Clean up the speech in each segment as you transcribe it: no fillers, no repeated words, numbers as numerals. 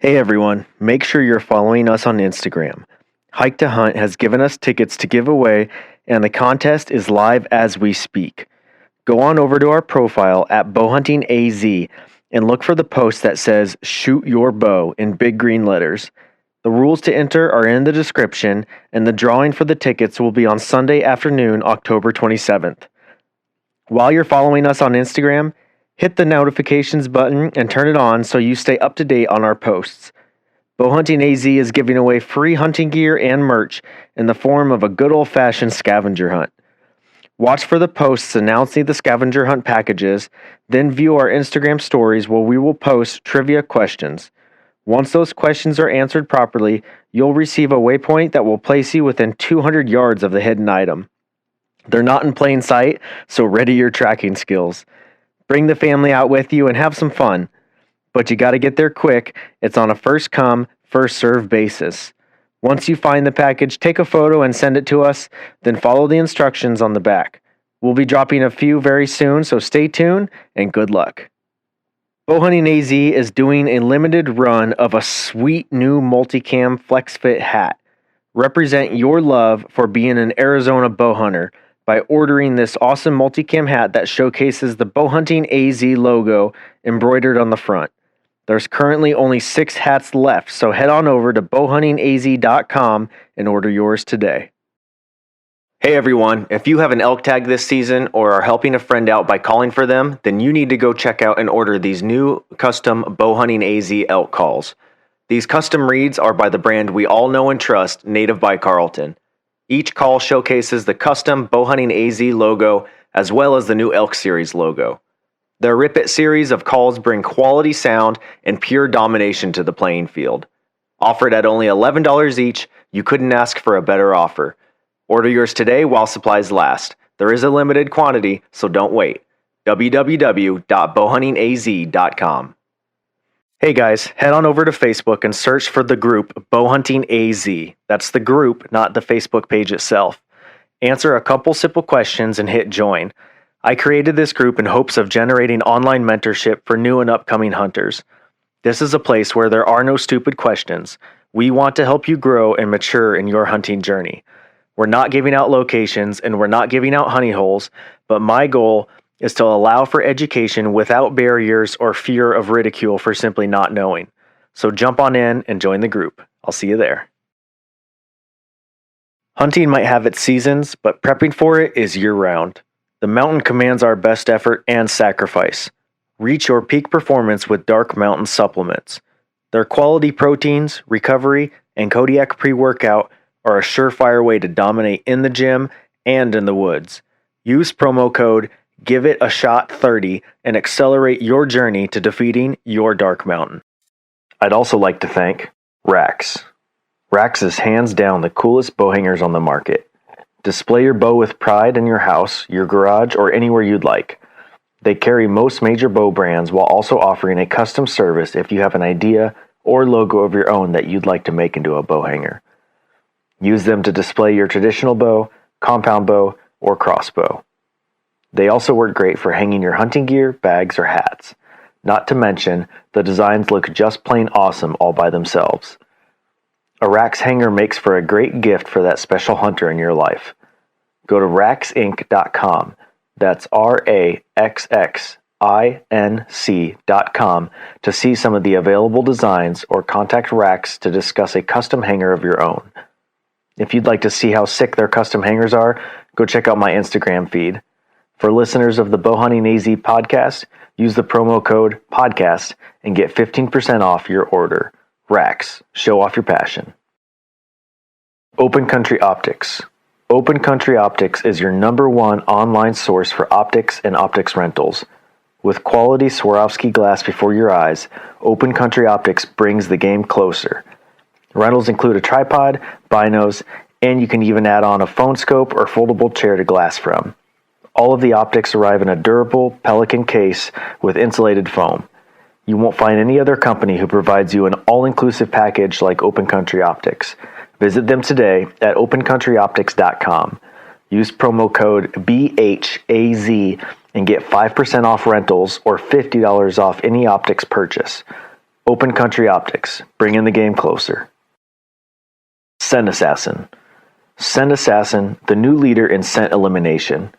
Hey everyone, make sure you're following us on Instagram. Hike to Hunt has given us tickets to give away, and the contest is live as we speak. Go on over to our profile at BowhuntingAZ and look for the post that says Shoot Your Bow in big green letters. The rules to enter are in the description, and the drawing for the tickets will be on Sunday afternoon, October 27th. While you're following us on Instagram, hit the notifications button and turn it on so you stay up to date on our posts. BowhuntingAZ is giving away free hunting gear and merch in the form of a good old-fashioned scavenger hunt. Watch for the posts announcing the scavenger hunt packages, then view our Instagram stories where we will post trivia questions. Once those questions are answered properly, you'll receive a waypoint that will place you within 200 yards of the hidden item. They're not in plain sight, so ready your tracking skills. Bring the family out with you and have some fun. But you got to get there quick. It's on a first come, first serve basis. Once you find the package, take a photo and send it to us, then follow the instructions on the back. We'll be dropping a few very soon, so stay tuned and good luck. BowhuntingAZ is doing a limited run of a sweet new multicam flex fit hat. Represent your love for being an Arizona bow hunter by ordering this awesome multicam hat that showcases the BowhuntingAZ logo embroidered on the front. There's currently only 6 hats left, so head on over to BowhuntingAZ.com and order yours today. Hey everyone, if you have an elk tag this season or are helping a friend out by calling for them, then you need to go check out and order these new custom BowhuntingAZ elk calls. These custom reeds are by the brand we all know and trust, Native by Carlton. Each call showcases the custom BowhuntingAZ logo as well as the new Elk Series logo. Their Rip It series of calls bring quality sound and pure domination to the playing field. Offered at only $11 each, you couldn't ask for a better offer. Order yours today while supplies last. There is a limited quantity, so don't wait. www.bowhuntingaz.com. Hey guys, head on over to Facebook and search for the group BowhuntingAZ. That's the group, not the Facebook page itself. Answer a couple simple questions and hit join. I created this group in hopes of generating online mentorship for new and upcoming hunters. This is a place where there are no stupid questions. We want to help you grow and mature in your hunting journey. We're not giving out locations and we're not giving out honey holes, but my goal is to allow for education without barriers or fear of ridicule for simply not knowing. So jump on in and join the group. I'll see you there. Hunting might have its seasons, but prepping for it is year-round. The mountain commands our best effort and sacrifice. Reach your peak performance with Dark Mountain supplements. Their quality proteins, recovery, and Kodiak pre-workout are a surefire way to dominate in the gym and in the woods. Use promo code Give It a Shot 30 and accelerate your journey to defeating your Dark Mountain. I'd also like to thank Rax. Rax is hands down the coolest bow hangers on the market. Display your bow with pride in your house, your garage, or anywhere you'd like. They carry most major bow brands while also offering a custom service if you have an idea or logo of your own that you'd like to make into a bow hanger. Use them to display your traditional bow, compound bow, or crossbow. They also work great for hanging your hunting gear, bags, or hats. Not to mention, the designs look just plain awesome all by themselves. A Rax hanger makes for a great gift for that special hunter in your life. Go to raxinc.com. That's RAXXINC.com to see some of the available designs or contact Rax to discuss a custom hanger of your own. If you'd like to see how sick their custom hangers are, go check out my Instagram feed. For listeners of the BowhuntingAZ podcast, use the promo code PODCAST and get 15% off your order. Rax, show off your passion. Open Country Optics. Open Country Optics is your #1 online source for optics and optics rentals. With quality Swarovski glass before your eyes, Open Country Optics brings the game closer. Rentals include a tripod, binos, and you can even add on a phone scope or foldable chair to glass from. All of the optics arrive in a durable Pelican case with insulated foam. You won't find any other company who provides you an all-inclusive package like Open Country Optics. Visit them today at opencountryoptics.com. Use promo code BHAZ and get 5% off rentals or $50 off any optics purchase. Open Country Optics, bringing the game closer. Scent Assassin. Scent Assassin, the new leader in scent elimination.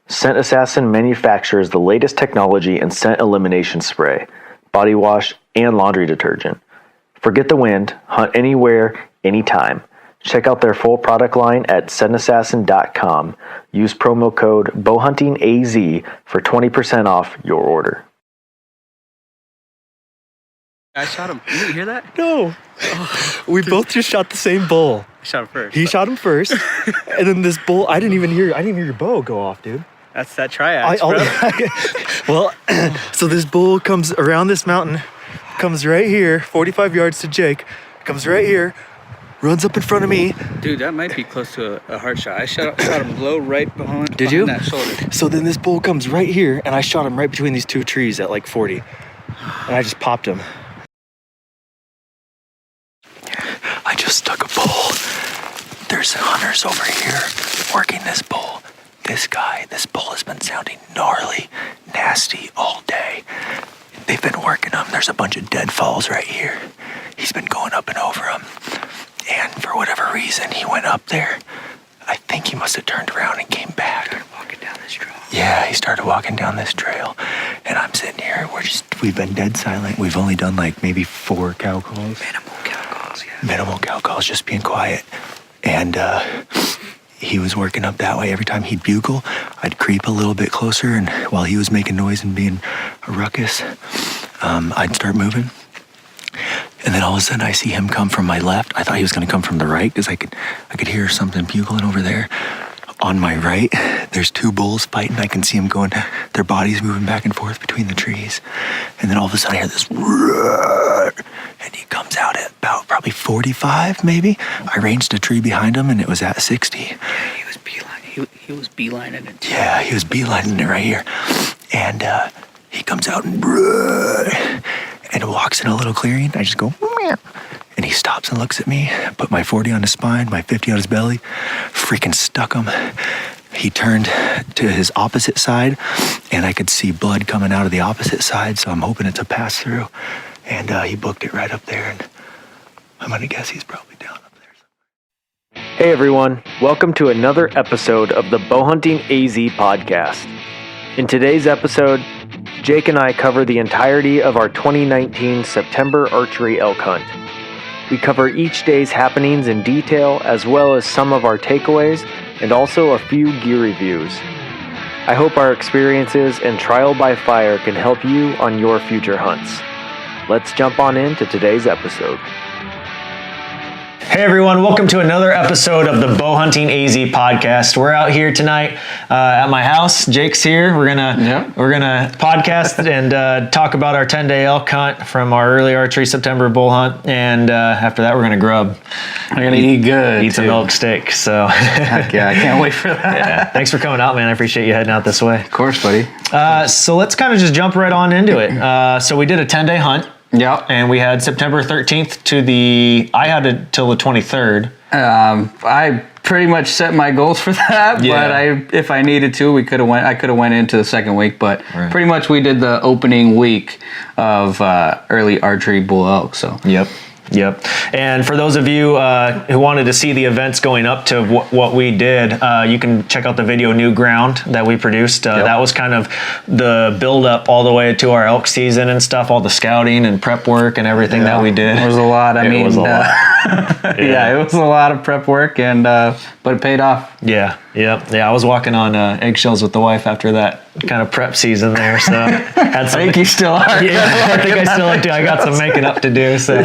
Scent Assassin manufactures the latest technology in scent elimination spray, body wash, and laundry detergent. Forget the wind, hunt anywhere, anytime. Check out their full product line at scentassassin.com. Use promo code BowhuntingAZ for 20% off your order. I shot him. You didn't hear that? No. Oh, we both just shot the same bull. I shot him first. He shot him first, and then this bull. I didn't even hear your bow go off, dude. That's that triax, bro. Well, so this bull comes around this mountain, comes right here, 45 yards to Jake, comes right here, runs up in front of me. Dude, that might be close to a hard shot. I shot him low right behind that shoulder. So then this bull comes right here, and I shot him right between these two trees at like 40, and I just popped him. I just stuck a bull. There's hunters over here working this bull. This bull has been sounding gnarly, nasty all day. They've been working him. There's a bunch of deadfalls right here. He's been going up and over them. And for whatever reason, he went up there. I think he must have turned around and came back. Started walking down this trail. Yeah, he started walking down this trail. And I'm sitting here. We've been dead silent. We've only done like maybe 4 cow calls. Minimal cow calls, yeah. Minimal cow calls, just being quiet. And he was working up that way. Every time he'd bugle, I'd creep a little bit closer, and while he was making noise and being a ruckus, I'd start moving. And then all of a sudden I see him come from my left. I thought he was going to come from the right because I could hear something bugling over there. On my right, there's 2 bulls fighting. I can see them going, their bodies moving back and forth between the trees. And then all of a sudden I hear this roar, and he comes out at about probably 45 maybe. I ranged a tree behind him and it was at 60. Yeah, he was beelining it too. Yeah, he was beelining it right here. And he comes out and walks in a little clearing. I just go, meow. And he stops and looks at me, put my 40 on his spine, my 50 on his belly, freaking stuck him. He turned to his opposite side, and I could see blood coming out of the opposite side, so I'm hoping it's a pass through. And he booked it right up there, and I'm gonna guess he's probably down up there. Hey everyone, welcome to another episode of the BowhuntingAZ podcast. In today's episode, Jake and I cover the entirety of our 2019 September archery elk hunt. We cover each day's happenings in detail, as well as some of our takeaways, and also a few gear reviews. I hope our experiences and trial by fire can help you on your future hunts. Let's jump on into today's episode. Hey everyone, welcome to another episode of the BowhuntingAZ podcast. We're out here tonight at my house. Jake's here. We're gonna podcast and talk about our 10-day elk hunt from our early archery September bull hunt, and after that we're gonna grub. We're gonna eat good. Eat some elk steak. So heck yeah, I can't wait for that. Yeah, thanks for coming out, man. I appreciate you heading out this way. Of course, buddy. So let's kind of just jump right on into it. So we did a 10-day hunt. Yeah, and we had September 13th to I had it till the 23rd. I pretty much set my goals for that, but if I needed to, I could have went into the second week, but pretty much we did the opening week of early archery bull elk. So Yep. And for those of you who wanted to see the events going up to what we did, you can check out the video New Ground that we produced. That was kind of the build up all the way to our elk season and stuff, all the scouting and prep work and everything that we did. It was a lot. It was a lot. It was a lot of prep work, and but it paid off. Yeah. I was walking on eggshells with the wife after that kind of prep season there. So I think you still are. Yeah, I think I still do. I got some making up to do. So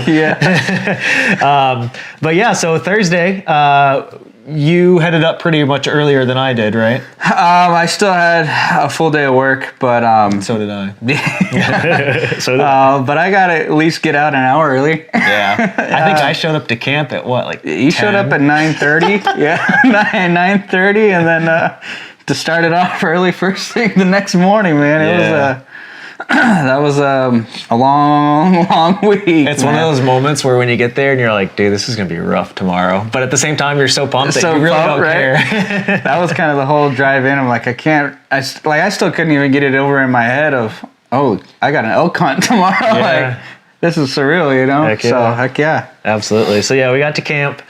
but yeah, so Thursday, you headed up pretty much earlier than I did, right? I still had a full day of work, but so did I. But I got to at least get out an hour early. Yeah, I think I showed up to camp at what, like you 10? Showed up at 9:30. Yeah, 9:30, and then to start it off early, first thing the next morning, man. It was that was a long week. It's one of those moments where when you get there and you're like, dude, this is going to be rough tomorrow. But at the same time, you're so pumped that you really don't care. That was kind of the whole drive in. I'm like, I still couldn't even get it over in my head of, I got an elk hunt tomorrow. Yeah. this is surreal, you know? Heck yeah. So, heck yeah. Absolutely. So yeah, we got to camp,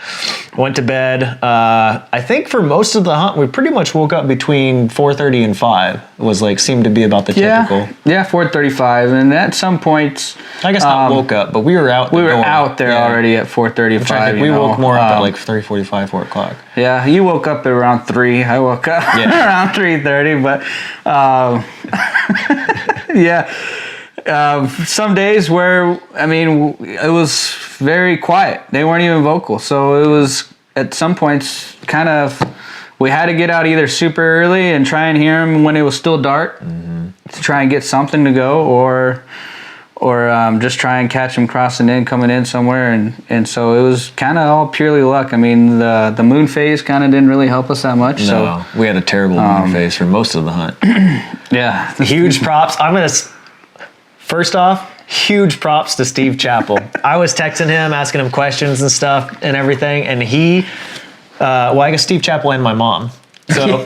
went to bed. I think for most of the hunt, we pretty much woke up between 4:30 and 5. Was like seemed to be about the typical. Yeah, 4:35, and at some points, I guess not woke up, but we were out. We were out there already at 4:35. I think we woke more up at like 3:45, 4 o'clock. Yeah, you woke up at around 3. I woke up around 3:30, but some days where, I mean, it was very quiet. They weren't even vocal. So it was, at some points, kind of, we had to get out either super early and try and hear them when it was still dark to try and get something to go, or just try and catch them crossing in, coming in somewhere. And so it was kind of all purely luck. I mean, the moon phase kind of didn't really help us that much. No, we had a terrible moon phase for most of the hunt. Yeah. Huge props. First off, huge props to Steve Chappell. I was texting him, asking him questions and stuff and everything, and he, I guess Steve Chappell and my mom. So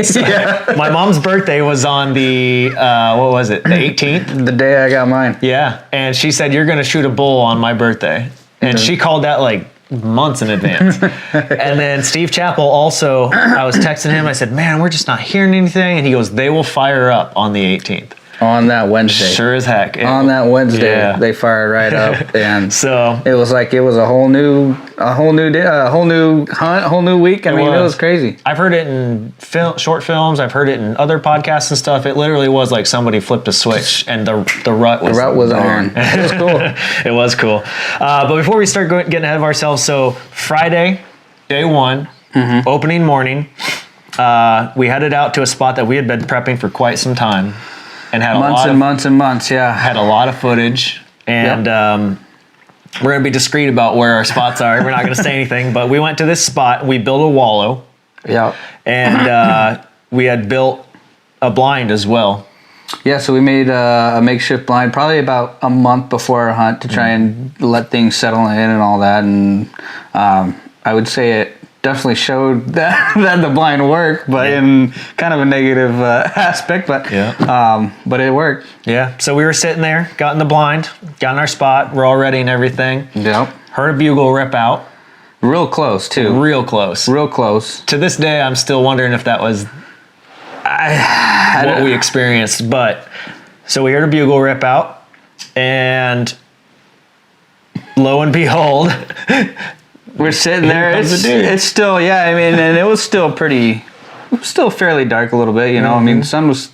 my mom's birthday was on the, what was it, the 18th? The day I got mine. Yeah, and she said, you're going to shoot a bull on my birthday. And she called that like months in advance. And then Steve Chappell also, I was texting him, I said, man, we're just not hearing anything. And he goes, they will fire up on the 18th. On that Wednesday. Sure as heck. On that Wednesday, they fired right up, and so it was like it was a whole new day, a whole new hunt, a whole new week. I mean, it was crazy. I've heard it in short films. I've heard it in other podcasts and stuff. It literally was like somebody flipped a switch, and the rut was on. It was cool. It was cool. But before we start getting ahead of ourselves, so Friday, day one, opening morning, we headed out to a spot that we had been prepping for quite some time. And had months, yeah. Had a lot of footage, and we're gonna be discreet about where our spots are. We're not gonna say anything, but we went to this spot. We built a wallow. Yeah. And we had built a blind as well. Yeah, so we made a makeshift blind probably about a month before our hunt to try and let things settle in and all that. And I would say it definitely showed that the blind worked, but in kind of a negative aspect, but but it worked. Yeah, so we were sitting there, got in the blind, got in our spot, we're all ready and everything. Yep. Heard a bugle rip out. Real close, too. Real close. To this day, I'm still wondering if that was what we experienced, but so we heard a bugle rip out, and lo and behold, we're sitting there. It's still, I mean, and it was still fairly dark a little bit, you know. I mean, it was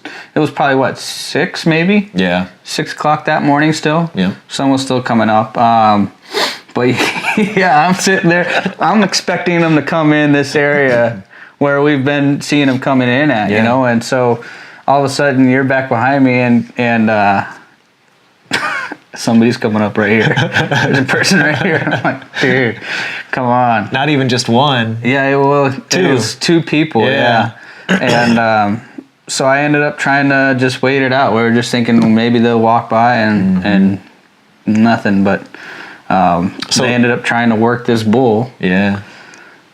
probably what, 6 maybe? Yeah. 6 o'clock that morning still. Yeah. Sun was still coming up. But yeah, I'm sitting there. I'm expecting them to come in this area where we've been seeing them coming in at, you know. And so all of a sudden you're back behind me and somebody's coming up right here. There's a person right here. I'm like, dude, come on. Not even just one. Yeah, it was 2 people. Yeah. And so I ended up trying to just wait it out. We were just thinking, well, maybe they'll walk by and nothing. But so they ended up trying to work this bull. Yeah.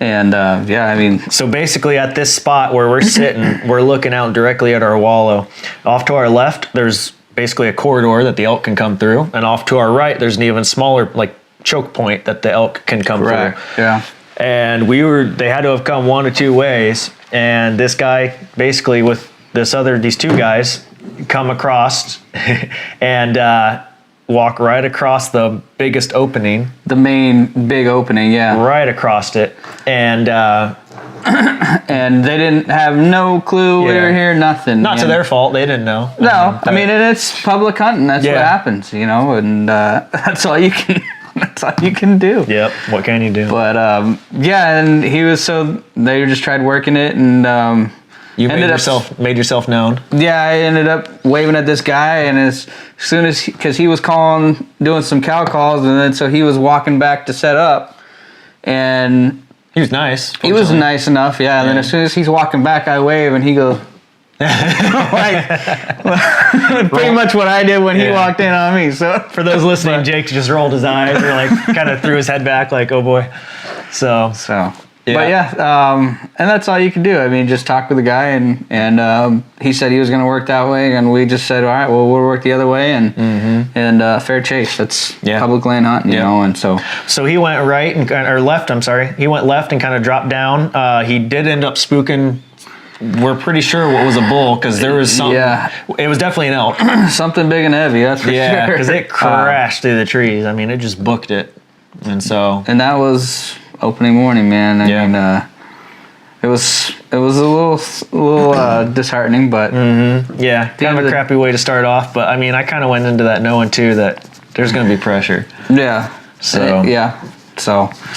And I mean, so basically at this spot where we're sitting, we're looking out directly at our wallow. Off to our left, there's basically a corridor that the elk can come through, and off to our right there's an even smaller like choke point that the elk can come through. Yeah. And they had to have come 1 or 2 ways, and this guy basically with these 2 guys come across and walk right across the biggest opening, the main big opening, right across it, and and they didn't have no clue we were here, nothing. Not to their fault, they didn't know. No, I mean, and it's public hunting. That's what happens, you know, and that's all you can. That's all you can do. Yep. What can you do? But and they just tried working it, and you made yourself known. Yeah, I ended up waving at this guy, and as soon as because he was doing some cow calls, and then so he was walking back to set up, and. He was nice. He was nice enough, yeah. And then as soon as he's walking back, I wave, and he goes, like, pretty much what I did when he walked in on me. So for those listening, Jake just rolled his eyes or like kind of threw his head back, like, oh boy. So But and that's all you can do. I mean, just talk with the guy, and he said he was going to work that way, and we just said, all right, well, we'll work the other way, and fair chase. That's public land hunting, you know, and so. So he went right or left. I'm sorry, he went left and kind of dropped down. He did end up spooking. We're pretty sure what was a bull because there was something. Yeah. It was definitely an elk. Something big and heavy, that's for sure. Yeah, because it crashed through the trees. I mean, it just booked it. And that was opening morning, man. I mean, it was a little disheartening, but kind of a crappy way to start off. But I mean, I kind of went into that knowing too that there's going to be pressure. Yeah. So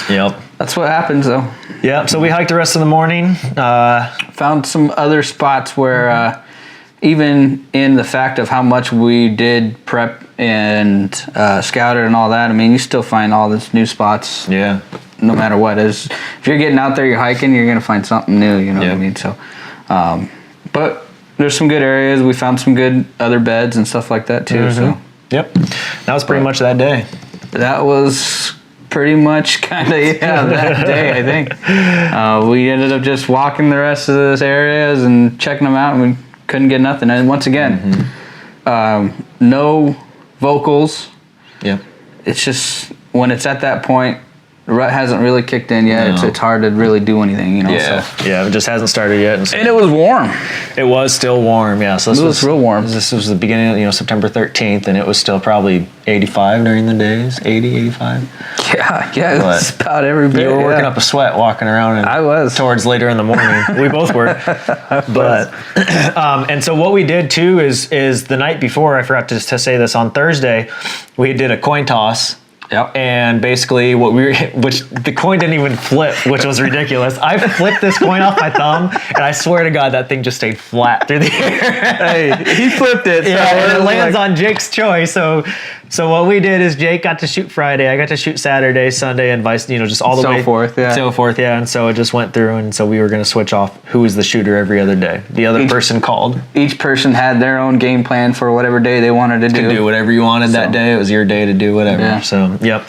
Yep. That's what happens, though. Yep. So we hiked the rest of the morning. Found some other spots where, even in the fact of how much we did prep and scouted and all that, I mean, you still find all these new spots. Yeah. No matter what is, if you're getting out there, you're hiking, you're gonna find something new. You know what I mean? So, but there's some good areas. We found some good other beds and stuff like that too. So. Yep. That was pretty much that day. That was pretty much kind of that day, I think. We ended up just walking the rest of those areas and checking them out, and we couldn't get nothing. And once again, no vocals. Yeah. It's just when it's at that point, the rut hasn't really kicked in yet. No. It's hard to really do anything, you know. Yeah, so. Yeah, it just hasn't started yet. And it was warm. It was still warm, yeah. So this was real warm. This was the beginning of, September 13th, and it was still probably 85 during the days, 80, 85. Yeah, it's about every bit. You were working up a sweat walking around. And I was. Towards later in the morning. We both were. But, and so what we did too is the night before, I forgot to say this, on Thursday, we did a coin toss. Yep. And basically which the coin didn't even flip, which was ridiculous. I flipped this coin off my thumb, and I swear to God, that thing just stayed flat through the air. Hey, he flipped it. Yeah, and it lands on Jake's choice. So what we did is Jake got to shoot Friday, I got to shoot Saturday, Sunday, and vice, just all the way. So forth, yeah. And so it just went through, and so we were going to switch off who was the shooter every other day. The other person called. Each person had their own game plan for whatever day they wanted to do. You could do whatever you wanted that day. It was your day to do whatever. Yeah. So, yep.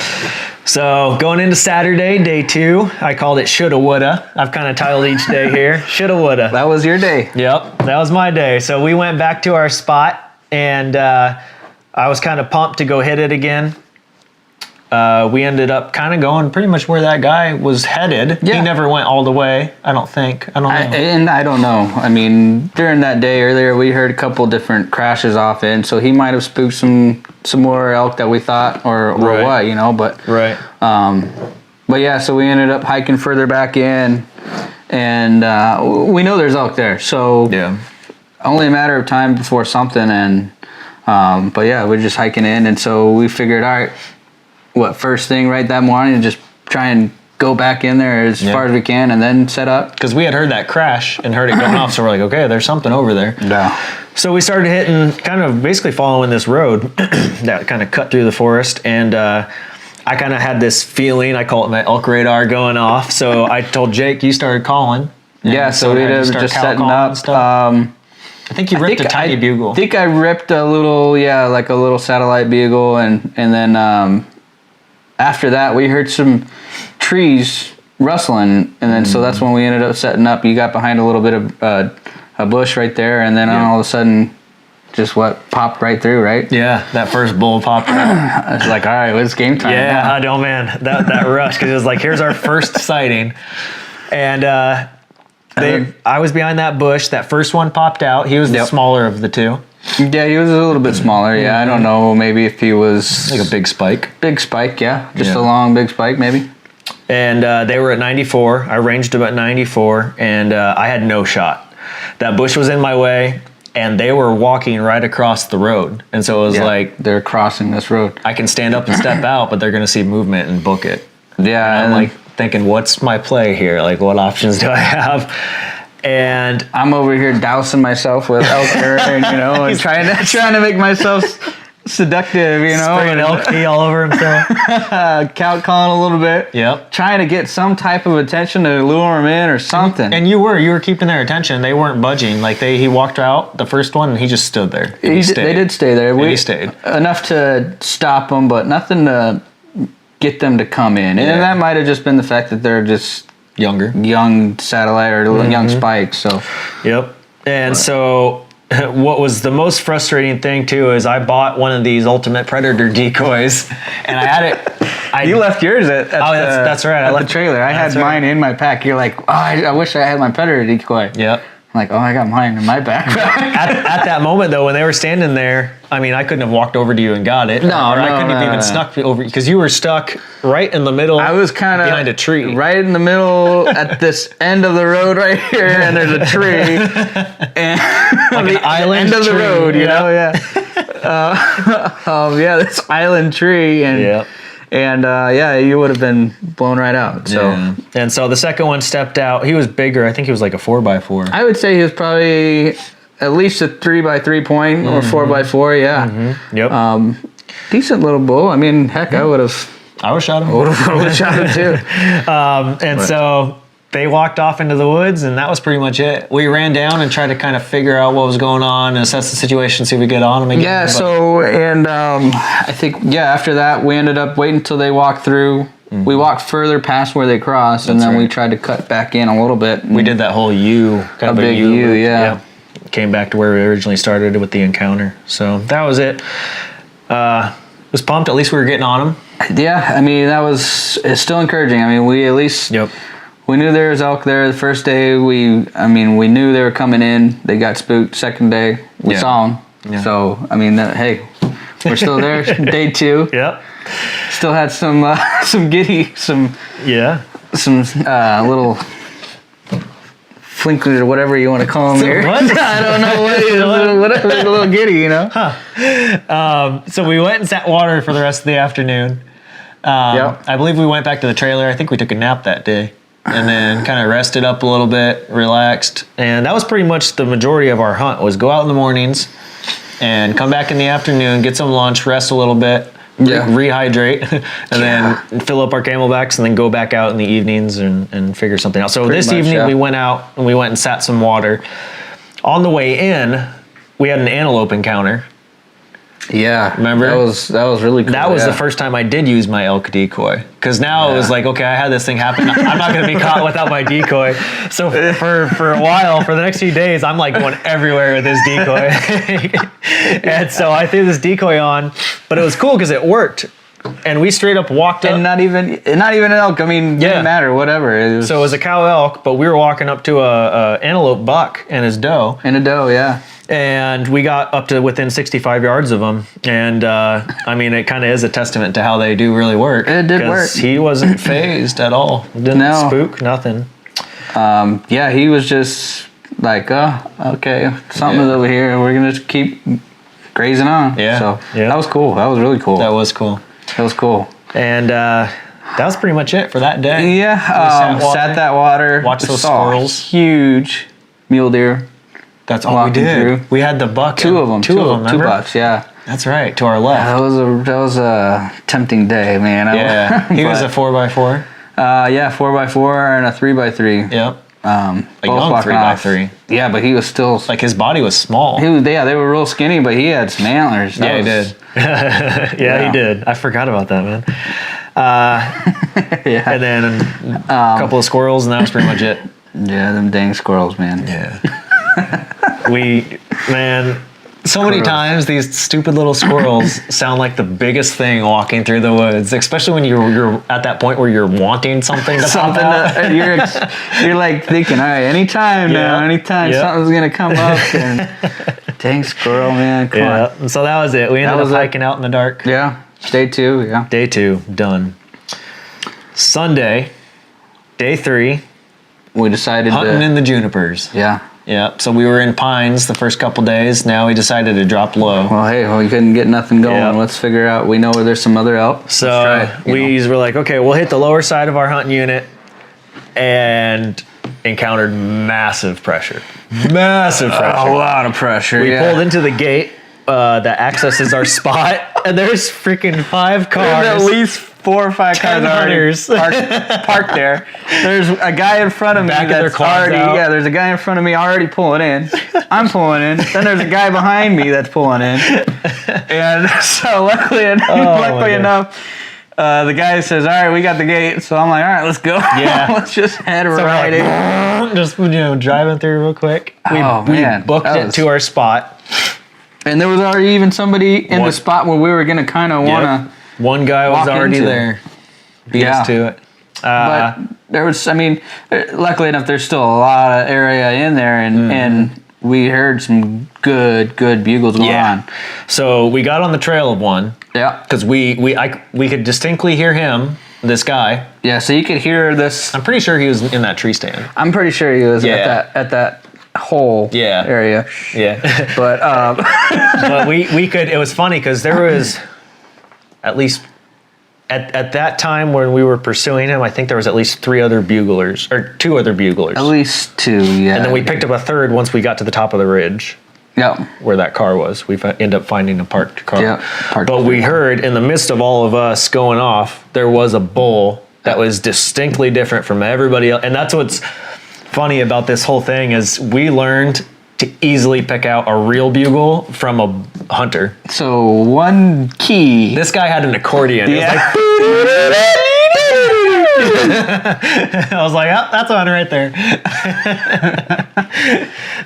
So going into Saturday, day 2, I called it shoulda woulda. I've kind of titled each day here, shoulda woulda. That was your day. Yep, that was my day. So we went back to our spot, and I was kind of pumped to go hit it again. We ended up kind of going pretty much where that guy was headed. Yeah. He never went all the way, I don't think. I don't know. I don't know. I mean, during that day earlier, we heard a couple different crashes off in, so he might have spooked some more elk that we thought, or what, but. Right. But yeah, so we ended up hiking further back in, and we know there's elk there, so. Yeah. Only a matter of time before something, and. But yeah, we're just hiking in, and so we figured, all right, first thing right that morning, just try and go back in there as far as we can, and then set up. Because we had heard that crash and heard it going off, so we're like, okay, there's something over there. Yeah. So we started hitting, kind of basically following this road that kind of cut through the forest, and I kind of had this feeling, I call it my elk radar going off, so I told Jake, you started calling. Yeah, so we ended up just setting up. I think you ripped a tiny bugle. I think I ripped a little, like a little satellite bugle, and then after that we heard some trees rustling, and then so that's when we ended up setting up. You got behind a little bit of a bush right there, and then all of a sudden, just popped right through, right? Yeah, that first bull popped out. I was like, all right, it's game time. Yeah, I know, man. That rush, because it was like, here's our first sighting, and I was behind that bush. That first one popped out. He was the smaller of the two. Yeah, he was a little bit smaller. Yeah, I don't know. Maybe if he was like a big spike. Big spike, yeah. Just a long, big spike, maybe. And they were at 94. I ranged about 94, and I had no shot. That bush was in my way, and they were walking right across the road. And so it was like, they're crossing this road. I can stand up and step out, but they're going to see movement and book it. Yeah, and I'm like thinking, what's my play here? Like, what options do I have? And I'm over here dousing myself with elk urine, and trying to make myself seductive, spraying elk pee all over himself. Count calling a little bit. Yep. Trying to get some type of attention to lure him in or something. And you were keeping their attention. They weren't budging. Like he walked out the first one, and he just stood there. They did stay there. He stayed enough to stop them, but nothing to get them to come in. And that might have just been the fact that they're just young satellite or young spike. So, yep. And so, what was the most frustrating thing too is I bought one of these Ultimate Predator decoys, and I had it. You left yours at that's right. I left the trailer. I had mine in my pack. You're like, oh, I wish I had my Predator decoy. Yep. I'm like, oh, I got mine in my backpack. at that moment, though, when they were standing there, I mean, I couldn't have walked over to you and got it. I couldn't have even snuck over because you were stuck right in the middle. I was kind of behind a tree, right in the middle at this end of the road right here, and there's a tree, and like an island end of the tree, road, you know, this island tree, and. And you would have been blown right out. So, and so the second one stepped out. He was bigger. I think he was like a 4x4. I would say he was probably at least a 3x3 point or 4x4. Yeah. Mm-hmm. Yep. Decent little bull. I mean, heck, I would have shot him. Would have shot him too. So they walked off into the woods, and that was pretty much it. We ran down and tried to kind of figure out what was going on, assess the situation, see if we could get on them again. Yeah, I think, after that, we ended up waiting until they walked through. Mm-hmm. We walked further past where they crossed, and then we tried to cut back in a little bit. We did that whole U. Kind of a big U, yeah. Came back to where we originally started with the encounter. So that was it. Was pumped. At least we were getting on them. Yeah, I mean, it's still encouraging. I mean, we at least... Yep. We knew there was elk there the first day. We knew they were coming in. They got spooked. Second day, we saw them. Yeah. So, I mean, hey, we're still there. Day 2. Yep. Still had some giddy, some little flinkers or whatever you want to call them here. What? I don't know what it is. Whatever, a little giddy, you know. Huh. So we went and sat water for the rest of the afternoon. I believe we went back to the trailer. I think we took a nap that day. And then kind of rested up a little bit, relaxed. And that was pretty much the majority of our hunt, was go out in the mornings and come back in the afternoon, get some lunch, rest a little bit, rehydrate, and then fill up our camelbacks and then go back out in the evenings and figure something out. So this evening we went out and we went and sat some water. On the way in, we had an antelope encounter. Yeah, remember? That was really cool. That was the first time I did use my elk decoy, because now it was like, okay, I had this thing happen. I'm not going to be caught without my decoy. So for a while, for the next few days, I'm like going everywhere with this decoy. And so I threw this decoy on, but it was cool because it worked. And we straight up walked up. And not even an elk. I mean, didn't matter, whatever. So it was a cow elk, but we were walking up to a antelope buck and his doe. And a doe, yeah. And we got up to within 65 yards of him. And, I mean, it kind of is a testament to how they do really work. It did work. He wasn't phased at all. Didn't spook, nothing. He was just like, okay, something's over here. We're going to just keep grazing on. Yeah. So that was cool. That was really cool. That was cool. That was cool. And that was pretty much it for that day. Yeah. Sat that water. Watched those squirrels. Huge mule deer. That's all we did. Through. We had the buck. Two of them. Two bucks, yeah. That's right, to our left. That was a tempting day, man. Yeah. He was a 4x4. 4x4 and a 3x3. Yep. A young 3x3. Yeah, but he was still... Like, his body was small. They were real skinny, but he had some antlers. He did. He did. I forgot about that, man. And then a couple of squirrels, and that was pretty much it. Yeah, them dang squirrels, man. Yeah. So many times these stupid little squirrels sound like the biggest thing walking through the woods, especially when you're at that point where you're wanting something to pop out. You're like thinking, all right, anytime something's gonna come up. And dang squirrel, man, come on. And so that was it. We ended up hiking out in the dark. Yeah, day 2. Yeah, day 2 done. Sunday, day 3. We decided hunting in the junipers. Yeah. Yeah, so we were in pines the first couple days. Now we decided to drop low. Well, we couldn't get nothing going. Yep. Let's figure out. We know where there's some other elk. So we were like, okay, we'll hit the lower side of our hunting unit, and encountered massive pressure. Massive pressure. A lot of pressure. We pulled into the gate that accesses our spot, and there's freaking 5 cars. There's at least 4 or 5 cars already parked there. There's a guy in front of me that's already... Yeah, there's a guy in front of me already pulling in. I'm pulling in. Then there's a guy behind me that's pulling in. And so luckily enough, the guy says, "All right, we got the gate." So I'm like, "All right, let's go." Yeah. Let's just head So right in. just driving through real quick. We booked that it was- to our spot. And there was already even somebody in the spot where we were gonna kind of wanna. One guy was walk already into. there. Beat us to it. But there was, I mean, luckily enough, there's still a lot of area in there, and we heard some good bugles going on. So we got on the trail of one. Yeah. Because we could distinctly hear him, this guy. Yeah. So you could hear this. I'm pretty sure he was in that tree stand. I'm pretty sure he was at that whole area. Yeah. But but we could. It was funny because there was at least. At that time when we were pursuing him, I think there was at least 2 other buglers. At least 2, yeah. And then we picked up a third once we got to the top of the ridge. Yep. Where that car was. We ended up finding a parked car. Yep. But we heard in the midst of all of us going off, there was a bull that was distinctly different from everybody else. And that's what's funny about this whole thing is we learned to easily pick out a real bugle from a hunter. So one key. This guy had an accordion. Yeah. I was like, oh, that's a hunter right there.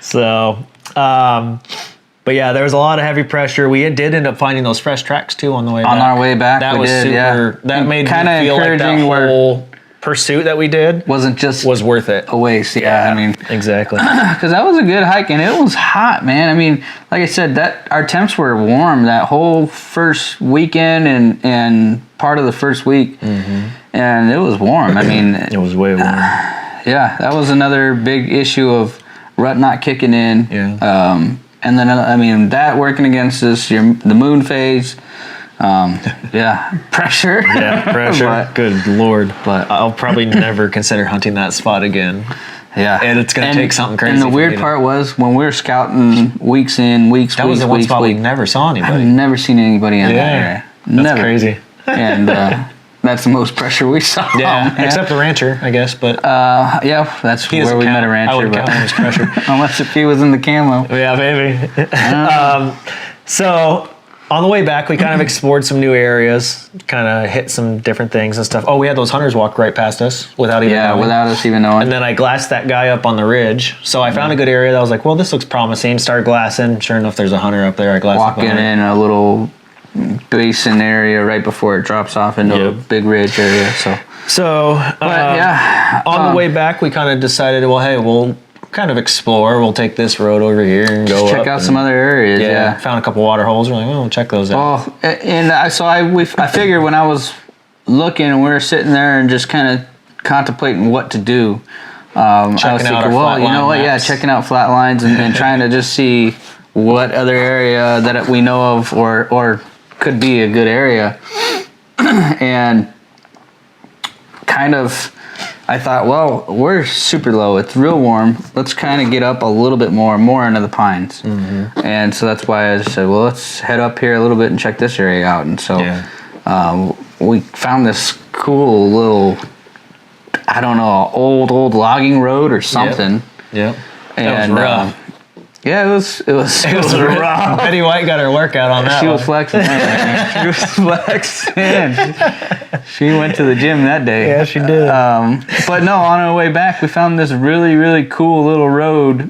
So, but yeah, there was a lot of heavy pressure. We did end up finding those fresh tracks too on the way back. On our way back, that we was did, super. yeah. That made me Kinda feel like that encouraging where- whole pursuit that we did was worth it. A waste, yeah. I mean, exactly. Because that was a good hike, and it was hot, man. I mean, like I said, that our temps were warm that whole first weekend and part of the first week, and it was warm. I mean, it was way warm. Yeah, that was another big issue of rut not kicking in. Yeah. And then I mean that working against us, the moon phase. Pressure. Yeah, pressure. Good Lord. But I'll probably never consider hunting that spot again. Yeah. And it's going to take something crazy. And the weird part was when we were scouting weeks in, weeks, that was the one spot we never saw anybody. I've never seen anybody in that area. That's crazy. And that's the most pressure we saw. Yeah, except the rancher, I guess. But that's where we met a rancher. I wouldn't count him as pressure. Unless if he was in the camo. Yeah, maybe. So on the way back, we kind of explored some new areas, kind of hit some different things and stuff. Oh, we had those hunters walk right past us without even knowing. Without us even knowing. And then I glassed that guy up on the ridge. So I found a good area that I was like, well, this looks promising. Started glassing. Sure enough, there's a hunter up there. I glassed walking in a little basin area right before it drops off into a big ridge area. So on the way back, we kind of decided, well, hey, we'll kind of explore. We'll take this road over here and go check out some other areas. Yeah, found a couple water holes. We're like, well, we'll check those out. Well, and I figured when I was looking and we were sitting there and just kind of contemplating what to do, I was thinking, well, you know what? Yeah, checking out flat lines and trying to just see what other area that we know of or could be a good area, and kind of. I thought, well, we're super low. It's real warm. Let's kind of get up a little bit more into the pines. And so that's why I said, well, let's head up here a little bit and check this area out. And so we found this cool little, I don't know, old logging road or something. Yep. And that was rough. It was rough. Betty White got her workout on that. She was flexing. She was flexing. She went to the gym that day. Yeah, she did. But no, on our way back, we found this really, really cool little road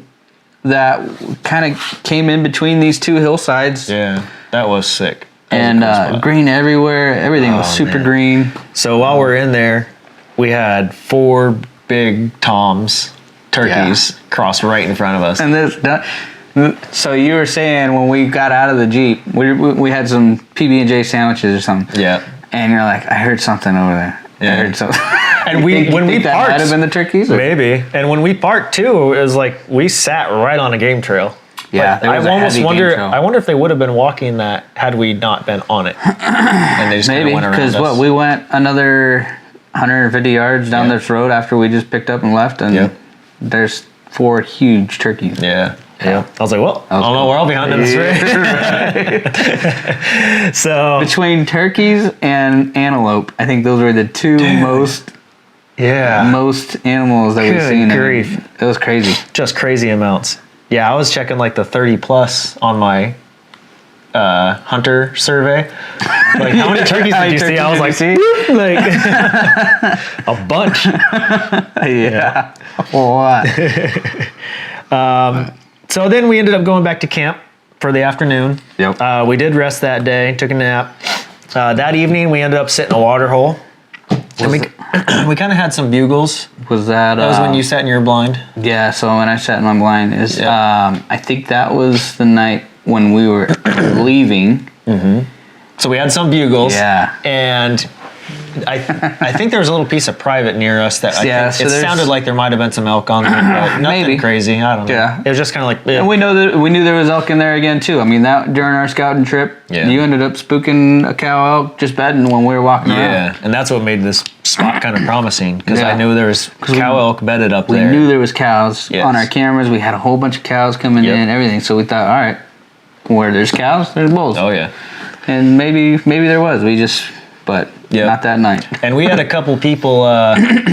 that kind of came in between these two hillsides. Yeah, that was sick. And green everywhere. Everything was super green. So while we're in there, we had 4 big toms. Turkeys crossed right in front of us. And so you were saying when we got out of the Jeep, we had some PB&J sandwiches or something. Yeah. And you're like, I heard something over there. Yeah. I heard something. And when we that parked, might have been the turkeys. Maybe. And when we parked too, it was like we sat right on a game trail. Yeah. Like, I almost wonder. I wonder if they would have been walking that had we not been on it. And they just kind of went around us. Because we went another 150 yards down this road after we just picked up and left, and there's 4 huge turkeys. Yeah. I was like, well, I don't know where I'll be hunting this way. So between turkeys and antelope, I think those were the 2 most animals that we've seen. Grief. It was crazy. Just crazy amounts. Yeah, I was checking like the 30 plus on my hunter survey. Like, how many turkeys did you see? I was like, like a bunch. Yeah. What? So then we ended up going back to camp for the afternoon. Yep. We did rest that day, took a nap. That evening, we ended up sitting in a water hole. And we kind of had some bugles. Was that? That was when you sat in your blind. Yeah. So when I sat in my blind I think that was the night when we were leaving. So we had some bugles. Yeah. And I think there was a little piece of private near us that it sounded like there might have been some elk on there, but nothing Maybe. crazy. I don't know. Yeah. It was just kind of like. Yeah. And we knew there was elk in there again too. I mean, that during our scouting trip, Yeah. you ended up spooking a cow elk just bedding when we were walking around. Yeah, and that's what made this spot kind of promising because Yeah. I knew there was cow elk bedded up We there. knew there was cows Yes. on our cameras. We had a whole bunch of cows coming Yep. in, everything. So we thought, all right, where there's cows, there's bulls. Oh yeah. And maybe there was. But Yep. not that night. And we had a couple people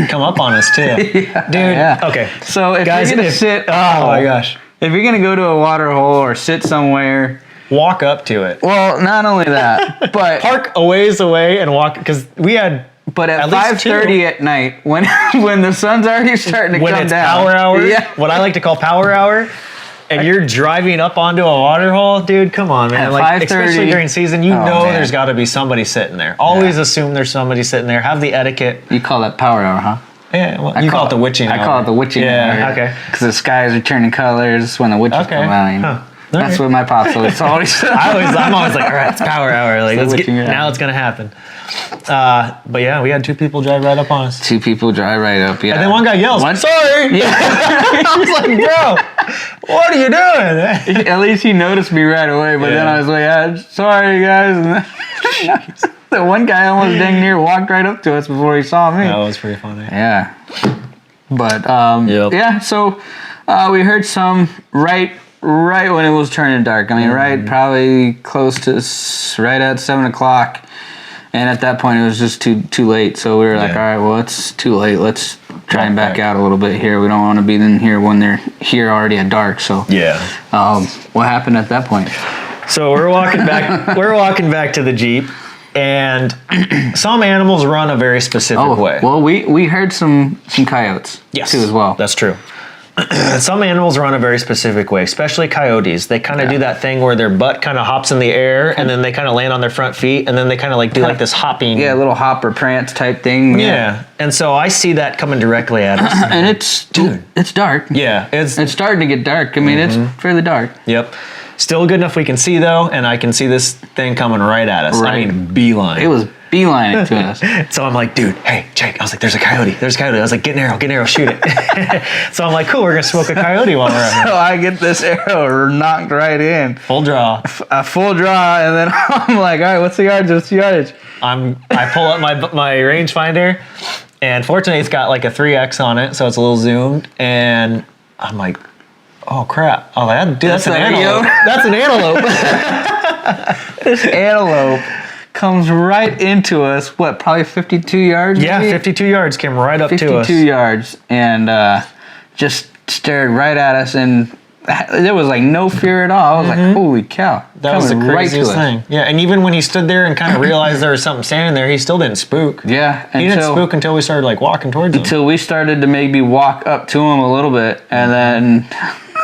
come up on us too. Dude. Yeah. Okay. So if Guys, you're gonna sit, oh my gosh, if you're gonna go to a water hole or sit somewhere, walk up to it. well, not only that, but Park a ways away and walk because we had. but at least 5:30 at night when the sun's already starting to When come it's down, power hour, yeah. what I like to call power hour, and you're driving up onto a water hole, dude, come on, man. At Like, 5:30, especially during season, you oh, know man. there's got to be somebody sitting there. Always assume there's somebody sitting there. Have the etiquette. You call that power hour, huh? Yeah, well, you call it the witching hour. I call it the witching hour. Yeah, okay. Because the skies are turning colors when the witches Okay. come out. You know? Huh. That's what my pops always said. I'm always like, all right, it's power hour. Like, It's the witching hour. now it's going to happen. But yeah, we had two people drive right up on us. Two people drive right up, yeah. And then one guy yells, sorry. Yeah. I was like, bro, what are you doing? At least he noticed me right away, but then Yeah. I was like, sorry guys. And then the one guy almost dang near walked right up to us before he saw me. That was pretty funny. Yeah. But Yep. yeah, so we heard some right when it was turning dark. I mean, right probably close to right at 7 o'clock. And at that point, it was just too late. So we were like, all right, well, it's too late. Let's try and back out a little bit here. We don't want to be in here when they're here already at dark. So Yeah. what happened at that point? So we're walking back. We're walking back to the Jeep, and some animals run a very specific way. Well, we heard some coyotes too as well. That's true. Some animals run a very specific way, especially coyotes. They kind of do that thing where their butt kind of hops in the air, and then they kind of land on their front feet, and then they kind of like do like this hopping. Yeah, a little hop or prance type thing. Yeah. And so I see that coming directly at us. And it's dark. Yeah, It's starting to get dark. I mean, it's fairly dark. Yep. Still good enough we can see though, and I can see this thing coming right at us. Right. I mean, beeline. It was beelining to us. So I'm like, dude, hey, Jake. I was like, there's a coyote. There's a coyote. I was like, get an arrow, shoot it. So I'm like, cool, we're gonna smoke a coyote while we're out here. So I get this arrow knocked right in. Full draw. A full draw, and then I'm like, all right, what's the yardage? I pull up my rangefinder, and fortunately it's got like a 3x on it, so it's a little zoomed. And I'm like, oh crap! Oh, that's an antelope. That's an antelope. This antelope comes right into us. What? Probably 52 yards. Yeah, maybe? 52 yards came right up to us. 52 yards, and just stared right at us, and there was like no fear at all. I was like, holy cow. That was the coming craziest right to us. thing. Yeah, and even when he stood there and kind of realized there was something standing there, he still didn't spook. Yeah. He didn't spook until we started like walking towards him. Until we started to maybe walk up to him a little bit, and then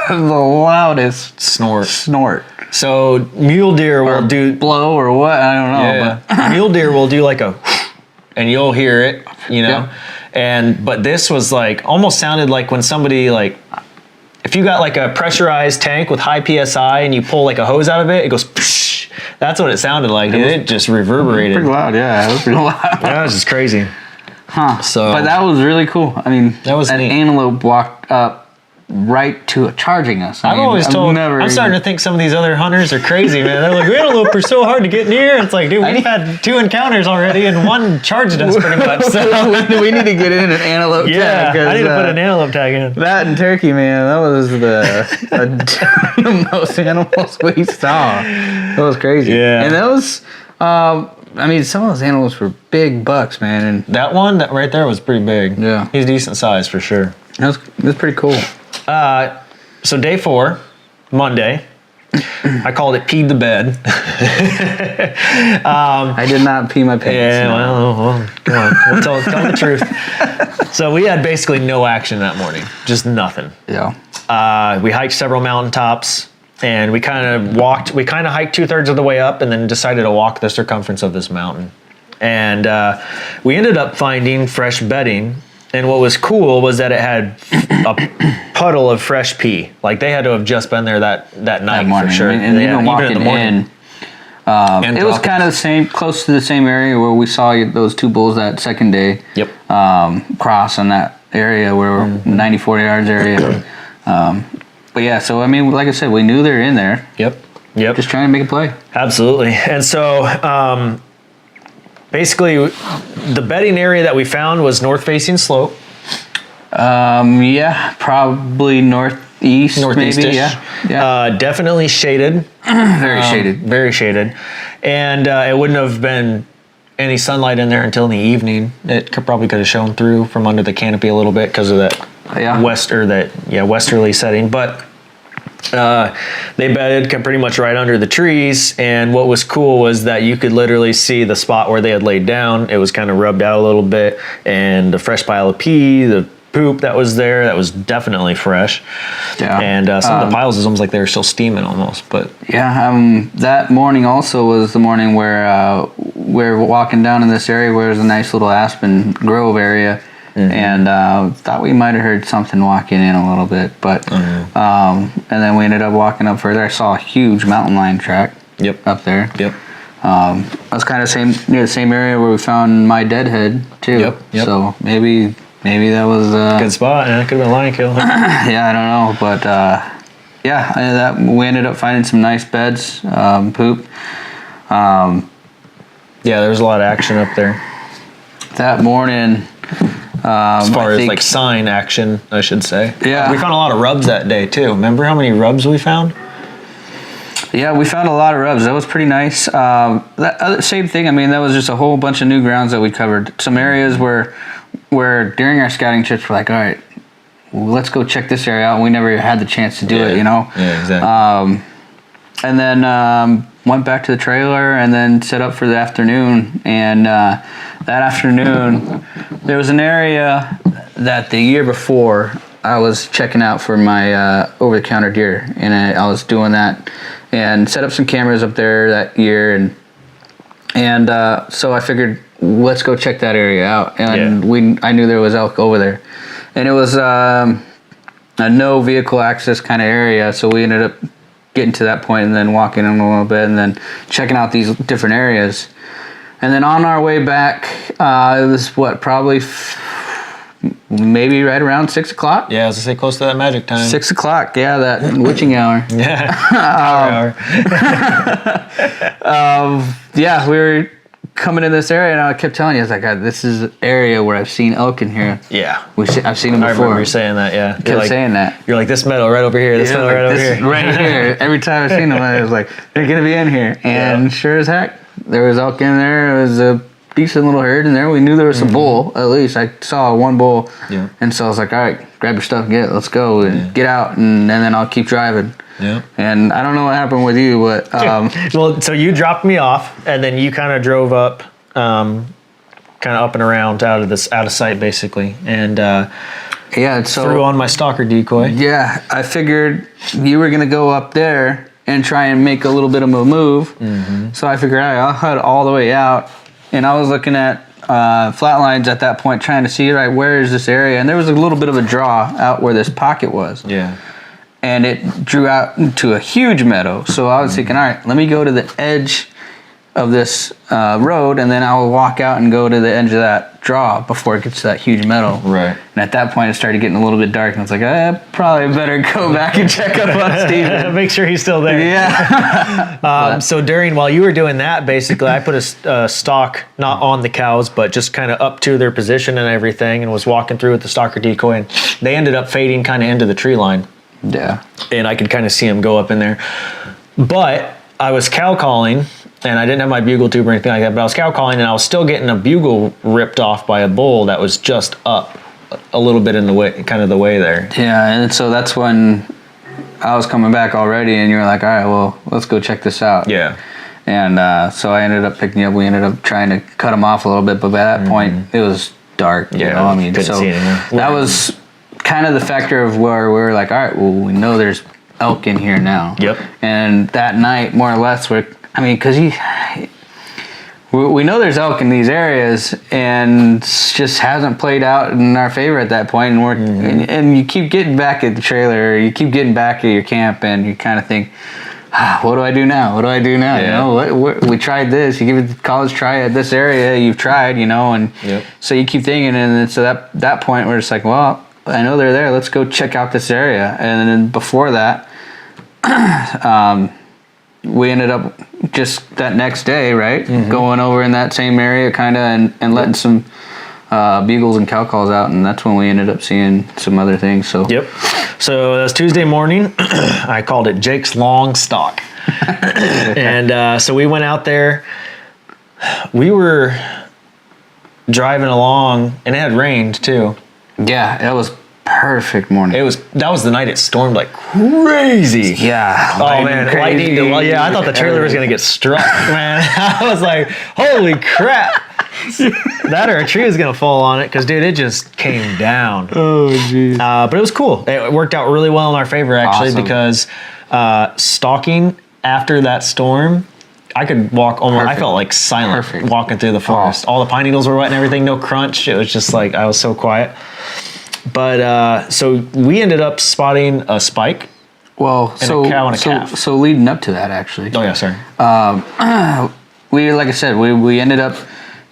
the loudest snort. So mule deer will do blow or what? I don't know. Yeah. Mule deer will do like a, and you'll hear it, you know. Yep. But this was like almost sounded like when somebody like, if you got like a pressurized tank with high PSI and you pull like a hose out of it, it goes. Psh, that's what it sounded like. It just reverberated. Pretty loud, yeah. It was pretty loud. That was just crazy. Huh. So, but that was really cool. I mean, that was an neat. antelope walked up right to charging us. I'm starting to think some of these other hunters are crazy, man. They're like, antelope are so hard to get near. It's like, dude, we've had 2 encounters already, and one charged us pretty much. So we need to get in an antelope tag. I need to put an antelope tag in. That and turkey, man, that was the most animals we saw. That was crazy. Yeah. And that was, I mean, some of those animals were big bucks, man. And that one that right there was pretty big. Yeah. He's decent size for sure. That was pretty cool. So day 4, Monday, I called it peed the bed. I did not pee my pants. Yeah, no. well, come on. We'll tell the truth. So we had basically no action that morning, just nothing. Yeah. We hiked several mountaintops, and we kind of hiked 2/3 of the way up, and then decided to walk the circumference of this mountain. And we ended up finding fresh bedding. And what was cool was that it had a puddle of fresh pee. Like they had to have just been there that night morning, for sure. and even walking in, it was kind of the same, close to the same area where we saw those two bulls that second day. Yep. Cross in that area where 94 yards area. But yeah, so I mean, like I said, we knew they were in there. Yep. Just trying to make a play. Absolutely. And so basically, the bedding area that we found was north-facing slope. Yeah, probably northeast, maybe. Yeah. Definitely shaded. Very shaded. Very shaded. And it wouldn't have been any sunlight in there until in the evening. It probably could have shown through from under the canopy a little bit because of that westerly setting. But they bedded pretty much right under the trees, and what was cool was that you could literally see the spot where they had laid down. It was kind of rubbed out a little bit, and the fresh pile of pee, the poop that was there, that was definitely fresh. Yeah. And some of the piles, is almost like they were still steaming almost. But yeah, that morning also was the morning where we're walking down in this area where there's a nice little aspen grove area. And thought we might have heard something walking in a little bit, but and then we ended up walking up further. I saw a huge mountain lion track. Up there. I was kind of near the same area where we found my dead head too. So maybe that was good spot. Yeah, it could have been a lion kill. Yeah, I don't know, but we ended up finding some nice beds, poop. Yeah, there was a lot of action up there that morning. As far as like sign action, I should say. Yeah. We found a lot of rubs that day too. Remember how many rubs we found? Yeah, we found a lot of rubs. That was pretty nice. Same thing. I mean, that was just a whole bunch of new grounds that we covered. Some areas where during our scouting trips, we're like, all right, well, let's go check this area out. We never had the chance to do it, you know? Yeah, exactly. And then went back to the trailer and then set up for the afternoon. And that afternoon, there was an area that the year before I was checking out for my over-the-counter deer, and I was doing that and set up some cameras up there that year, and so I figured let's go check that area out, and I knew there was elk over there, and it was a no vehicle access kind of area, so we ended up getting to that point and then walking in a little bit and then checking out these different areas. And then on our way back, it was probably maybe right around 6 o'clock. Yeah, I was gonna say close to that magic time. 6 o'clock, yeah, that witching hour. Yeah, hour. Yeah, we were coming in this area, and I kept telling you, I was like, God, this is an area where I've seen elk in here. Yeah, I've seen them before. I remember you saying that. Yeah, kept saying that. You're like, this meadow right over here. This meadow right over here. Right here. Every time I've seen them, I was like, they're gonna be in here, and sure as heck, there was elk in there. It was a decent little herd in there. We knew there was some bull, at least. I saw one bull. Yeah. And so I was like, all right, grab your stuff, let's go, and get out, and then I'll keep driving. Yeah. And I don't know what happened with you, but well, so you dropped me off, and then you kind of drove up, kind of up and around out of sight, basically, and so threw on my stalker decoy. Yeah, I figured you were gonna go up there and try and make a little bit of a move. So I figured, all right, I'll head all the way out. And I was looking at flatlines at that point, trying to see, right, where is this area? And there was a little bit of a draw out where this pocket was. Yeah. And it drew out into a huge meadow. So I was thinking, all right, let me go to the edge of this road, and then I will walk out and go to the edge of that draw before it gets to that huge meadow. Right. And at that point, it started getting a little bit dark, and I was like, I probably better go back and check up on Steven. Make sure he's still there. Yeah. So while you were doing that, basically, I put a stalk, not on the cows, but just kind of up to their position and everything, and was walking through with the stalker decoy, and they ended up fading kind of into the tree line. Yeah. And I could kind of see them go up in there. But I was cow calling, and I didn't have my bugle tube or anything like that, but I was cow calling, and I was still getting a bugle ripped off by a bull that was just up a little bit in the way, kind of the way there. Yeah, and so that's when I was coming back already, and you were like, all right, well, let's go check this out. Yeah. And so I ended up picking you up. We ended up trying to cut them off a little bit, but by that point, it was dark. You know? I mean, couldn't see anything. that was kind of the factor of where we were like, all right, well, we know there's elk in here now. Yep. And that night, more or less, because we know there's elk in these areas, and just hasn't played out in our favor at that point. And and you keep getting back at the trailer, or you keep getting back at your camp, and you kind of think, what do I do now? What do I do now? Yeah. You know, we tried this. You give it the college try at this area. You've tried, you know, and so you keep thinking, and then so that point we're just like, well, I know they're there. Let's go check out this area. And then before that, we ended up just that next day, right, going over in that same area, kind of, and letting some bugles and cow calls out, and that's when we ended up seeing some other things. So So that was Tuesday morning. I called it Jake's Long Stalk. And so we went out there. We were driving along, and it had rained too. Yeah, it was perfect morning. That was the night it stormed like crazy. Yeah. Oh man, lightning. Well, yeah, I thought the trailer was gonna get struck, man. I was like, holy crap. That or a tree was gonna fall on it, because dude, it just came down. Oh jeez. But it was cool. It worked out really well in our favor, actually, because stalking after that storm, I could walk almost. I felt like silent walking through the forest. All the pine needles were wet and everything. No crunch. It was just like I was so quiet. But so we ended up spotting a spike. Well, and a cow and a calf. So leading up to that, actually. Oh yeah, sorry. We, like I said, we ended up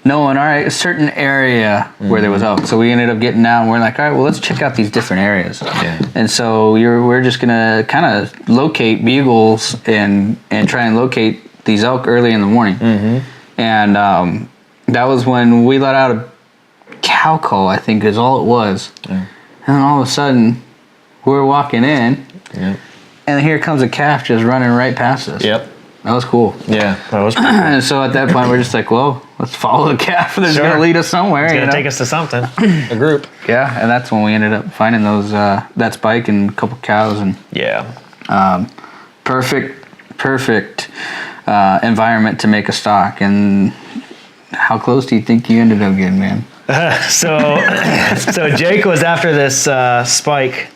knowing, all right, a certain area where there was elk. So we ended up getting out, and we're like, all right, well, let's check out these different areas. Yeah. And so we're just gonna kind of locate bugles and try and locate these elk early in the morning. And that was when we let out a cow call, I think is all it was. And then all of a sudden, we're walking in, and here comes a calf just running right past us. Yep. That was cool. Yeah, that was pretty cool. And so at that point, we're just like, well, let's follow the calf. That's going to lead us somewhere. It's going to take us to something, a group. Yeah, and that's when we ended up finding those that spike and a couple cows. And perfect environment to make a stock. And how close do you think you ended up getting, man? So Jake was after this spike,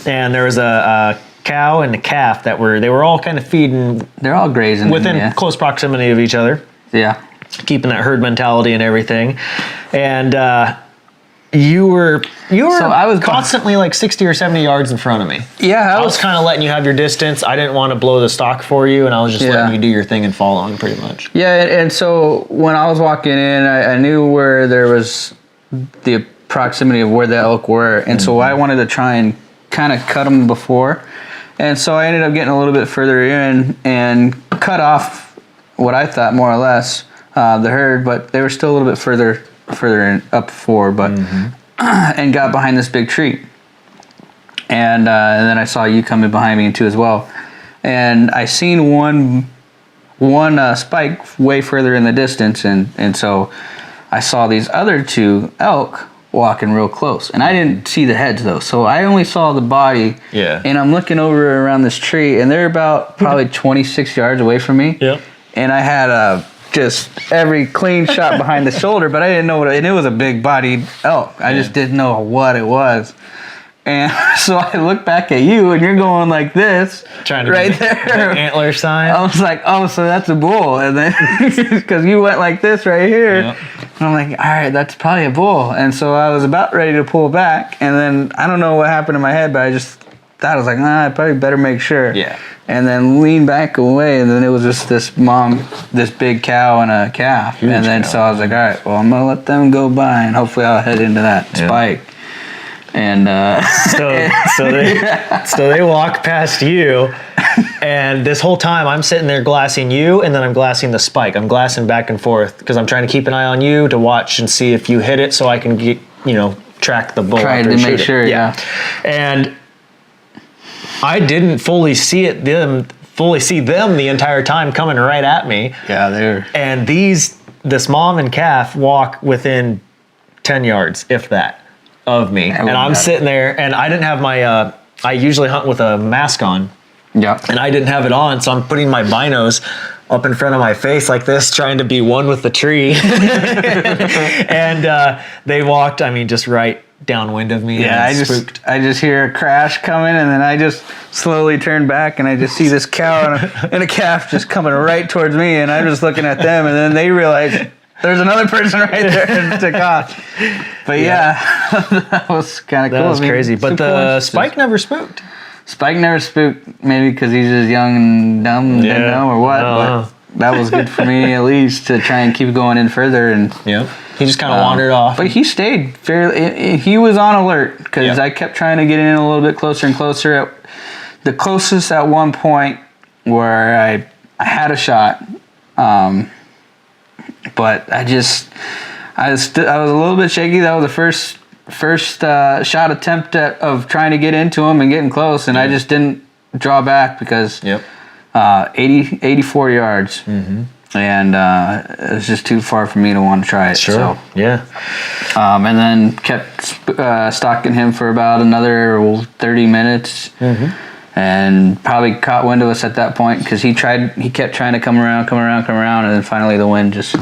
and there was a cow and a calf they were all kind of feeding. They're all grazing within close proximity of each other. Yeah, keeping that herd mentality and everything. And you were so I was constantly like 60 or 70 yards in front of me. Yeah, I was kind of letting you have your distance. I didn't want to blow the stock for you, and I was just letting you do your thing and following pretty much. Yeah, and so when I was walking in, I knew where there was the proximity of where the elk were, and so I wanted to try and kind of cut them before. And so I ended up getting a little bit further in and cut off what I thought more or less the herd, but they were still a little bit further in, up forward, but and got behind this big tree. And then I saw you coming behind me too as well. And I seen one spike way further in the distance, and so I saw these other two elk walking real close, and I didn't see the heads though, so I only saw the body. And I'm looking over around this tree, and they're about probably 26 yards away from me. And I had just every clean shot behind the shoulder, but I didn't know and it was a big bodied elk. I just didn't know what it was. And so I look back at you, and you're going like this, trying to right there, the antler sign. I was like, oh, so that's a bull, and then because you went like this right here, and I'm like, all right, that's probably a bull. And so I was about ready to pull back, and then I don't know what happened in my head, but I just thought, I was like, I probably better make sure. And then lean back away, and then it was just this big cow and a calf. Huge and then cow. So I was like, all right, well, I'm gonna let them go by, and hopefully I'll head into that spike. And so they walk past you, and this whole time I'm sitting there glassing you, and then I'm glassing the spike. I'm glassing back and forth because I'm trying to keep an eye on you to watch and see if you hit it, so I can get track the bull. Trying to make sure, And I didn't fully see them the entire time coming right at me. And this mom and calf walk within 10 yards, if that, of me. And I'm sitting there, and I didn't have my I usually hunt with a mask on. Yeah. And I didn't have it on, so I'm putting my binos up in front of my face like this, trying to be one with the tree. And they walked, just right downwind of me. Yeah, I just hear a crash coming, and then I just slowly turn back, and I just see this cow and a calf just coming right towards me, and I'm just looking at them, and then they realize there's another person right there and took off. But yeah, that was kind of cool. That was crazy. But the Spike never spooked. Spike never spooked, maybe because he's just young and dumb and didn't know or what. But that was good for me at least to try and keep going in further. And he just kind of wandered off. But he stayed fairly. He was on alert because I kept trying to get in a little bit closer and closer. The closest at one point where I had a shot, but I was a little bit shaky. That was the first shot attempt of trying to get into him and getting close, and I just didn't draw back because 84 yards, and it was just too far for me to want to try it. Sure. So, yeah. And then kept stalking him for about another 30 minutes, and probably caught wind of us at that point because he kept trying to come around, and then finally the wind just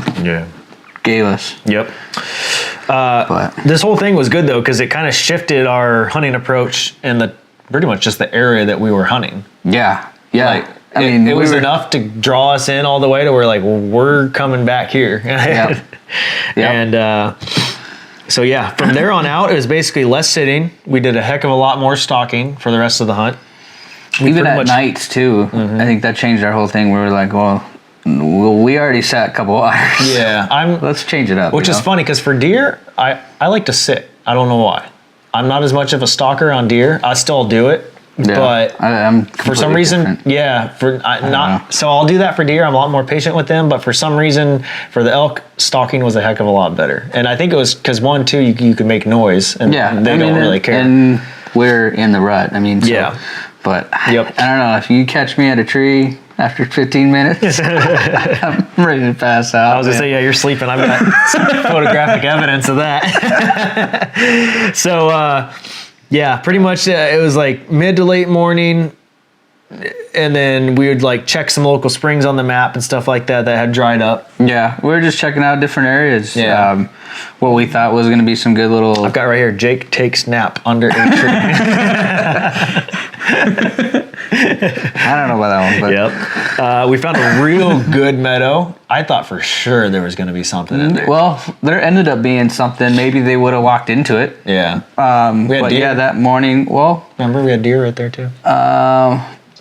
gave us. Yep. But this whole thing was good though because it kind of shifted our hunting approach and pretty much just the area that we were hunting. Yeah. Like, it was enough to draw us in all the way to where like we're coming back here. Yep. And so yeah, from there on out it was basically less sitting. We did a heck of a lot more stalking for the rest of the hunt. Even at nights too. I think that changed our whole thing. We were like, well, we already sat a couple hours. Yeah, let's change it up. Which is funny because for deer, I like to sit. I don't know why. I'm not as much of a stalker on deer. I still do it, but I'm for some reason, different. So I'll do that for deer. I'm a lot more patient with them, but for some reason, for the elk, stalking was a heck of a lot better. And I think it was because you could make noise, and they don't really care. And we're in the rut. But I don't know if you catch me at a tree after 15 minutes, I'm ready to pass out. I was going to say, you're sleeping. I've got photographic evidence of that. So, pretty much it was like mid to late morning. And then we would like check some local springs on the map and stuff like that had dried up. Yeah, we were just checking out different areas. Yeah. What we thought was going to be some good little... I've got right here, Jake takes nap under a tree. I don't know about that one, but... Yep. We found a real good meadow. I thought for sure there was going to be something in there. Well, there ended up being something. Maybe they would have walked into it. Yeah. We had deer. That morning... Well... Remember we had deer right there too?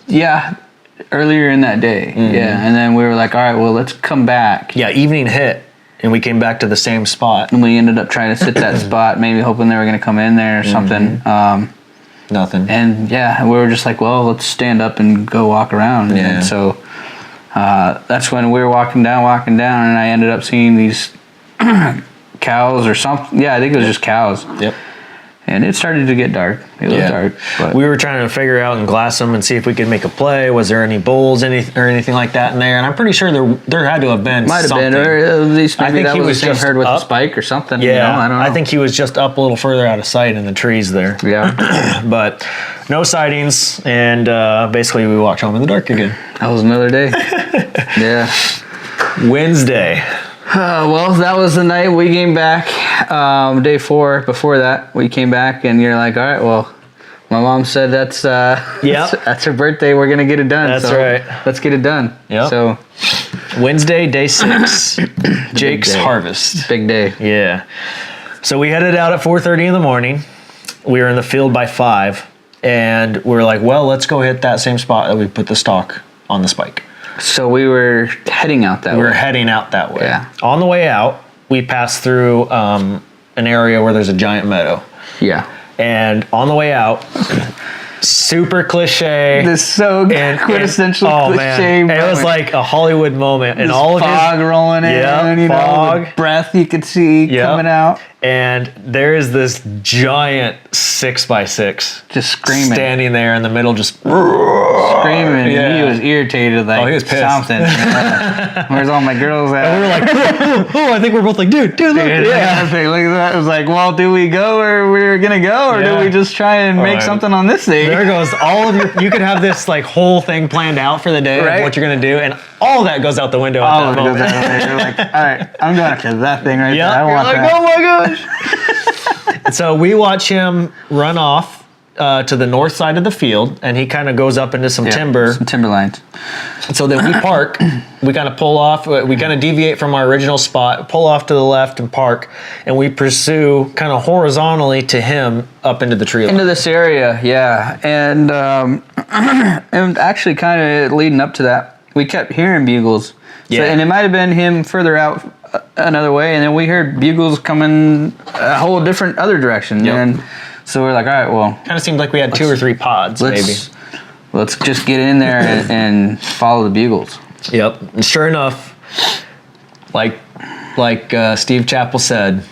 Yeah, earlier in that day. Yeah, and then we were like, all right, well, let's come back. Yeah, evening hit, and we came back to the same spot. And we ended up trying to sit that spot, maybe hoping they were going to come in there or something. Nothing. And we were just like, well, let's stand up and go walk around. Yeah. And so that's when we were walking down, and I ended up seeing these cows or something. Yeah, I think it was just cows. Yep. And it started to get dark. It was dark. But we were trying to figure out and glass them and see if we could make a play. Was there any bulls or anything like that in there? And I'm pretty sure there had to have been something. Or at least maybe that was the same just herd with up. the spike or something. Yeah, I don't know. I think he was just up a little further out of sight in the trees there. Yeah. But no sightings, and basically we walked home in the dark again. That was another day. Yeah. Wednesday. Well, that was the night we came back. Day 4 before that, we came back, and you're like, all right, well, my mom said that's her birthday. We're gonna get it done. That's right. Let's get it done. Yep. So Wednesday, day 6, Jake's harvest. Big day. Yeah. So we headed out at 4:30 in the morning. We were in the field by 5, and we were like, well, let's go hit that same spot that we put the stalk on the spike. So we were heading out that way. We were heading out that way. Yeah. On the way out, we passed through an area where there's a giant meadow. Yeah. And on the way out, super cliche. This so quintessential cliche. Man. It was like a Hollywood moment, and this all of fog rolling in, you know, the breath you could see coming out. And there is this giant 6x6 just screaming, standing there in the middle, just screaming. Yeah. He was irritated, like he was pissed. Something. Where's all my girls at? And we were like, oh, I think we're both like, dude, look. Look at that. It was like, well, do we go where we're gonna go, or do we just try and make something on this thing? There goes all of your. You could have this like whole thing planned out for the day of what you're gonna do, and all of that goes out the window at that moment. You're like, all right, I'm going after that thing right there. I want that. Oh my gosh. So we watch him run off to the north side of the field, and he kind of goes up into some timber lines. So then we park. We kind of pull off. We kind of deviate from our original spot, pull off to the left, and park. And we pursue kind of horizontally to him up into the tree line. Into this area, yeah. And and actually, kind of leading up to that, we kept hearing bugles. Yeah. And it might have been him further out another way, and then we heard bugles coming a whole different other direction. Yep. And so we're like, all right, well, kind of seemed like we had 2 or 3 pods, maybe. Let's just get in there and follow the bugles. Yep. And sure enough, like Steve Chappell said,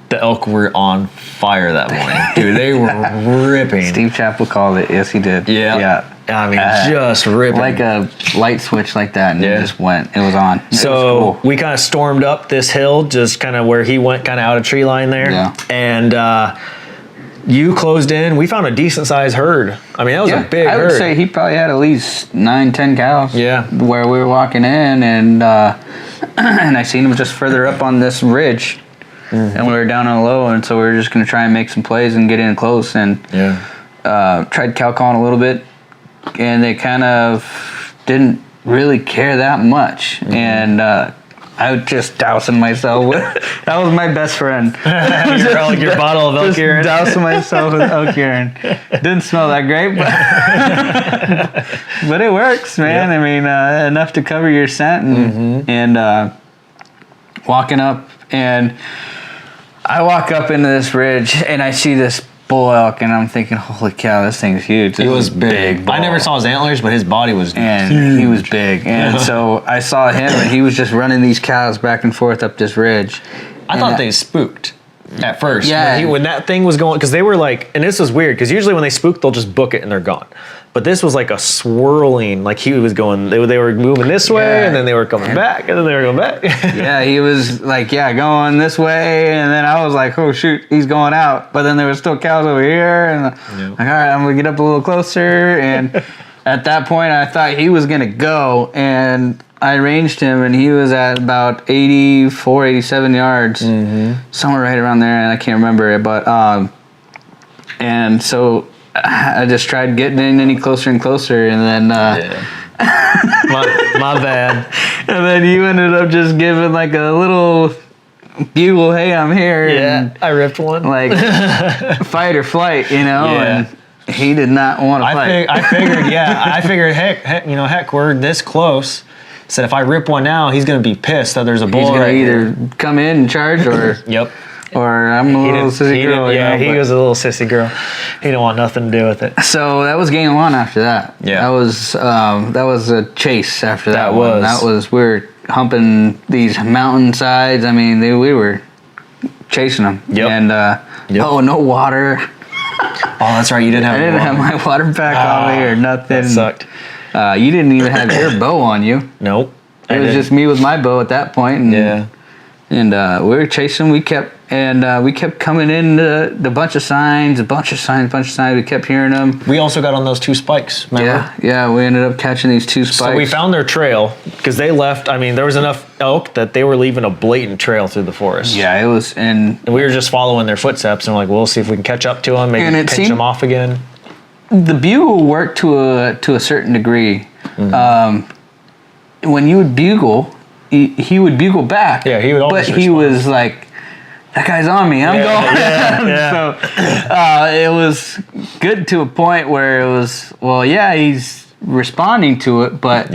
the elk were on fire that morning. Dude, they were ripping. Steve Chappell called it. Yes, he did. Yeah. I mean, just ripping. Like a light switch like that, and it just went. It was on. So was cool. We kind of stormed up this hill, just kind of where he went, kind of out of tree line there. Yeah. And you closed in. We found a decent-sized herd. I mean, that was a big herd. I would say he probably had at least 9-10 cows. Yeah. Where we were walking in, and and I seen him just further up on this ridge. Mm-hmm. And we were down on low, and so we were just going to try and make some plays and get in close. And tried cow calling a little bit, and they kind of didn't really care that much. Mm-hmm. And I was just dousing myself with, that was my best friend. your bottle of elk urine. Dousing myself with elk urine. Didn't smell that great, but it works, man. Yep. I mean, enough to cover your scent. And walking up, and I walk up into this ridge, and I see this bull elk, and I'm thinking, holy cow, this thing's huge. He was big. I never saw his antlers, but his body was huge. He was big. And so I saw him, and he was just running these cows back and forth up this ridge. I thought they spooked at first. Yeah. When that thing was going, because they were like, and this was weird, because usually when they spook, they'll just book it and they're gone. But this was like a swirling, like he was going, they were moving this way, and then they were coming back, and then they were going back. Yeah, he was like, going this way, and then I was like, oh shoot, he's going out. But then there was still cows over here, and like, all right, I'm gonna get up a little closer. And at that point, I thought he was gonna go, and I ranged him, and he was at about 84, 87 yards, somewhere right around there, and I can't remember it, but and so I just tried getting in any closer and closer, and then my bad. And then you ended up just giving like a little bugle, hey, I'm here. Yeah, and I ripped one. Like fight or flight, you know. Yeah. And he did not want to fight. I figured, heck, we're this close. Said if I rip one now, he's gonna be pissed that there's a bull. He's gonna either come in and charge, or yep. Or I'm a little sissy girl. He was a little sissy girl. He didn't want nothing to do with it. So that was game one after that. Yeah. That was a chase after that one. That was. We were humping these mountain sides. I mean, we were chasing them. Yep. And no water. Oh, that's right. You didn't have. I didn't have my water pack on me or nothing. That sucked. You didn't even have your bow on you. Nope. It was just me with my bow at that point. And we were chasing. We kept coming in the bunch of signs. We kept hearing them. We also got on those 2 spikes, remember? Yeah, we ended up catching these 2 spikes. So we found their trail, because they left, I mean, there was enough elk that they were leaving a blatant trail through the forest. Yeah, it was, and we were just following their footsteps, and we're like, we'll see if we can catch up to them, maybe pinch them off again. The bugle worked to a certain degree. When you would bugle, he would bugle back. Yeah, he would always respond. He was like, that guy's on me, I'm going. Yeah. So it was good to a point where it was, he's responding to it, but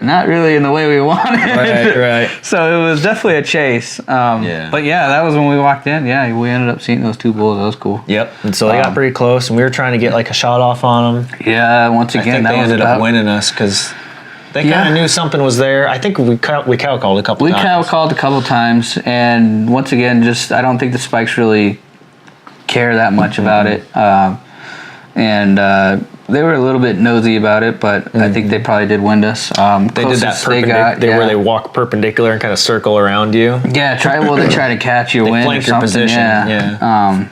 not really in the way we wanted. Right. So it was definitely a chase. But yeah, that was when we walked in. Yeah, we ended up seeing those 2 bulls. That was cool. Yep. And so they got pretty close, and we were trying to get like a shot off on them. Yeah, once I again, think that they was ended up winning us because they kind of knew something was there. I think we cow called a couple times. We cow called a couple times, and once again, just I don't think the spikes really care that much about it. They were a little bit nosy about it, but I think they probably did wind us. They did that where they walk perpendicular and kind of circle around you. Yeah, they try to catch your wind or flank your something. position. Yeah.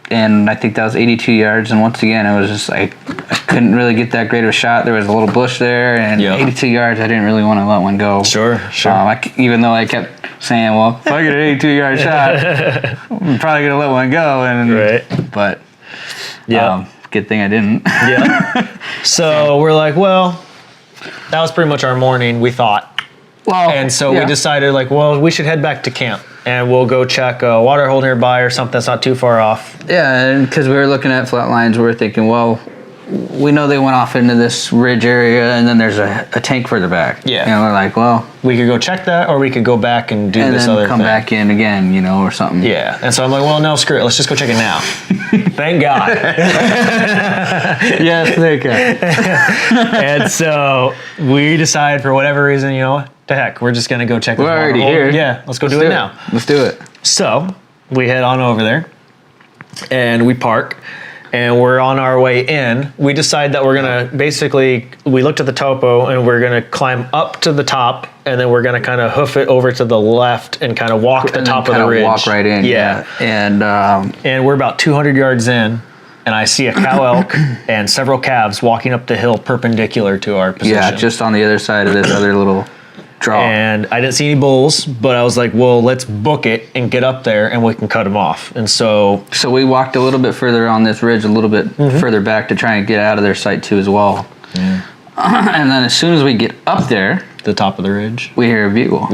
And I think that was 82 yards, and once again, it was just like I couldn't really get that great of a shot. There was a little bush there, and 82 yards, I didn't really want to let one go. Sure. Even though I kept saying, well, if I get an 82-yard shot, I'm probably going to let one go. But good thing I didn't. Yeah. So we're like, well, that was pretty much our morning, we thought. Well, and so we decided, like, well, we should head back to camp and we'll go check a water hole nearby or something that's not too far off. Yeah, and because we were looking at flat lines, we were thinking, well, we know they went off into this ridge area, and then there's a tank further back. Yeah. And we're like, well, we could go check that, or we could go back and do this other thing. And then come back in again, or something. Yeah. And so I'm like, well, no, screw it. Let's just go check it now. Thank God. Yes, thank God. And so we decided, for whatever reason, to heck, we're just going to go check this water hole. We're already here. Yeah, let's do it now. Let's do it. So we head on over there, and we park. And we're on our way in. We decide that we're gonna we looked at the topo and we're gonna climb up to the top, and then we're gonna kind of hoof it over to the left and kind of walk the top of the ridge. Walk right in. Yeah. And we're about 200 yards in, and I see a cow elk and several calves walking up the hill perpendicular to our position. Yeah, just on the other side of this other little draw. And I didn't see any bulls, but I was like, well, let's book it and get up there and we can cut them off. And so we walked a little bit further on this ridge, a little bit further back to try and get out of their sight too as well. Yeah. And then as soon as we get up there, the top of the ridge, we hear a bugle.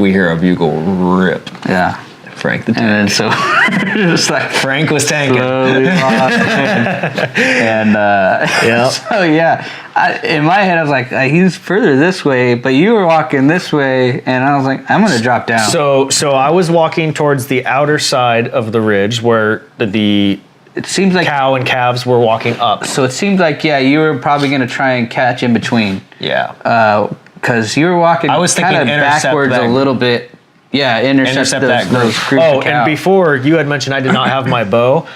Rip. Yeah. Frank the tank. And then so just like Frank was tanking. Slowly and so in my head I was like, he's further this way, but you were walking this way, and I was like, I'm gonna drop down. So I was walking towards the outer side of the ridge where it seems like cow and calves were walking up. So it seems like you were probably gonna try and catch in between. Yeah. Because you were walking kind of backwards a little bit. Yeah, intercept that group. And before, you had mentioned I did not have my bow.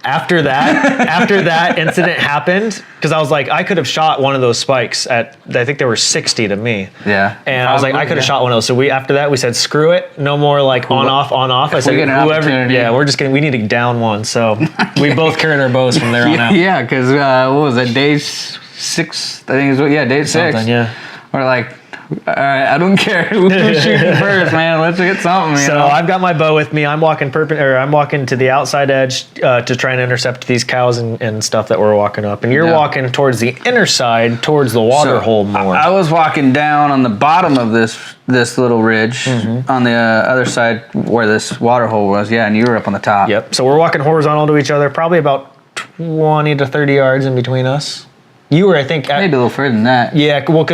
After that incident happened, because I was like, I could have shot one of those spikes I think they were 60 to me. Yeah. And I was like, I could have shot one of those. So after that, we said, screw it. No more on off. I said, we need to down one. So we both carried our bows from there on out. Yeah, because what was it, day 6? I think it was, day 6. Yeah. We're like, all right, I don't care who's shooting first, man. Let's get something. So I've got my bow with me. I'm walking to the outside edge to try and intercept these cows and stuff that we're walking up. And you're walking towards the inner side, towards the water hole more. I was walking down on the bottom of this little ridge on the other side where this water hole was. Yeah, and you were up on the top. Yep. So we're walking horizontal to each other, probably about 20 to 30 yards in between us. You were, I think, maybe a little further than that. Yeah, well,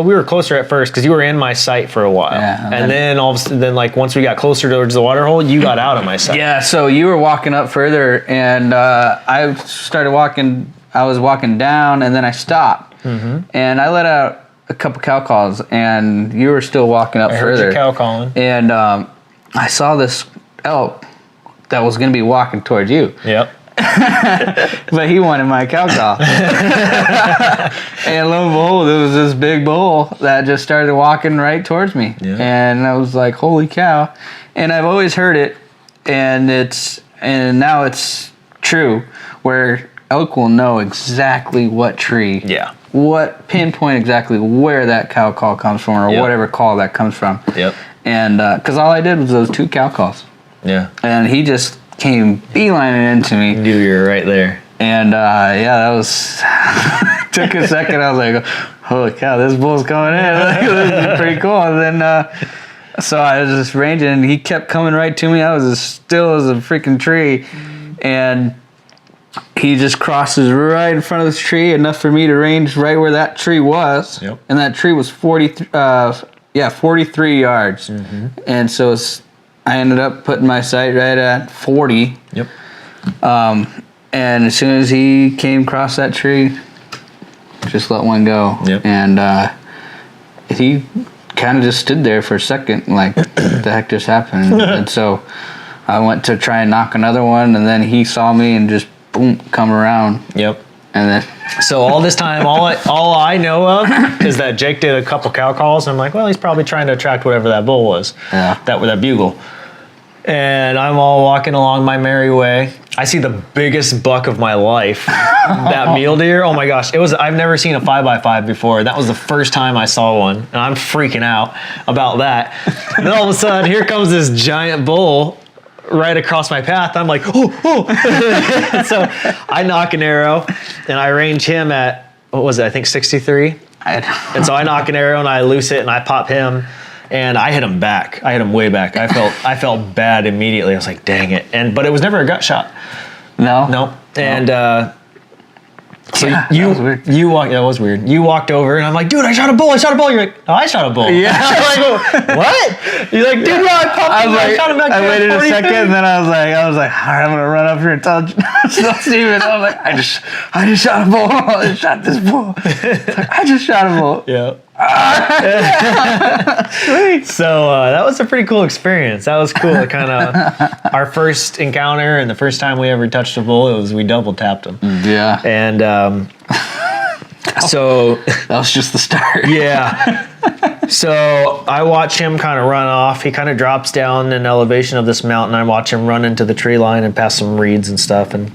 we were closer at first because you were in my sight for a while, and then all of a sudden, once we got closer towards the water hole, you got out of my sight. Yeah, so you were walking up further, and I started walking. I was walking down, and then I stopped, and I let out a couple cow calls, and you were still walking up further. I heard your cow calling, and I saw this elk that was going to be walking towards you. Yep. But he wanted my cow call. And lo and behold, it was this big bull that just started walking right towards me. Yeah. And I was like, holy cow. And I've always heard it, and now it's true, where elk will know exactly what tree. Yeah. What pinpoint exactly where that cow call comes from, or whatever call that comes from. Yep. And because all I did was those 2 cow calls. Yeah. And he just came beelining into me. Knew you were right there. And that was took a second. I was like, holy cow, this bull's coming in. This is pretty cool. And then so I was just ranging, and he kept coming right to me. I was as still as a freaking tree. And he just crosses right in front of this tree, enough for me to range right where that tree was. Yep. And that tree was 43 yards. Mm-hmm. And so I ended up putting my sight right at 40. Yep. And as soon as he came across that tree, just let one go. Yep. And he kind of just stood there for a second, like, what the heck just happened? And so I went to try and knock another one, and then he saw me and just, boom, come around. Yep. And then... So all this time, all I know of is that Jake did a couple cow calls, and I'm like, well, he's probably trying to attract whatever that bull was. Yeah. That bugle. And I'm all walking along my merry way. I see the biggest buck of my life. That mule deer. Oh my gosh. I've never seen a 5x5 before. That was the first time I saw one. And I'm freaking out about that. And then all of a sudden, here comes this giant bull right across my path. I'm like, oh. So I knock an arrow and I range him at, what was it? I think 63. And so I knock an arrow and I loose it and I pop him. And I hit him back. I hit him way back. I felt bad immediately. I was like, dang it. But it was never a gut shot. No. And so Yeah, you that was weird. you walked. That was weird. You walked over, and I'm like, dude, I shot a bull. You're like, oh, I shot a bull. Yeah. I'm like, what? You're like, dude, no, I popped him. I shot him back I there at waited a 43. second, and then I was like, all right, I'm gonna run up here and tell Steven. I was like, I just shot a bull. I just shot this bull. I just shot a bull. Yeah. So that was a pretty cool experience. That was cool. Kind of our first encounter and the first time we ever touched a bull. We double tapped him. Yeah. And so That was just the start. yeah. So I watch him kind of run off. He kind of drops down in elevation of this mountain. I watch him run into the tree line and past some reeds and stuff. And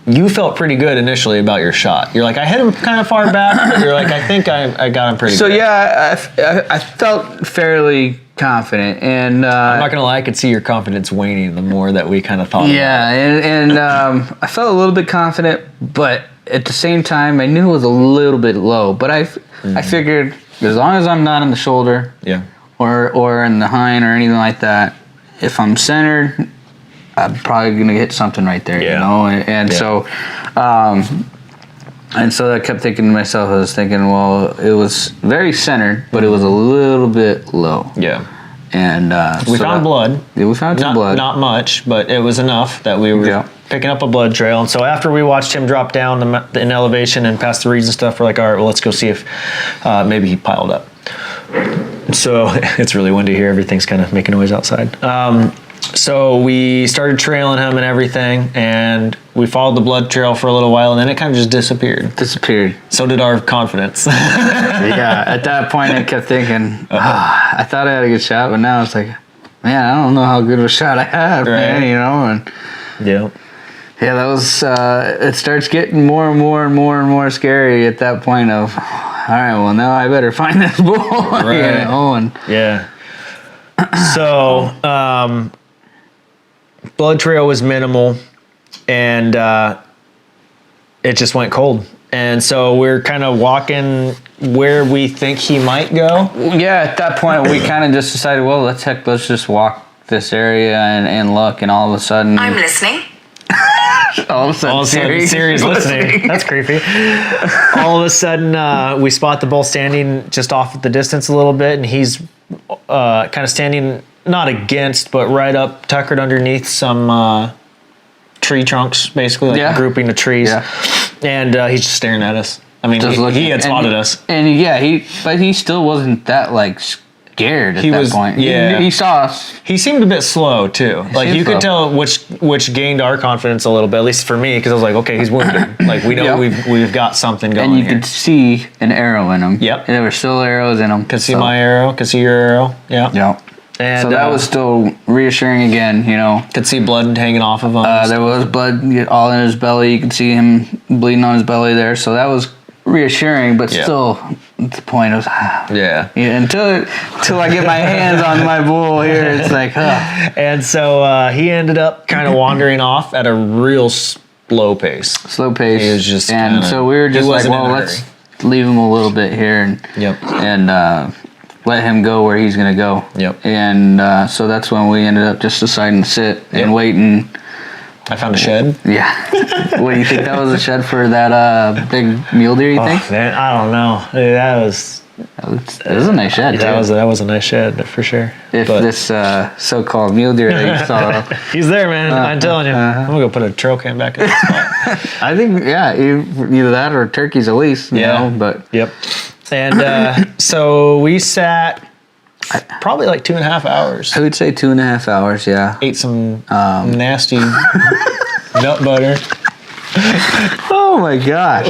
you felt pretty good initially about your shot. You're like, I hit him kind of far back. But you're like, I think I got him pretty good. So yeah, I felt fairly confident, and I'm not gonna lie, I could see your confidence waning the more that we kind of thought. yeah, and I felt a little bit confident, but at the same time, I knew it was a little bit low. But I figured as long as I'm not in the shoulder, Yeah. or in the hind or anything like that, if I'm centered, I'm probably gonna hit something right there, Yeah. you know. And so I kept thinking to myself, I was thinking, well, it was very centered, but it was a little bit low. Yeah. And We found blood. Yeah, we found some blood. Not much, but it was enough that we were picking up a blood trail. And so after we watched him drop down in elevation and past the reeds and stuff, we're like, all right, well, let's go see if maybe he piled up. So it's really windy here. Everything's kind of making noise outside. So we started trailing him and everything, and we followed the blood trail for a little while, and then it kind of just disappeared. So did our confidence. Yeah, at that point I kept thinking, I thought I had a good shot, but now it's like, man, I don't know how good of a shot I have, man, you know? And yeah. yeah, that was, it starts getting more and more scary at that point of, all right, well, now I better find this bull. Right. You know? And Yeah. So, blood trail was minimal, and it just went cold. And so we're kind of walking where we think he might go. yeah, at that point we kind of just decided, well, let's just walk this area and look, and all of a sudden I'm listening. all of a sudden Siri's listening. That's creepy. All of a sudden, we spot the bull standing just off at the distance a little bit, and he's kind of standing not against, but right up, tuckered underneath some tree trunks, basically, like a grouping of trees. Yeah. And he's just staring at us. I mean, he had spotted us. And but he still wasn't that like scared at that point. Yeah. He saw us. He seemed a bit slow too. Like you could tell which gained our confidence a little bit, at least for me, because I was like, okay, he's wounded. Like we know we've got something going. And you could see an arrow in him. Yep. There were still arrows in him. Could see my arrow. Could see your arrow. Yeah. Yeah. And so that was still reassuring again, you know. Could see blood hanging off of him. There was blood all in his belly. You could see him bleeding on his belly there. So that was reassuring, but still, the point was, until I get my hands on my bull here, it's like, And so he ended up kind of wandering off at a real slow pace. He was just, and so we were just like, well, let's leave him a little bit here, and let him go where he's gonna go. Yep. And so that's when we ended up just deciding to sit and wait and I found a shed. Yeah. What, you think that was a shed for that big mule deer, you think? Man, I don't know. That was a nice shed, that too. was a nice shed for sure. If But this so-called mule deer that you saw... he's there, man. I'm telling you. I'm going to go put a trail cam back in the spot. I think, yeah, either that or turkeys at least, you know, but... Yep. And so we sat probably like 2.5 hours. I would say 2.5 hours, yeah. Ate some nasty nut butter. Oh my gosh.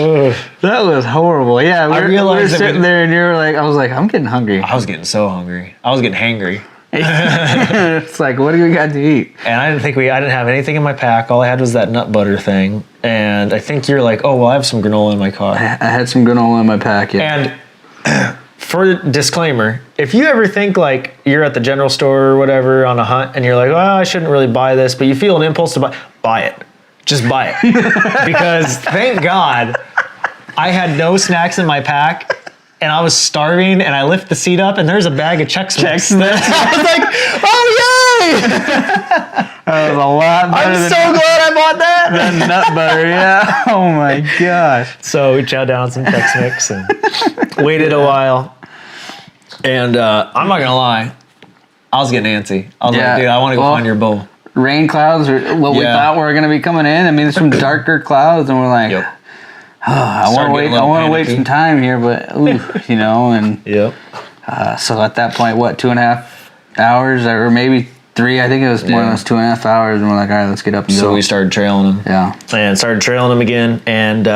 That was horrible. Yeah, we were sitting there and you were like, I was like, I'm getting hungry. I was getting so hungry. I was getting hangry. It's like, what do we got to eat? And I didn't have anything in my pack. All I had was that nut butter thing. And I think you're like, oh, well, I have some granola in my car. I had some granola in my pack, yeah. And for disclaimer, if you ever think like you're at the general store or whatever on a hunt and you're like, oh, I shouldn't really buy this, but you feel an impulse to buy it. Just buy it. Because thank God I had no snacks in my pack and I was starving and I lift the seat up and there's a bag of Chex Mix. I was like, oh yay! That was a lot better I'm so glad I bought that. than nut butter, yeah. Oh my gosh. So we chowed down some Chex Mix and waited a while. And I'm not gonna lie, I was getting antsy. I was like, dude, I want to go find your bowl. Rain clouds are what we thought were going to be coming in. I mean, there's some darker clouds, and we're like, I want to wait some time here, but you know, and so at that point, what, 2.5 hours or maybe 3? I think it was more than 2.5 hours, and we're like, all right, let's get up and go. So we started trailing them. Yeah, and started trailing them again, and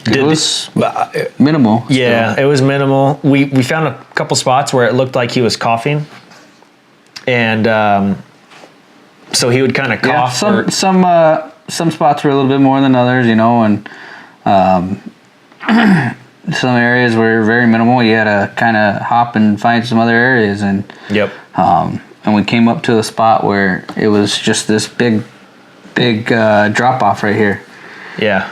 it was minimal. Yeah, it was minimal. We found a couple spots where it looked like he was coughing, and so he would kind of cough. Yeah, some spots were a little bit more than others, you know, and some areas were very minimal. You had to kind of hop and find some other areas, and and we came up to a spot where it was just this big drop off right here. Yeah,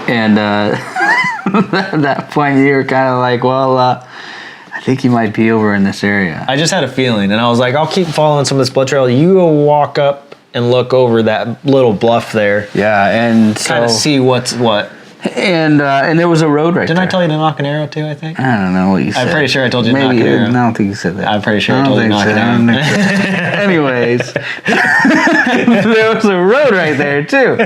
and at that point you were kind of like, well, I think he might be over in this area. I just had a feeling, and I was like, I'll keep following some of this blood trail. You go walk up and look over that little bluff there. Yeah, and kind of see what's what. And there was a road right there. Didn't I tell you to knock an arrow too, I think? I don't know what you said. I'm pretty sure I told you to knock an arrow. I don't think you said that. I'm pretty sure I told you to knock an arrow. Anyways, there was a road right there too.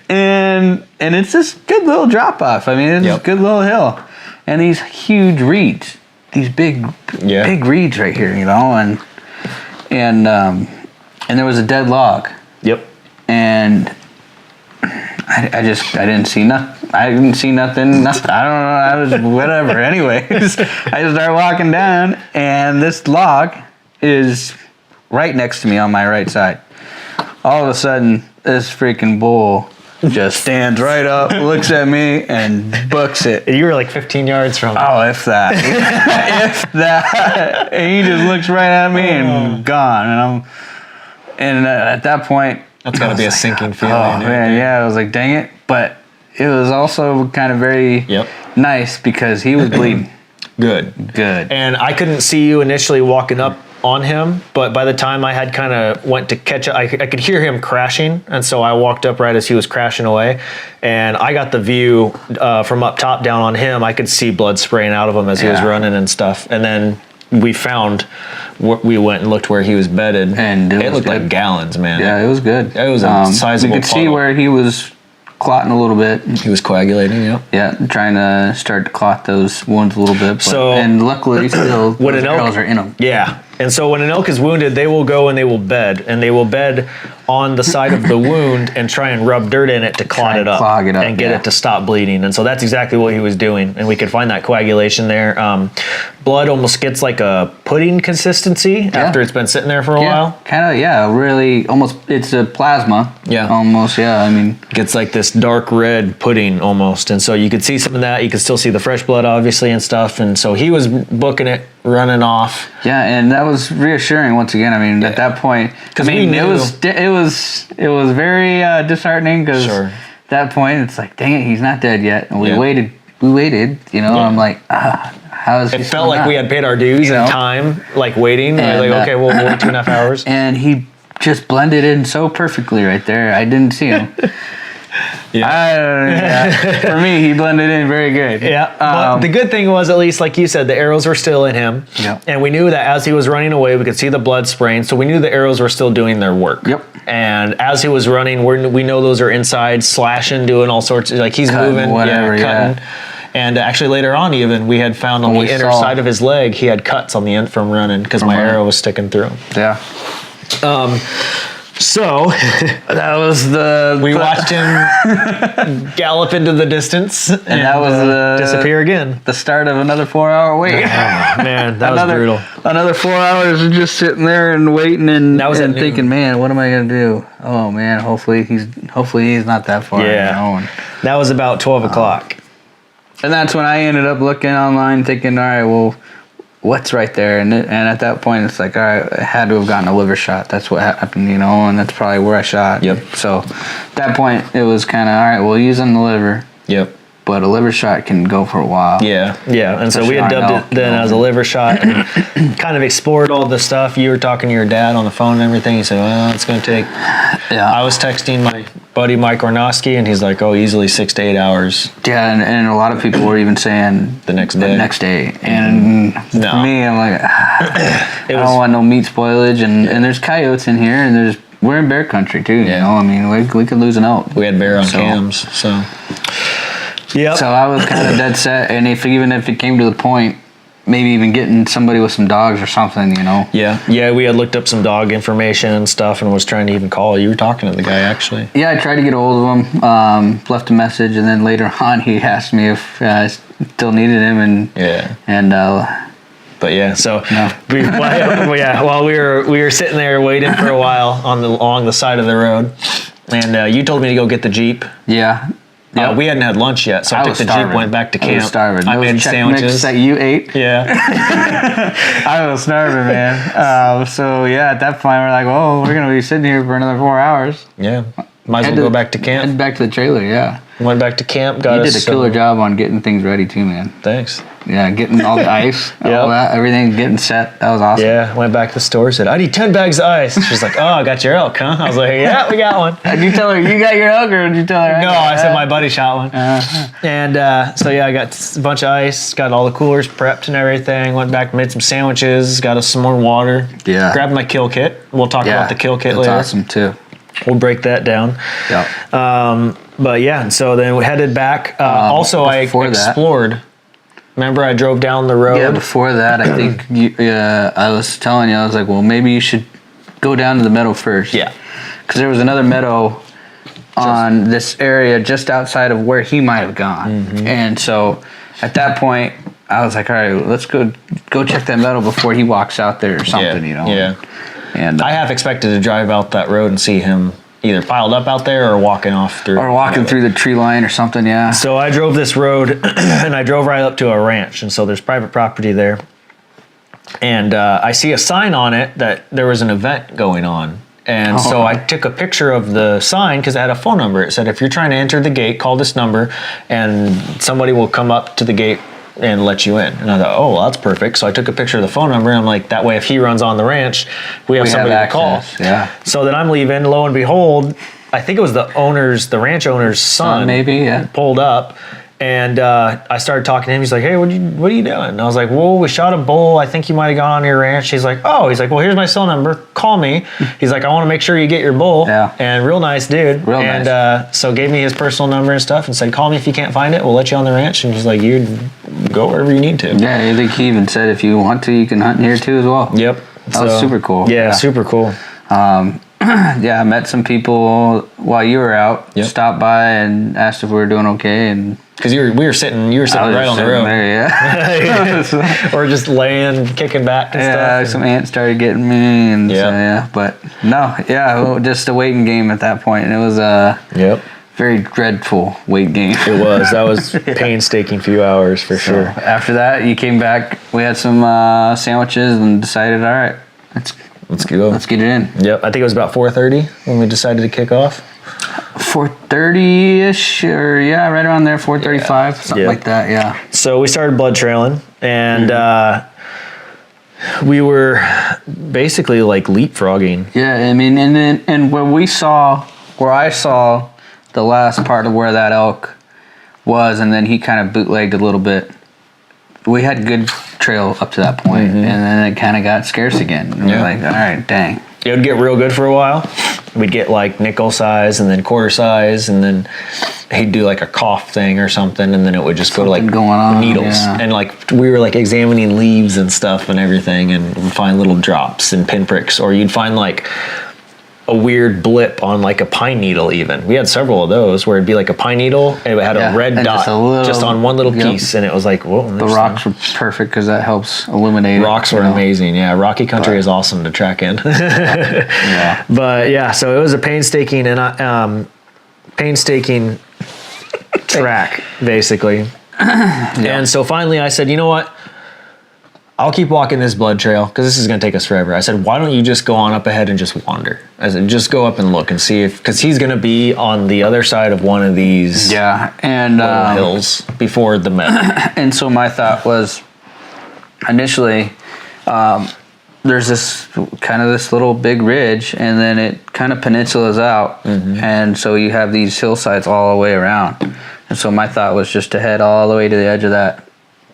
And it's this good little drop off. I mean, it's a good little hill. And these huge reeds. These big reeds right here, you know, and there was a dead log. Yep. And I didn't see nothing. I didn't see nothing. I don't know. I was whatever. Anyways, I just start walking down, and this log is right next to me on my right side. All of a sudden, this freaking bull just stands right up, looks at me, and books it. You were like 15 yards from him. Oh, if that. If that. And he just looks right at me and gone. And at that point... That's got to be a sinking feeling. Oh, man, yeah. I was like, dang it. But it was also kind of very nice because he was bleeding. Good. And I couldn't see you initially walking up on him, but by the time I had kind of went to catch it, I could hear him crashing, and so I walked up right as he was crashing away, and I got the view from up top down on him. I could see blood spraying out of him as he was running and stuff, and then we went and looked where he was bedded, and it looked like gallons, man. Yeah, it was good. It was a sizable. You could see where he was clotting a little bit. He was coagulating, yeah, trying to start to clot those wounds a little bit. But, and luckily, still, when those arrows are in them. Yeah. And so when an elk is wounded, they will go and they will bed. And they will bed on the side of the wound and try and rub dirt in it to clog it up and get it to stop bleeding. And so that's exactly what he was doing. And we could find that coagulation there. Blood almost gets like a pudding consistency after it's been sitting there for a while. Kind of, really, almost, it's a plasma. Yeah. Almost, I mean. Gets like this dark red pudding almost. And so you could see some of that. You could still see the fresh blood, obviously, and stuff. And so he was booking it, running off. Yeah, and that was reassuring once again. I mean, at that point, I mean, it was very disheartening because at that point it's like, dang it, he's not dead yet, and we waited, you know. I'm like, how is he? It felt like we had paid our dues in time, like waiting. And we're like, okay, we'll wait 2.5 hours. And he just blended in so perfectly right there. I didn't see him. For me, he blended in very good. Yeah. But the good thing was, at least, like you said, the arrows were still in him. Yep. And we knew that as he was running away, we could see the blood spraying. So we knew the arrows were still doing their work. Yep. And as he was running, we know those are inside, slashing, doing all sorts of, like he's Cutting, moving, whatever, cutting. And actually later on, even, we had found on the inner side of his leg, he had cuts on the end from running because my arrow was sticking through him. Yeah. So that was we watched him gallop into the distance and that was disappear again. The start of another 4-hour wait. Oh, man, that was brutal. Another 4 hours of just sitting there and waiting and thinking, man, what am I gonna do? Oh man, hopefully he's not that far. Yeah, that was about 12 o'clock. And that's when I ended up looking online, thinking, all right, well, what's right there? And at that point, it's like, all right, I had to have gotten a liver shot. That's what happened, and that's probably where I shot. Yep. So at that point, it was kind of, all right, well, using the liver. Yep. But a liver shot can go for a while. Yeah. And so we had dubbed it then as a liver shot and kind of explored all the stuff. You were talking to your dad on the phone and everything. He said, well, it's going to take... Yeah. I was texting my buddy Mike Ornoski, and he's like, easily 6 to 8 hours. Yeah, and a lot of people were even saying... The next day. And for me, I'm like, I don't want no meat spoilage. And there's coyotes in here, and we're in bear country, too. I mean, we could lose an elk. We had bear on cams, so... Yep. So I was kind of dead set, and even if it came to the point, maybe even getting somebody with some dogs or something, Yeah, we had looked up some dog information and stuff and was trying to even call. You were talking to the guy, actually. Yeah, I tried to get a hold of him, left a message, and then later on he asked me if I still needed him, But yeah, so while we were sitting there waiting for a while along the side of the road, and you told me to go get the Jeep. Yeah. Yeah, we hadn't had lunch yet, so I took the Jeep, went back to camp. I was starving. I made sandwiches that you ate. Yeah, I was starving, man. So yeah, at that point we're like, "Whoa, we're gonna be sitting here for another 4 hours." Yeah, might as well go back to camp. Head back to the trailer. Yeah, went back to camp. You did a killer job on getting things ready too, man. Thanks. Yeah, getting all the ice, all that, everything getting set. That was awesome. Yeah, went back to the store, said, I need 10 bags of ice. She's like, I got your elk, huh? I was like, yeah, we got one. Did you tell her you got your elk, or did you tell her? No, I said my buddy shot one. And so yeah, I got a bunch of ice, got all the coolers prepped and everything, went back, made some sandwiches, got us some more water. Yeah. Grabbed my kill kit. We'll talk about the kill kit later. That's awesome too. We'll break that down. Yeah. But yeah, and so then we headed back. Also, I explored. Remember, I drove down the road? Yeah, before that, I think I was telling you, I was like, well, maybe you should go down to the meadow first. Yeah. Because there was another meadow on this area just outside of where he might have gone. Mm-hmm. And so at that point, I was like, all right, let's go check that meadow before he walks out there or something, Yeah. And I half expected to drive out that road and see him either piled up out there or walking off through. Or walking through the tree line or something, yeah. So I drove this road, and I drove right up to a ranch, and so there's private property there. And I see a sign on it that there was an event going on. And so I took a picture of the sign because it had a phone number. It said, if you're trying to enter the gate, call this number, and somebody will come up to the gate and let you in. And I thought, well, that's perfect. So I took a picture of the phone number, and I'm like, that way if he runs on the ranch, we have somebody to call. Yeah. So then I'm leaving, lo and behold, I think it was the ranch owner's son pulled up, and I started talking to him. He's like, hey, what are you doing? And I was like, well, we shot a bull. I think you might have gone on your ranch. He's like, well, here's my cell number. Call me. He's like, I want to make sure you get your bull. Yeah. And real nice dude. Nice. So gave me his personal number and stuff and said, call me if you can't find it. We'll let you on the ranch. And he's like, you go wherever you need to. Yeah, I think he even said if you want to, you can hunt here too as well. Yep. That was super cool. Yeah, super cool. I met some people while you were out. Yep. Stopped by and asked if we were doing okay, and because you were sitting right on the road. There, yeah. Or just laying, kicking back and stuff. Yeah, some ants started getting me, and but just a waiting game at that point, and it was very dreadful wait game. It was. That was painstaking few hours for sure. After that, you came back. We had some sandwiches and decided, all right, let's go. Let's get it in. Yep. I think it was about 4:30 when we decided to kick off. 4:30-ish, or right around there, 4:35, something like that. Yeah. So we started blood trailing, and we were basically like leapfrogging. Yeah, I mean, and where I saw the last part of where that elk was, and then he kind of bootlegged a little bit. We had good trail up to that point, and then it kind of got scarce again. And we're like, all right, dang. It would get real good for a while. We'd get like nickel size and then quarter size, and then he'd do like a cough thing or something, and then it would just go to like going on, needles. And like we were like examining leaves and stuff and everything, and we'd find little drops and pinpricks, or you'd find like a weird blip on like a pine needle even. We had several of those where it'd be like a pine needle and it had a red dot just on one little piece, and it was like, whoa. The rocks were perfect because that helps illuminate. Rocks were amazing, yeah. Rocky country is awesome to track in. Yeah. But yeah, so it was a painstaking track, basically. And so finally I said, you know what? I'll keep walking this blood trail because this is going to take us forever. I said, why don't you just go on up ahead and just wander? I said, just go up and look and see if, because he's going to be on the other side of one of these and little hills before the meadow. And so my thought was, initially, there's this little big ridge, and then it kind of peninsulas out, and so you have these hillsides all the way around. And so my thought was just to head all the way to the edge of that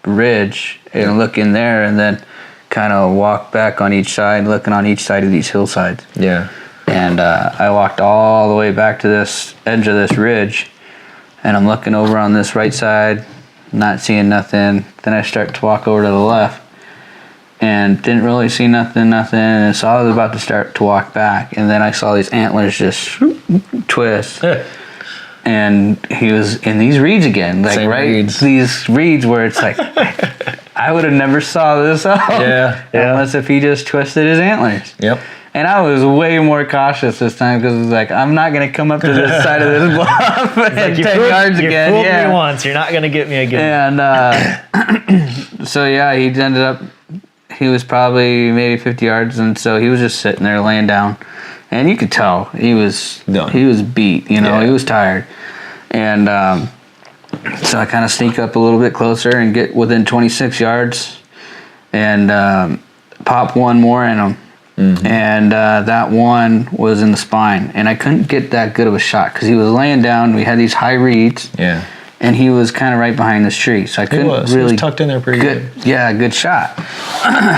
ridge and look in there, and then kind of walk back on each side, looking on each side of these hillsides. Yeah. And I walked all the way back to this edge of this ridge, and I'm looking over on this right side, not seeing nothing. Then I start to walk over to the left, and didn't really see nothing, and so I was about to start to walk back, and then I saw these antlers just twist. And he was in these reeds again, like these reeds where it's like, I would have never saw this out, unless if he just twisted his antlers. Yep. And I was way more cautious this time because it was like, I'm not gonna come up to this side of this bluff and 10 yards again. You fooled me once, you're not gonna get me again. And so yeah, he ended up. He was probably maybe 50 yards, and so he was just sitting there laying down. And you could tell he was done. He was beat, he was tired. And so I kind of sneak up a little bit closer and get within 26 yards and pop one more in him. And that one was in the spine. And I couldn't get that good of a shot because he was laying down. We had these high reeds. Yeah. And he was kind of right behind this tree. So I couldn't really... He was tucked in there pretty good. Yeah, good shot.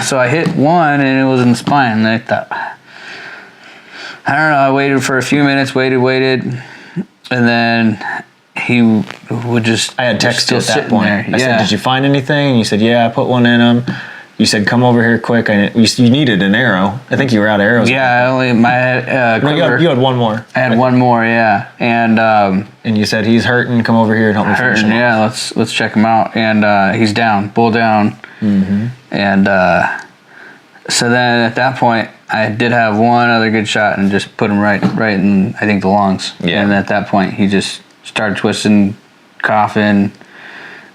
So I hit one and it was in the spine. And I thought... I don't know, I waited for a few minutes, waited, and then he would just... I had texted at that point. There. I said, did you find anything? And you said, yeah, I put one in him. You said, come over here quick. You needed an arrow. I think you were out of arrows. Yeah, I only... you had one more. I had one more, yeah. And you said, he's hurting, come over here and help me finish him. Yeah, let's check him out. And he's down, bull down. And so then at that point, I did have one other good shot and just put him right in, I think, the lungs. Yeah. And at that point, he just started twisting, coughing,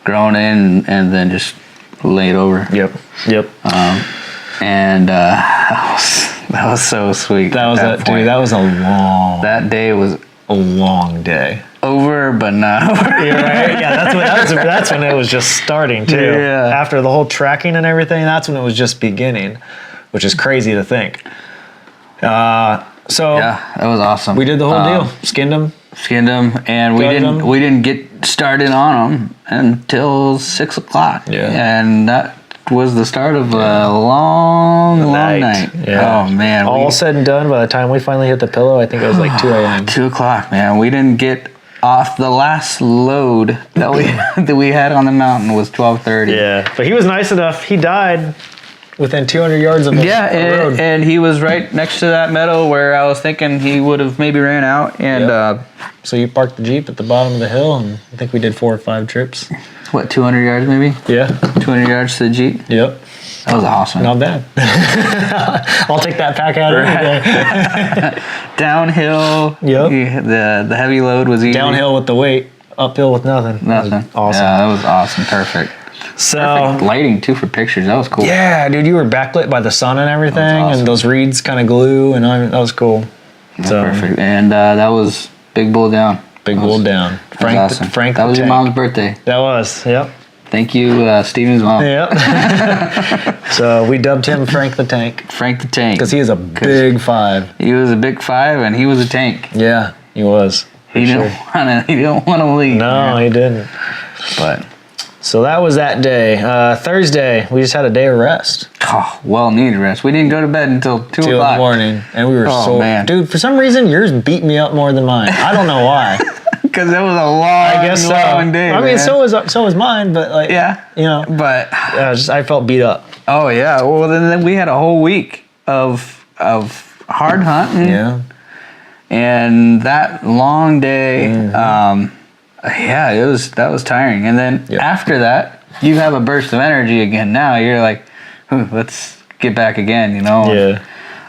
groaning, and then just laid over. Yep. And that was so sweet. That was That day was a long day. Over, but not over. You're right. Yeah, that's when it was just starting too. Yeah. After the whole tracking and everything, that's when it was just beginning, which is crazy to think. So yeah, that was awesome. We did the whole deal. Skinned them, and we didn't get started on them until 6 o'clock. Yeah, and that was the start of a long night. Yeah. Oh man! All said and done, by the time we finally hit the pillow, I think it was like 2 a.m. 2 o'clock, man. We didn't get off the last load that we had on the mountain was 12:30. Yeah, but he was nice enough. He died within 200 yards of the road. And he was right next to that meadow where I was thinking he would have maybe ran out. And so you parked the Jeep at the bottom of the hill, and I think we did 4 or 5 trips. What, 200 yards maybe? Yeah. 200 yards to the Jeep? Yep. That was awesome. Not bad. I'll take that pack out every day. Downhill. Yep. The heavy load was easy. Downhill with the weight, uphill with nothing. Awesome. Yeah, that was awesome. Perfect. So perfect lighting too for pictures. That was cool. Yeah, dude, you were backlit by the sun and everything, awesome. And those reeds kind of glue, and that was cool. So perfect. And that was Big Bull Down. Big Bull Down. Frank. That was your mom's birthday. That was. Yep. Thank you, Steven's mom. Yep. So we dubbed him Frank the Tank. Frank the Tank. Because he is a big 5. He was a big 5, and he was a tank. Yeah, he was. He didn't want to leave. No, he didn't. But so that was that day. Thursday, we just had a day of rest. oh, well needed rest. We didn't go to bed until 2 2 in o'clock. the morning, and we were Man. Dude, for some reason, yours beat me up more than mine. I don't know why. Because it was a long, long day. I mean, so was mine, but like, Yeah. you know, But I felt beat up. oh yeah, well then we had a whole week of hard hunting. Yeah. And that long day, that was tiring. And then after that, you have a burst of energy again. Now you're like, let's get back again, you know.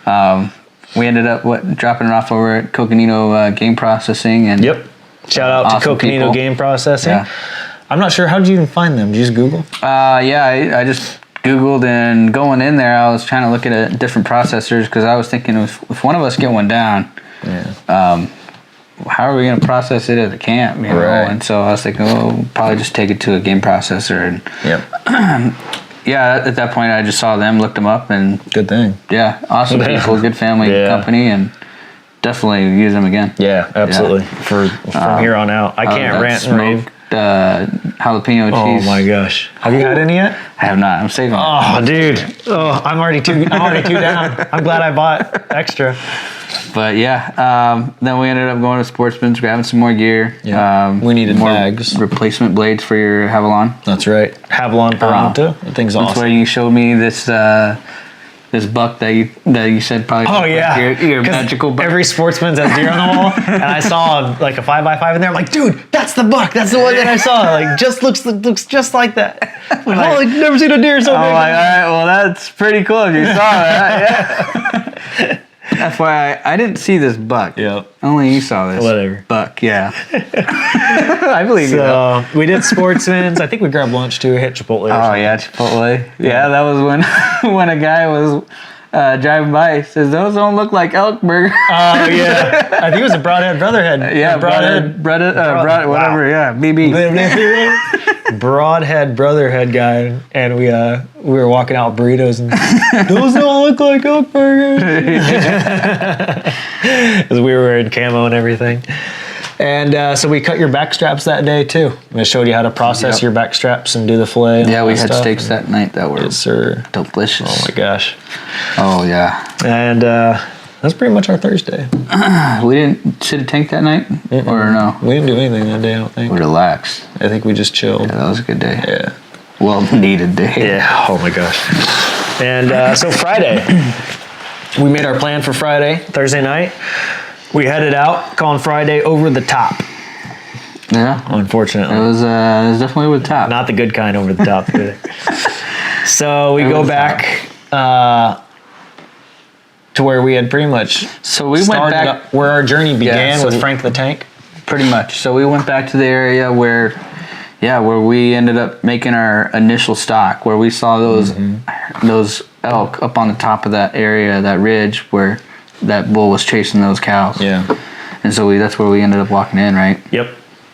Yeah. We ended up dropping it off over at Coconino Game Processing, and Yep. Shout out to Awesome Coconino people. Game Processing. Yeah. I'm not sure, how did you even find them? Did you just Google? I just Googled, and going in there, I was trying to look at different processors because I was thinking if one of us get one down, how are we going to process it at the camp? You know? Right. And so I was thinking, we'll probably just take it to a game processor. And at that point, I just saw them, looked them up, and Good thing. awesome people, good family company, and definitely use them again. Yeah, absolutely. From here on out. I can't rant and rave. Jalapeno Oh cheese. my gosh. Have you had any yet? I have not. I'm saving it. Oh, dude. Oh, I'm already two down. I'm glad I bought extra. But then we ended up going to Sportsman's, grabbing some more gear. Yeah. We needed more bags. replacement blades for your Havalon. That's right. Havalon Paronto. That thing's That's awesome. where you showed me this buck that you said probably. Oh yeah, your magical buck. Every Sportsman's has deer on the wall, and I saw like a 5x5 in there. I'm like, dude, that's the buck. That's the one that I saw. Like, looks just like that. I'm like, never seen a deer so big. I'm like, all right, well that's pretty cool. If you saw that, yeah. That's why I didn't see this buck. Yep. Only you saw this. Whatever. Buck, yeah. I believe you. So we did Sportsman's. I think we grabbed lunch too. Hit Chipotle. Or Oh something. yeah, Chipotle. Yeah, that was when a guy was driving by. He says those don't look like elk burger. Oh yeah. I think it was a Broadhead Brotherhead. Yeah, whatever. Wow. Yeah, BB. Broadhead Brotherhead guy, and we were walking out with burritos, and those don't look like elk burgers. Because we were in camo and everything. And so we cut your back straps that day too. I showed you how to process your back straps and do the fillet. And Yeah, all we that had stuff. steaks that night that were Yes, sir. delicious. Oh my gosh. Oh yeah. And that's pretty much our Thursday. We didn't sit a tank that night, or no? We didn't do anything that day, I don't think. We relaxed. I think we just chilled. Yeah, that was a good day. Yeah. Well needed day. Yeah. Oh my gosh. And so Friday, we made our plan for Friday, Thursday night. We headed out, calling Friday over the top. Yeah. Unfortunately, It was definitely with top. not the good kind over the top. So we go back to where we had pretty much So we went started back up, where our journey began so with we- Frank the Tank. pretty much. So we went back to the area where we ended up making our initial stock, where we saw those elk up on the top of that area, that ridge where that bull was chasing those cows. Yeah. And so that's where we ended up walking in, right? Yep.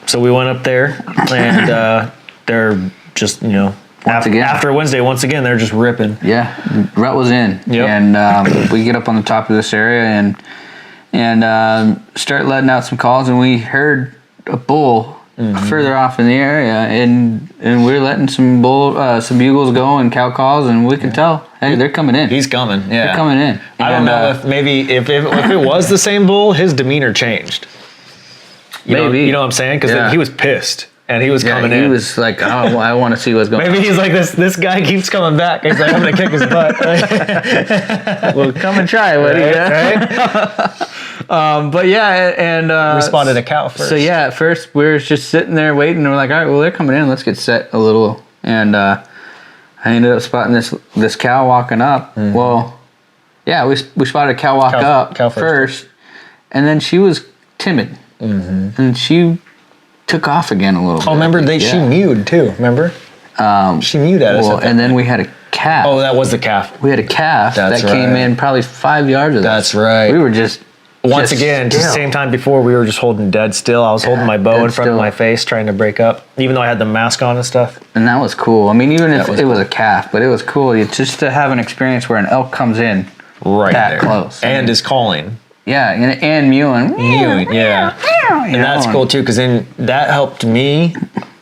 So we went up there, and they're just, again. after Wednesday, once again, they're just ripping. Yeah, rut was in. Yep. And we get up on the top of this area and start letting out some calls, and we heard a bull further off in the area, and we're letting some bugles go and cow calls, and we can tell, hey, they're coming in. He's coming. Yeah. They're coming in. I don't know if maybe if it was the same bull, his demeanor changed. You Maybe. know what I'm saying? Because he was pissed and he was coming in. He was like, oh, I want to see what's going on. Maybe he's like, this guy keeps coming back. He's like, I'm gonna kick his butt. Well, come and try, buddy. Right? But yeah, and We spotted a cow first. So yeah, at first we were just sitting there waiting, and we're like, all right, well they're coming in, let's get set a little. And I ended up spotting this cow walking up. Well, yeah, we spotted a cow walk up cow first, and then she was timid, and she took off again a little bit. Oh, remember she mewed too. Remember? She mewed at us. Well, and then we had a calf. Oh, that was the calf. We had a calf That's that came right. in probably 5 yards of us. That's right. We were just Once again, just the same time before, we were just holding dead still. I was holding my bow in front of my face, trying to break up, even though I had the mask on and stuff. And that was cool. I mean, even if it was a calf, but it was cool just to have an experience where an elk comes in right that there. close. And is calling. Yeah, and mewing. Mewing, yeah. And that's cool too, because then that helped me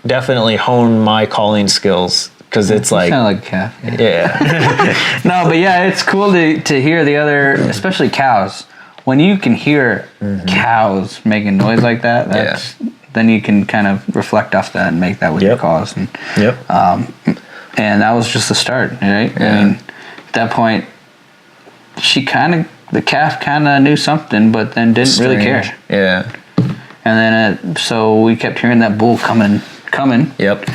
definitely hone my calling skills. Because it's like... Kind of like a calf. Yeah. No, but yeah, it's cool to hear the other, especially cows. When you can hear cows making noise like that, then you can kind of reflect off that and make that with your calls. And, and that was just the start, right? Yeah. I mean, at that point, the calf kind of knew something, but then didn't really care. Yeah. And then, so we kept hearing that bull coming. Yep.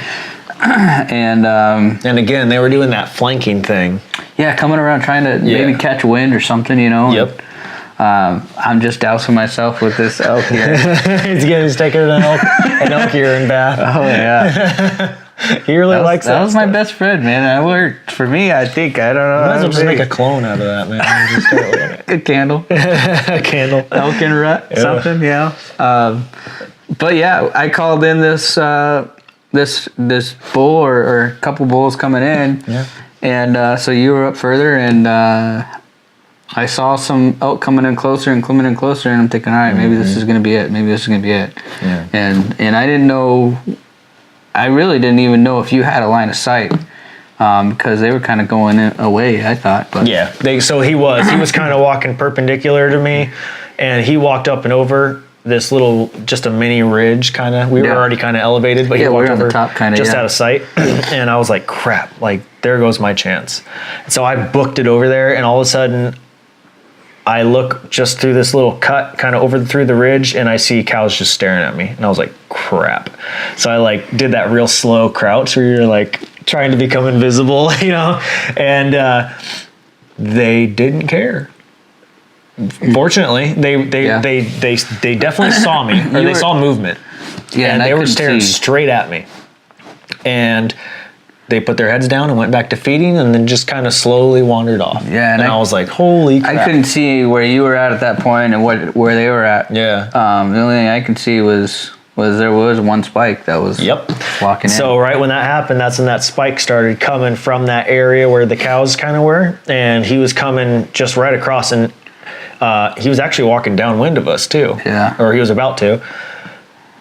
And again, they were doing that flanking thing. Yeah, coming around trying to maybe catch wind or something, you know. Yep. I'm just dousing myself with this elk here. He's taking an elk urine bath. Oh yeah. He really likes that. That was my best friend, man. That worked for me. I think I don't know. You might as well just make a clone out of that, man. Just start with it. A candle. A candle. Elk and rut. Something. Yeah. But yeah, I called in this bull or a couple bulls coming in. Yeah. And so you were up further, and I saw some elk coming in closer, and I'm thinking, all right, maybe this is gonna be it. Yeah. And I didn't know. I really didn't even know if you had a line of sight, because they were kind of going away, I thought. But yeah, so he was kind of walking perpendicular to me, and he walked up and over this little, just a mini ridge kind of. We were already kind of elevated, but he walked on over the top kind of, just out of sight. And I was like, crap, like there goes my chance. So I booked it over there, and all of a sudden I look just through this little cut kind of over through the ridge, and I see cows just staring at me, and I was like, crap. So I like did that real slow crouch where you're like trying to become invisible, you know, and they didn't care. Fortunately, they definitely saw me, or they saw movement. Yeah, and they were staring straight at me, and they put their heads down and went back to feeding, and then just kind of slowly wandered off. Yeah, and I was like, holy crap. I couldn't see where you were at that point and where they were at. Yeah. The only thing I could see was there was one spike that was walking in. So right when that happened, that's when that spike started coming from that area where the cows kind of were, and he was coming just right across, and he was actually walking downwind of us too. Yeah. Or he was about to.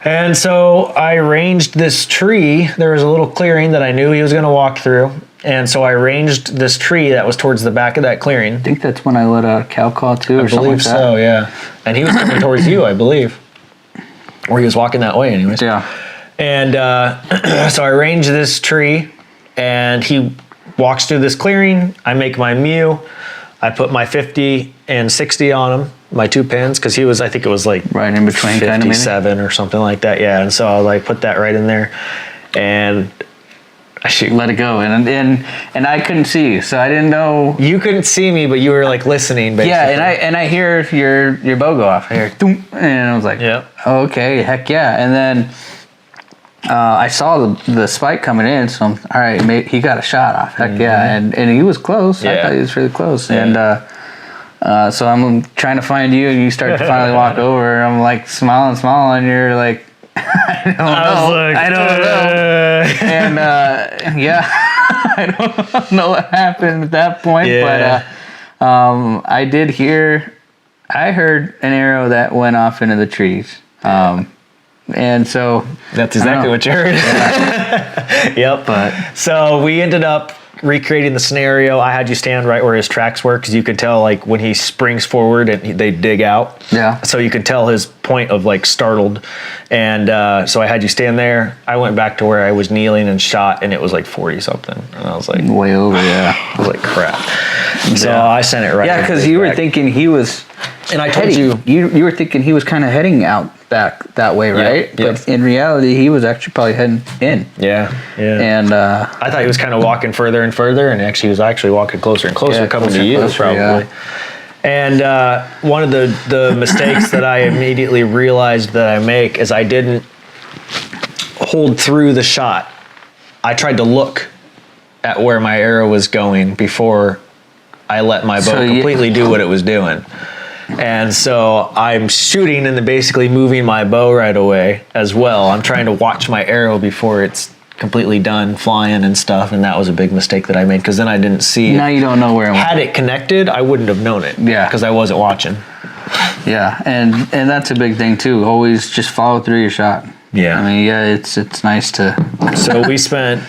And so I ranged this tree. There was a little clearing that I knew he was going to walk through. And so I ranged this tree that was towards the back of that clearing. I think that's when I let out a cow call too, or something like that. I believe so, yeah. And he was coming towards you, I believe. Or he was walking that way anyways. Yeah. And so I ranged this tree, and he walks through this clearing. I make my mew. I put my 50 and 60 on him, my 2 pins, because he was, I think it was like right in between 57 or something like that. Yeah, and so I like put that right in there, and I shoot. Let it go, and I couldn't see you, so I didn't know. You couldn't see me, but you were like listening, basically. Yeah, and I hear your bow go off. I hear doom, and I was like, oh, okay, heck yeah, and then I saw the spike coming in, so I'm, all right, he got a shot off. Heck yeah, and he was close. I thought he was really close, and so I'm trying to find you, and you start to finally walk over. I'm like smiling, and you're like, I don't know, and I don't know what happened at that point, but I heard an arrow that went off into the trees. And so that's exactly what you heard. Yep. But so we ended up recreating the scenario. I had you stand right where his tracks were, because you could tell like when he springs forward and they dig out. Yeah. So you could tell his point of like startled, and so I had you stand there. I went back to where I was kneeling and shot, and it was like 40 something, and I was like way over. Yeah. I was like crap. So I sent it right. Yeah, because you were thinking he was. And I told you were thinking he was kind of heading out back that way, right? Yep. But in reality, he was actually probably heading in. Yeah. And I thought he was kind of walking further and further, and actually he was actually walking closer and closer, coming to you probably. Yeah. And one of the mistakes that I immediately realized that I make is I didn't hold through the shot. I tried to look at where my arrow was going before I let my bow completely do what it was doing. And so I'm shooting and then basically moving my bow right away as well. I'm trying to watch my arrow before it's completely done flying and stuff, and that was a big mistake that I made because then I didn't see Now it. you don't know where it went. Had it connected, I wouldn't have known it. Yeah. Because I wasn't watching. Yeah, and that's a big thing too. Always just follow through your shot. Yeah. I mean, yeah, it's nice to. So we spent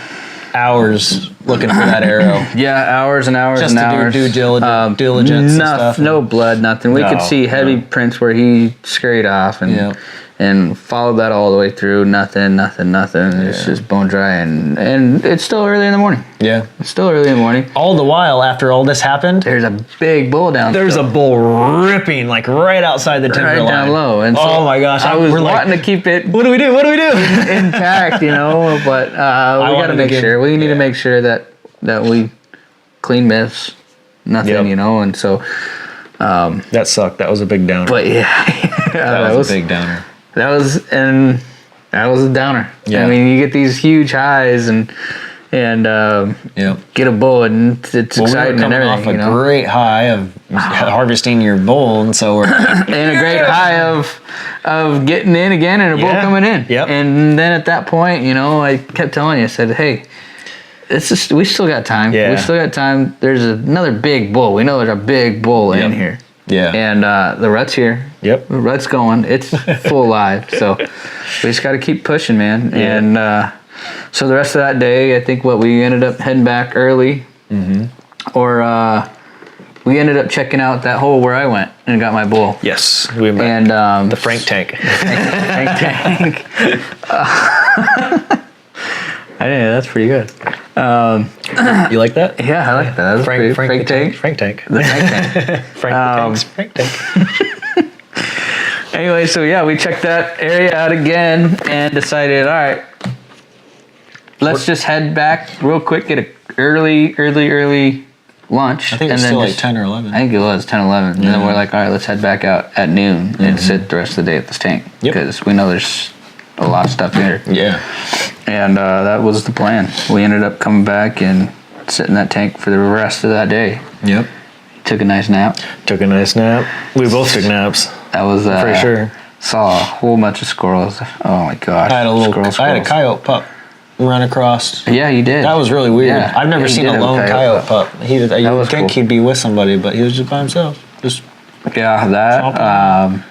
hours looking for that arrow. Yeah, hours and hours Just and to hours. do due diligence and stuff. No blood, nothing. We could see heavy prints where he scurried off and followed that all the way through. Nothing. It's just bone dry, and it's still early in the morning. Yeah. It's still early in the morning. All the while, after all this happened, There's a big bull down there. there's a bull ripping like right outside the timber right line. down low. And so oh my gosh. I was we're wanting like, to keep it what do we do? What do we do? intact, but we got wanted to to make give- sure. We need to make sure that we clean myths, nothing, Yep. and so. That sucked. That was a big downer. But yeah, that was a big downer. That was a downer. Yeah. I mean, you get these huge highs and get a bull, and it's Well, exciting we were and coming everything. off a great high of harvesting your bull, and so we're And a great high of getting in again and a bull Yeah. coming in. Yep. And then at that point, I kept telling you, I said, hey, we still got time. Yeah. We still got time. There's another big bull. We know there's a big bull in here. yeah. And the rut's here. Yep. The rut's going. It's full live. So we just got to keep pushing, man. Yeah. And so the rest of that day, I think we ended up heading back early. Mm-hmm. Or we ended up checking out that hole where I went and got my bull. Yes, we met And the Frank tank. tank. That's pretty good. You like that? Yeah, I like that. That was Frank Frank tank. Frank tank. The Frank tank. Frank tank. Anyway, so yeah, we checked that area out again and decided, all right, let's just head back real quick, get a early lunch. I think it and was then still like just- 10 or 11. I think it was 10, 11. And then we're like, all right, let's head back out at noon and sit the rest of the day at this tank. Yep. Because we know there's a lot of stuff here. Yeah. And that was the plan. We ended up coming back and sitting in that tank for the rest of that day. Yep. Took a nice nap. Took a nice nap. We both took naps. That was For sure. Saw a whole bunch of squirrels. Oh my gosh. I had a Squirrels. coyote pup run across. Yeah, you did. That was really weird. Yeah. I've never Yeah, you seen did a have a lone coyote coyote pup. You would was think cool. he'd be with somebody, but he was just by himself. Just Yeah, that.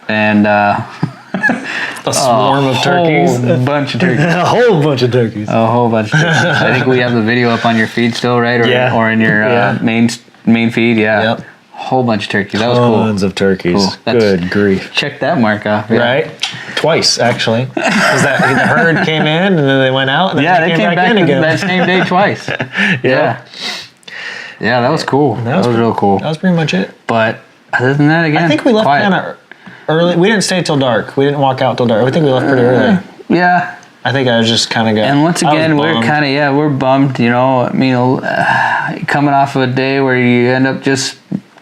And a swarm of turkeys. whole bunch of turkeys. A whole bunch of turkeys. A whole bunch of turkeys. I think we have the video up on your feed still, right? Or, Yeah. or in your Yeah. main feed. Yeah. Yep. Whole bunch of turkeys. That was cool. Tons of turkeys. Cool. That's- Good grief. Check that mark off. Yeah. Right? Twice, actually. Because the herd came in and then they went out and then Yeah, they came back in again. that same day twice. Yeah. Yeah, that was cool. That was pretty- real cool. That was pretty much it. But other than that, again, I think we left quiet. kind of early. We didn't stay till dark. We didn't walk out till dark. I think we left pretty early. Yeah. I think I was just kind of got. And once I was again, we're bummed. kind of, we're bummed, I mean, coming off of a day where you end up just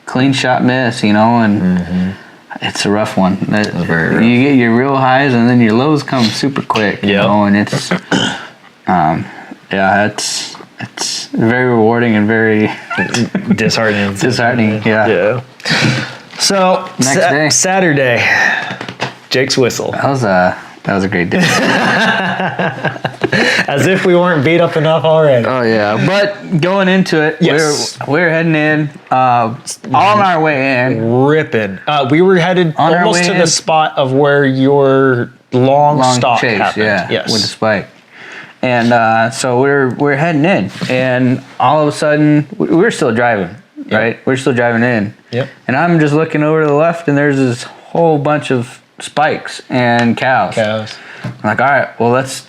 clean shot miss, and it's a rough one. very rough. You get your real highs and then your lows come super quick, Yep. and it's, it's very rewarding and very disheartening. disheartening. Yeah. Yeah. So Next day. Saturday, Jake's whistle. That was a great day. As if we weren't beat up enough already. Oh yeah, but going into it, Yes. we're heading in, on our way in. Ripping. We were headed On our almost way to in. the spot of where your long stalk chase, happened. yeah, Yes. with the spike. And so we're heading in, and all of a sudden we're still driving, right? We're still driving in. Yep. And I'm just looking over to the left, and there's this whole bunch of spikes and cows. I'm like, all right, well, let's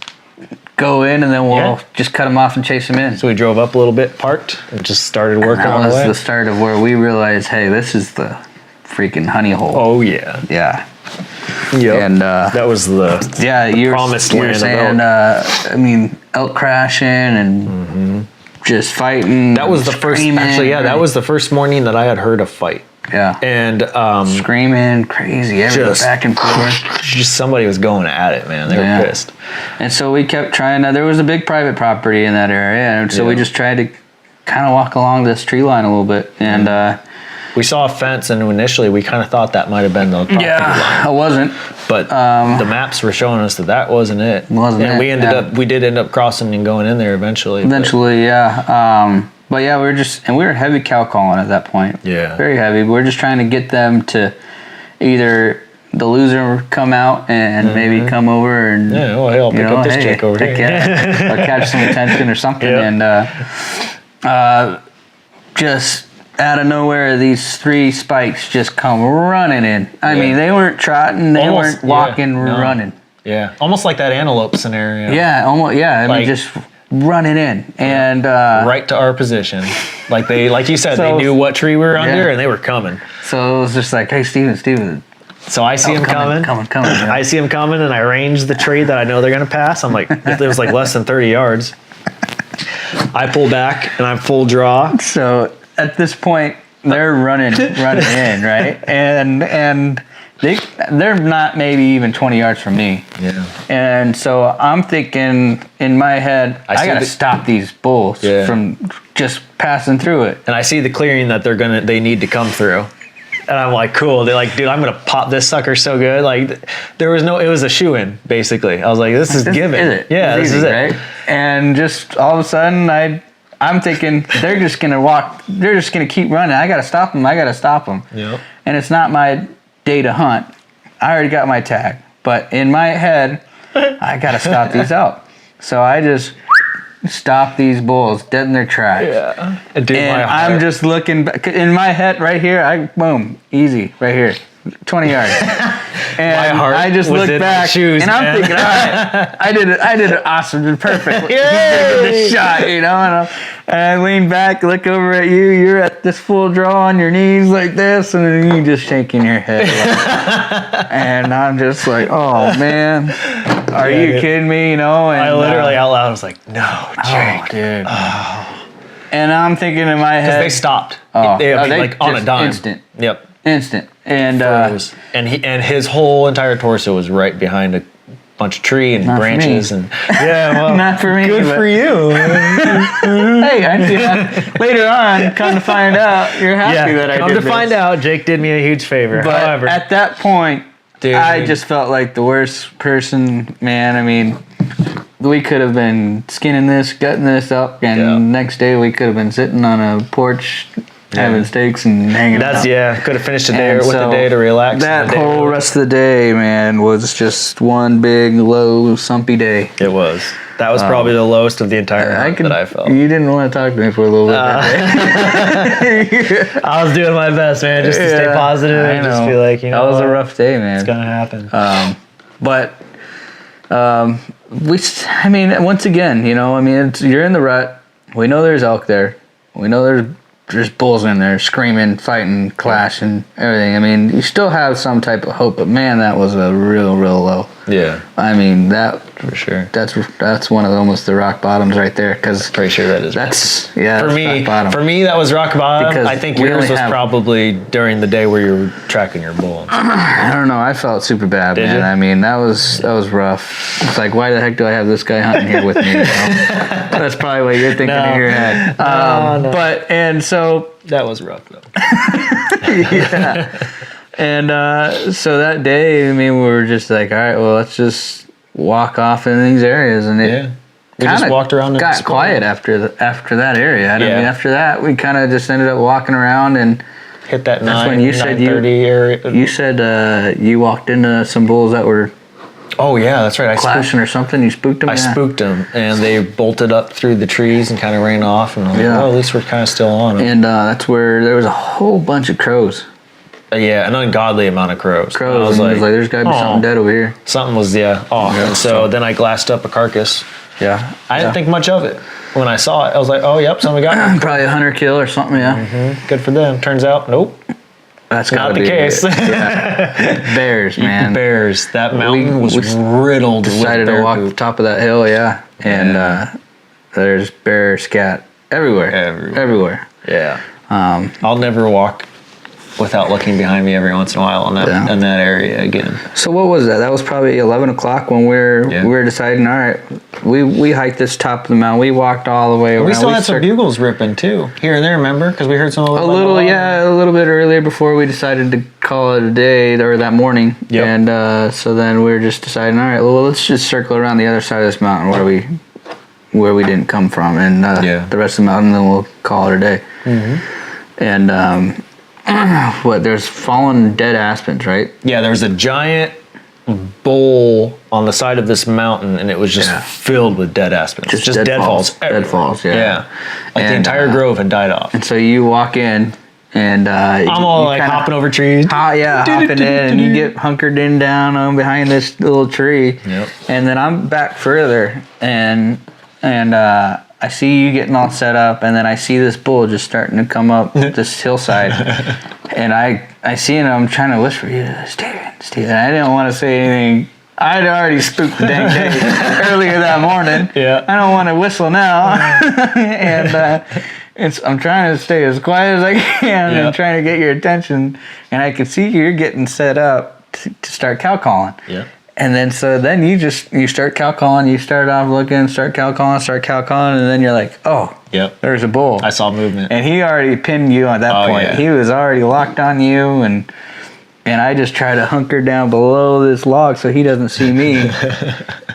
go in, and then we'll Yeah. just cut them off and chase them in. So we drove up a little bit, parked, and just started working That on the was way. the start of where we realized, hey, this is the freaking honey hole. Oh yeah. Yeah. Yep. And that was the yeah, you were promised you were land of saying, elk. I mean, elk crashing and just fighting. that was the first. screaming, Actually, yeah, that was the first morning that I had heard a fight, yeah, and screaming, crazy, everything Just- back and forth. just somebody was going at it, man. They Yeah. were pissed. And so we kept trying. There was a big private property in that area, and so we Yeah. just tried to kind of walk along this tree line a little bit, and We saw a fence, and initially we kind of thought that might have been the property line. I wasn't. But the maps were showing us that wasn't it. And we did end up crossing and going in there eventually. Yeah. But yeah, we were heavy cow calling at that point. Yeah. Very heavy. We were just trying to get them to either the loser come out and maybe come over and I'll pick up this chick over here. Yeah, or catch some attention or something. Yep. And just out of nowhere, these 3 spikes just come running in. I mean, they weren't trotting, they weren't walking, running. Yeah, almost like that antelope scenario. Yeah, almost. Yeah, I mean, just running in and right to our position. Like you said, they knew what tree we were under, and they were coming. So it was just like, hey, Steven. So I see him coming. Yeah. I see him coming, and I range the tree that I know they're gonna pass. I'm like, it was like less than 30 yards. I pull back, and I'm full draw. So at this point, they're running in, right? And they're not maybe even 20 yards from me. Yeah. And so I'm thinking in my head, I gotta stop these bulls from just passing through it. And I see the clearing that they need to come through. And I'm like, cool. They're like, dude, I'm gonna pop this sucker so good. Like, it was a shoe-in, basically. I was like, this is given. Is it? Yeah, this is it. Right? And just all of a sudden, I'm thinking they're just gonna walk. They're just gonna keep running. I gotta stop them. Yep. And it's not my day to hunt. I already got my tag, but in my head, I gotta stop these out. So I just stop these bulls dead in their tracks. Yeah. And I'm just looking back in my head right here. Boom, easy right here, 20 yards. And my heart I just look back, shoes, and I'm thinking, all right, I did it awesome, perfect. This shot, and I lean back, look over at you. You're at this full draw on your knees like this, and then you just shaking your head. And I'm just like, oh man, are you kidding me? And I literally out loud was like, no, Jake, dude. And I'm thinking in my head, because they stopped. They on a dime. Instant. Yep. Instant. And and his whole entire torso was right behind a bunch of tree and branches and not for me. Good for you. Hey, later on, come to find out, you're happy that I did this. Come to find out, Jake did me a huge favor. But however, at that point, dude, I just felt like the worst person, man. I mean, we could have been skinning this, gutting this up, and next day we could have been sitting on a porch having steaks and hanging out. Could have finished the day with the day to relax. That whole rest of the day, man, was just one big, low, sumpy day. It was. That was probably the lowest of the entire hunt that I felt. You didn't want to talk to me for a little bit that day. I was doing my best, man, just to stay positive and just be like, that was a rough day, man. It's going to happen. Once again, you're in the rut. We know there's elk there. We know there's bulls in there screaming, fighting, clashing, everything. I mean, you still have some type of hope, but man, that was a real low. Yeah. I mean, that for sure. That's one of almost the rock bottoms right there. Because pretty sure that is. For me, that was rock bottom. Because I think yours was probably during the day where you were tracking your bulls. I don't know. I felt super bad, man. I mean, that was rough. It's like, why the heck do I have this guy hunting here with me? That's probably what you're thinking in your head. No. But and so that was rough though. Yeah. And so that day, we were just like, all right, well, let's just walk off in these areas, and we just walked around. And got quiet after that area. I mean, after that, we kind of just ended up walking around and hit that 9:30 area. You said you walked into some bulls that were. Oh yeah, that's right. Clashing or something. You spooked them. I spooked them, and they bolted up through the trees and kind of ran off. And I was like, at least we're kind of still on them. And that's where there was a whole bunch of crows. An ungodly amount of crows. I was like, there's got to be something dead over here. Something was, And so then I glassed up a carcass. Yeah. I didn't think much of it. When I saw it, I was like, oh, yep, something got me. Probably a hunter kill or something, Mm-hmm. Good for them. Turns out, nope. That's not the case. Bears, man. Bears. That mountain was riddled with decided to walk the top of that hill, and there's bear scat everywhere. Yeah. I'll never walk without looking behind me every once in a while on that in that area again. So what was that? That was probably 11 o'clock when we were deciding, all right, we hiked this top of the mountain. We walked all the way around. We still had some bugles ripping too, here and there, remember? Because we heard some a little bit earlier before we decided to call it a day, or that morning. Yep. And so then we were just deciding, all right, well, let's just circle around the other side of this mountain where we didn't come from, and the rest of the mountain, then we'll call it a day. Mm-hmm. And there's fallen dead aspens, right? Yeah, there was a giant bowl on the side of this mountain, and it was just filled with dead aspens. Just deadfalls. Deadfalls, yeah. Like the entire grove had died off. And so you walk in, and I'm all like hopping over trees. Hopping in, and you get hunkered in down behind this little tree. Yep. And then I'm back further, and I see you getting all set up, and then I see this bull just starting to come up this hillside, and I see it, and I'm trying to whisper, Steven, and I didn't want to say anything. I'd already spooked the dang day earlier that morning. Yeah. I don't want to whistle now. And I'm trying to stay as quiet as I can and trying to get your attention, and I can see you're getting set up to start cow calling. Yeah. And then you start cow calling, you start off looking, start cow calling, and then you're like, oh, there's a bull. I saw movement. And he already pinned you at that point. Yeah. He was already locked on you, and I just try to hunker down below this log so he doesn't see me.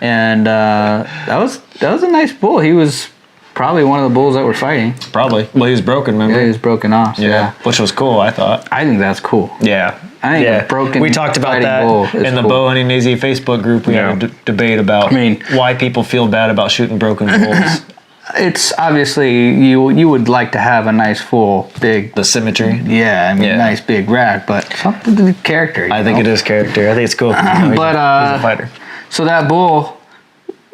And that was a nice bull. He was probably one of the bulls that were fighting. Probably. Well, he was broken, remember? Yeah, he was broken off. Yeah. Which was cool, I thought. I think that's cool. Yeah. I think a broken. We talked about that in the BowhuntingAZ Facebook group. We had a debate about why people feel bad about shooting broken bulls. It's obviously you would like to have a nice full big the symmetry. Yeah, nice big rack, but something to the character. I think it is character. I think it's cool. But he's a fighter. So that bull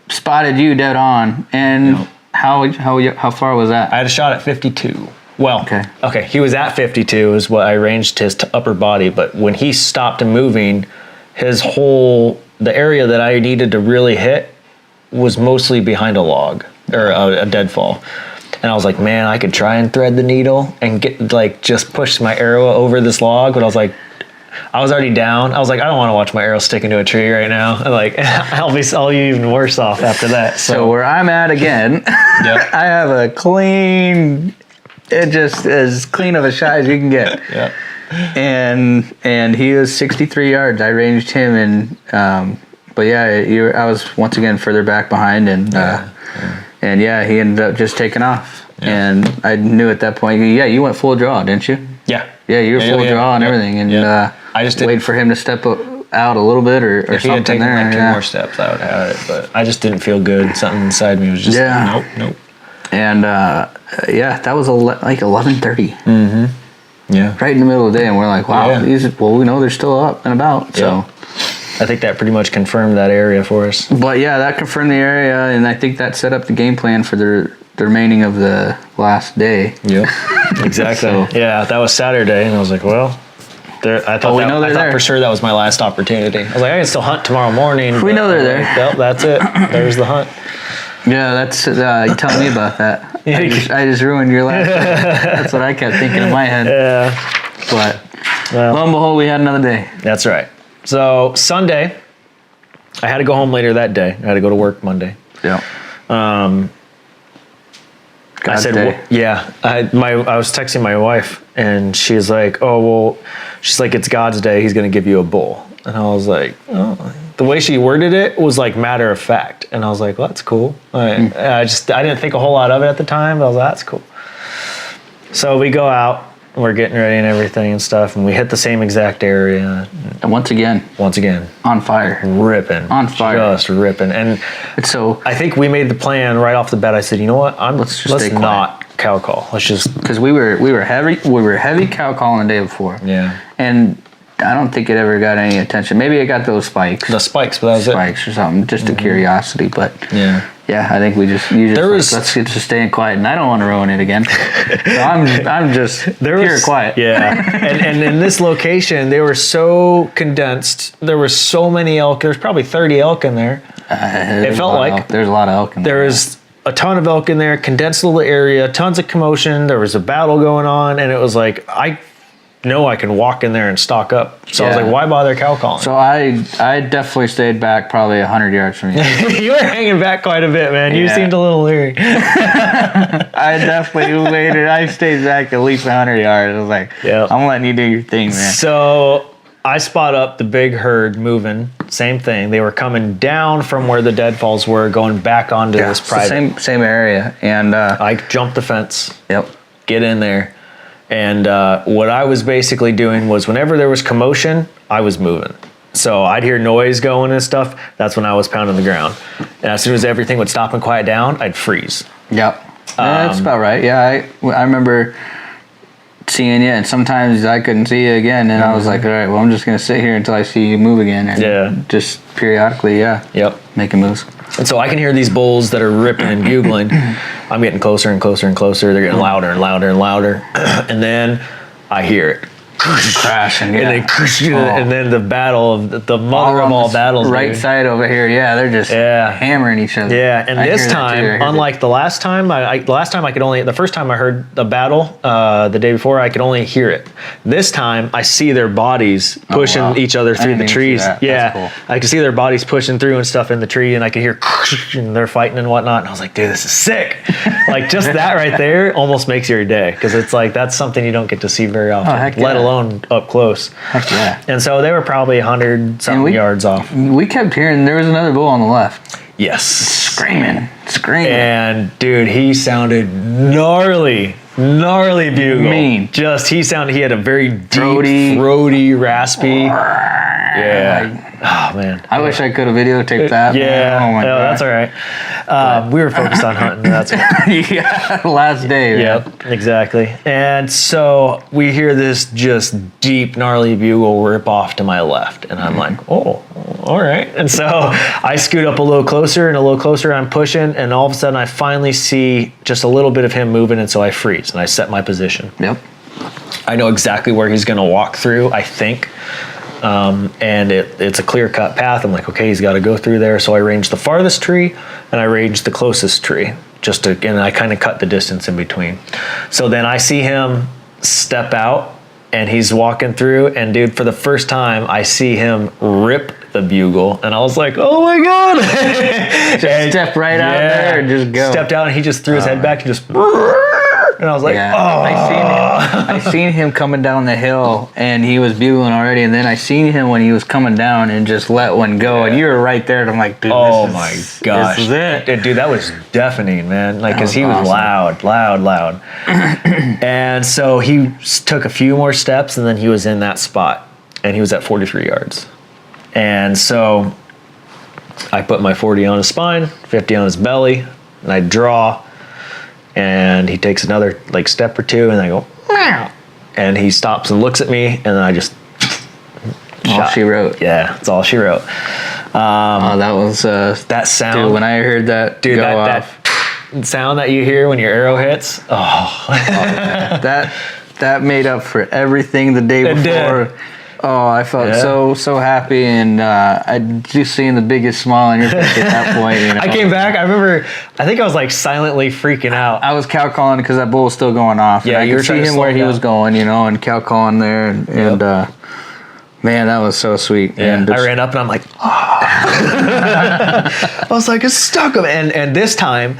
spotted you dead on, and how far was that? I had a shot at 52. Well, okay, he was at 52 is what I ranged his upper body, but when he stopped moving, the area that I needed to really hit was mostly behind a log or a deadfall. And I was like, man, I could try and thread the needle and get just push my arrow over this log, but I was like, I was already down. I was like, I don't want to watch my arrow stick into a tree right now. And I'll be even worse off after that. So where I'm at again, I have a clean. It just as clean of a shot as you can get. Yeah. And he was 63 yards. I ranged him, and but I was once again further back behind, and he ended up just taking off. Yeah. And I knew at that point, you went full draw, didn't you? Yeah. Yeah, you were full draw and everything, and I just waited for him to step out a little bit or if something. If he had taken there, two more steps, I would have had it, but I just didn't feel good. Something inside me was just nope. And that was like 11:30. Mm-hmm. Yeah. Right in the middle of the day, and we're like, wow, we know they're still up and about. So I think that pretty much confirmed that area for us. But that confirmed the area, and I think that set up the game plan for the remaining of the last day. Yep. Exactly. That was Saturday, and I was like, well, I thought for sure that was my last opportunity. I was like, I can still hunt tomorrow morning. We know they're there. Well, that's it. There's the hunt. Yeah, that's you telling me about that. I just ruined your last day. That's what I kept thinking in my head. Yeah. But lo and behold, we had another day. That's right. So Sunday, I had to go home later that day. I had to go to work Monday. Yeah. I said, I was texting my wife, and she's like, it's God's day. He's going to give you a bull. And I was like, oh. The way she worded it was like matter of fact. And I was like, well, that's cool. I didn't think a whole lot of it at the time, but I was like, that's cool. So we go out, and we're getting ready and everything and stuff, and we hit the same exact area. And once again. On fire. Ripping. On fire. Just ripping. And so I think we made the plan right off the bat. I said, you know what? Let's not cow call. Let's just. Because we were heavy cow calling the day before. Yeah. And I don't think it ever got any attention. Maybe it got those spikes. The spikes, but that was spikes or something, just a curiosity. But yeah, I think let's get to staying quiet, and I don't want to ruin it again. So I'm just pure quiet. Yeah, and in this location, they were so condensed. There were so many elk. There's probably 30 elk in there. It felt like there's a lot of elk in there. There was a ton of elk in there, condensed little area, tons of commotion. There was a battle going on, and it was like know I can walk in there and stock up. So I was Yeah. like, why bother cow calling? So I definitely stayed back probably 100 yards from you. You were hanging back quite a bit, man. You Yeah. seemed a little leery. I definitely waited. I stayed back at least 100 yards. I was like, Yeah. I'm letting you do your thing, man. So I spot up the big herd moving. Same thing. They were coming down from where the deadfalls were, going back onto this It's the private. same area. And I jumped the fence, yep. get in there. And what I was basically doing was whenever there was commotion, I was moving. So I'd hear noise going and stuff. That's when I was pounding the ground. And as soon as everything would stop and quiet down, I'd freeze. Yep. That's about right. Yeah, I remember seeing you, and sometimes I couldn't see you again, and I was like, all right, well, I'm just going to sit here until I see you move again. And just periodically, Yep. making moves. And so I can hear these bulls that are ripping and bugling. I'm getting closer and closer and closer. They're getting louder and louder and louder. And then I hear it. Crashing, yeah. And then the battle of the mother of all battles. Right dude. side over here, yeah, they're just hammering each other. Yeah, and I this hear that time, too. unlike the last time, the first time I heard the battle, the day before, I could only hear it. This time, I see their bodies pushing each other through the didn't see trees. that. Yeah, That's cool. I could see their bodies pushing through and stuff in the tree, and I could hear and they're fighting and whatnot. And I was like, dude, this is sick. Like just that right there almost makes your day, because it's like that's something you don't get to see very often, heck let yeah. alone up close. Heck yeah. And so they were probably 100-something yards off. We kept hearing there was another bull on the left. Yes. Screaming. And dude, he sounded gnarly bugle. Mean. He had a very deep, Throaty. throaty, raspy. Yeah. Oh man. I wish I could have videotaped that. Yeah. Oh my No, God. that's all right. We were focused on hunting. That's okay. Yeah. Last day. Man. Yep, exactly. And so we hear this just deep, gnarly bugle rip off to my left. And I'm like, oh, all right. And so I scoot up a little closer and a little closer. I'm pushing. And all of a sudden, I finally see just a little bit of him moving. And so I freeze and I set my position. Yep. I know exactly where he's going to walk through, I think. And it's a clear-cut path. I'm like, okay, he's got to go through there. So I range the farthest tree and I range the closest tree, and I kind of cut the distance in between. So then I see him step out and he's walking through, and dude, for the first time, I see him rip the bugle, and I was like, oh my God. Just step right out there and just go. Stepped out and he just threw his head back and just, and I was like, Yeah, oh. I seen him coming down the hill, and he was bugling already. And then I seen him when he was coming down and just let one go. And you were right there. And I'm like, dude, Oh this my is, gosh. this is it. Dude, that was deafening, man. Like, because was he was awesome. loud. And so he took a few more steps, and then he was in that spot. And he was at 43 yards. And so I put my 40 on his spine, 50 on his belly, and I draw. And he takes another like step or two, and I go, meow. And he stops and looks at me, and then I just All she wrote. Yeah, that's all she wrote. Oh, that was That sound, dude. When I heard that dude, go that off, sound that you hear when your arrow hits. Oh, that made up for everything the day It before. did. Oh, I felt so happy, and I just seeing the biggest smile on your face at that point. You know? I came back. I remember. I think I was like silently freaking out. I was cow calling because that bull was still going off. Yeah, and you I were could trying see to him slow where him he down. was going, and cow calling there, and man, that was so sweet. Yeah, And I ran up and I'm like, I was like, it's stuck him. And this time,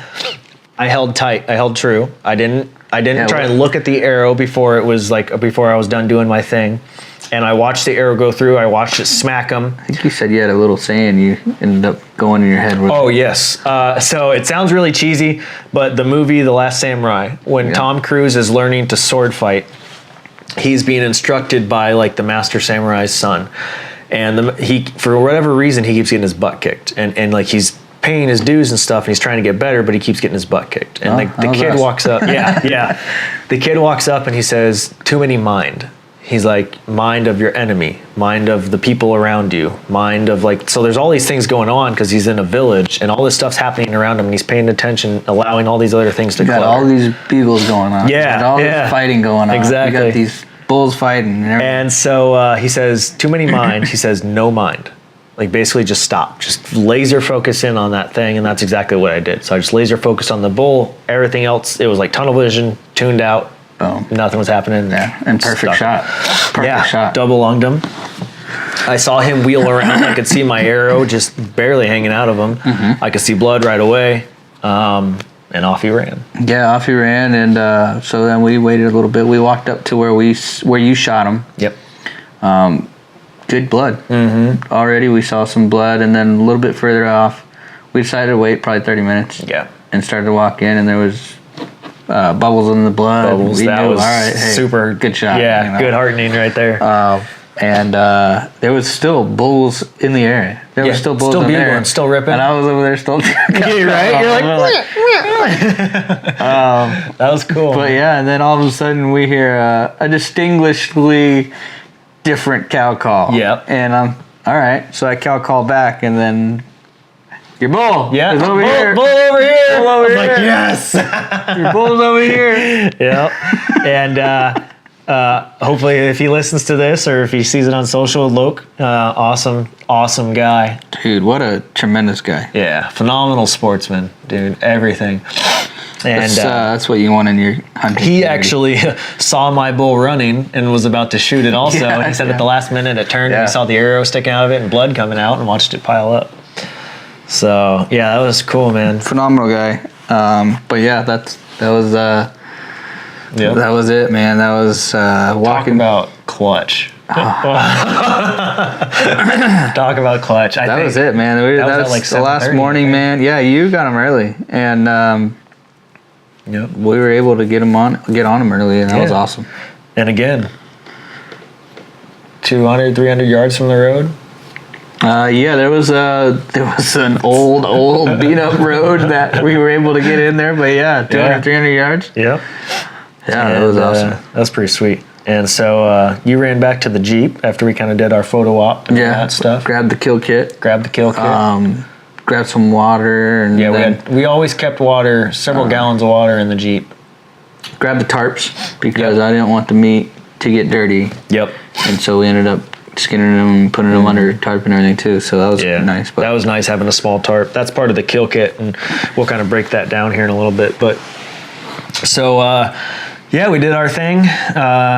I held tight. I held true. I didn't try and look at the arrow before I was done doing my thing. And I watched the arrow go through. I watched it smack him. I think you said you had a little saying you ended up going in your head with. Oh, yes. So it sounds really cheesy, but the movie The Last Samurai, when Tom Cruise is learning to sword fight, he's being instructed by like the master samurai's son. And he, for whatever reason, he keeps getting his butt kicked. And like he's paying his dues and stuff, and he's trying to get better, but he keeps getting his butt kicked. And the kid walks up. Yeah. The kid walks up and he says, too many mind. He's like, mind of your enemy, mind of the people around you, mind of like, so there's all these things going on because he's in a village and all this stuff's happening around him and he's paying attention, allowing all these other things to You got clutter. all these bugles going on. Yeah, You got all yeah. this fighting going on. Exactly. You got these bulls fighting and everything. And so he says, too many mind. He says, no mind. Like basically just stop. Just laser focus in on that thing. And that's exactly what I did. So I just laser focused on the bull. Everything else, it was like tunnel vision, tuned out, Boom. Nothing was happening. Yeah, and perfect shot. Perfect shot. Double lunged him. I saw him wheel around. I could see my arrow just barely hanging out of him. I could see blood right away. And off he ran. Yeah, off he ran, and so then we waited a little bit. We walked up to where you shot him. Yep. Good blood. Already we saw some blood, and then a little bit further off, we decided to wait probably 30 minutes. Yeah. And started to walk in, and there was bubbles in the blood. Bubbles. We that knew, was all right, hey, super good shot. Yeah, you know? good heartening right there. And there was still bulls in the area. There was still bulls in there. Still ripping. And I was over there still. Right? You're like, that was cool. But yeah, and then all of a sudden we hear a distinguishedly different cow call. Yep. And I'm all right. So I cow call back, and then your bull. Yeah. Is over here. Bull over here. Bull over here. Like, yes. Your bull's over here. Yep. And hopefully, if he listens to this or if he sees it on social, Luke, awesome guy. Dude, what a tremendous guy. Yeah, phenomenal sportsman, dude. Everything. And that's what you want in your hunting. he community. actually saw my bull running and was about to shoot it also. Yeah, and he said at the last minute it turned and he saw the arrow sticking out of it and blood coming out and watched it pile up. So yeah, that was cool, man. Phenomenal guy. But yeah, that was that was it, man. That was Talking about clutch. Talk about clutch. That was it, man. That was like the last morning, man. Yeah, you got him early, and we were able to get on him early, and that was awesome. And again, 200, 300 yards from the road. There was an old beat up road that we were able to get in there, but 200, 300 yards. Yep. Yeah, that was awesome. That was pretty sweet. And so you ran back to the Jeep after we kind of did our photo op and that stuff. Grabbed the kill kit. Grabbed some water. And we always kept water, several gallons of water in the Jeep. Grabbed the tarps because I didn't want the meat to get dirty. Yep. And so we ended up skinning them and putting them under tarp and everything too. So that was nice. But that was nice having a small tarp. That's part of the kill kit, and we'll kind of break that down here in a little bit. But so we did our thing.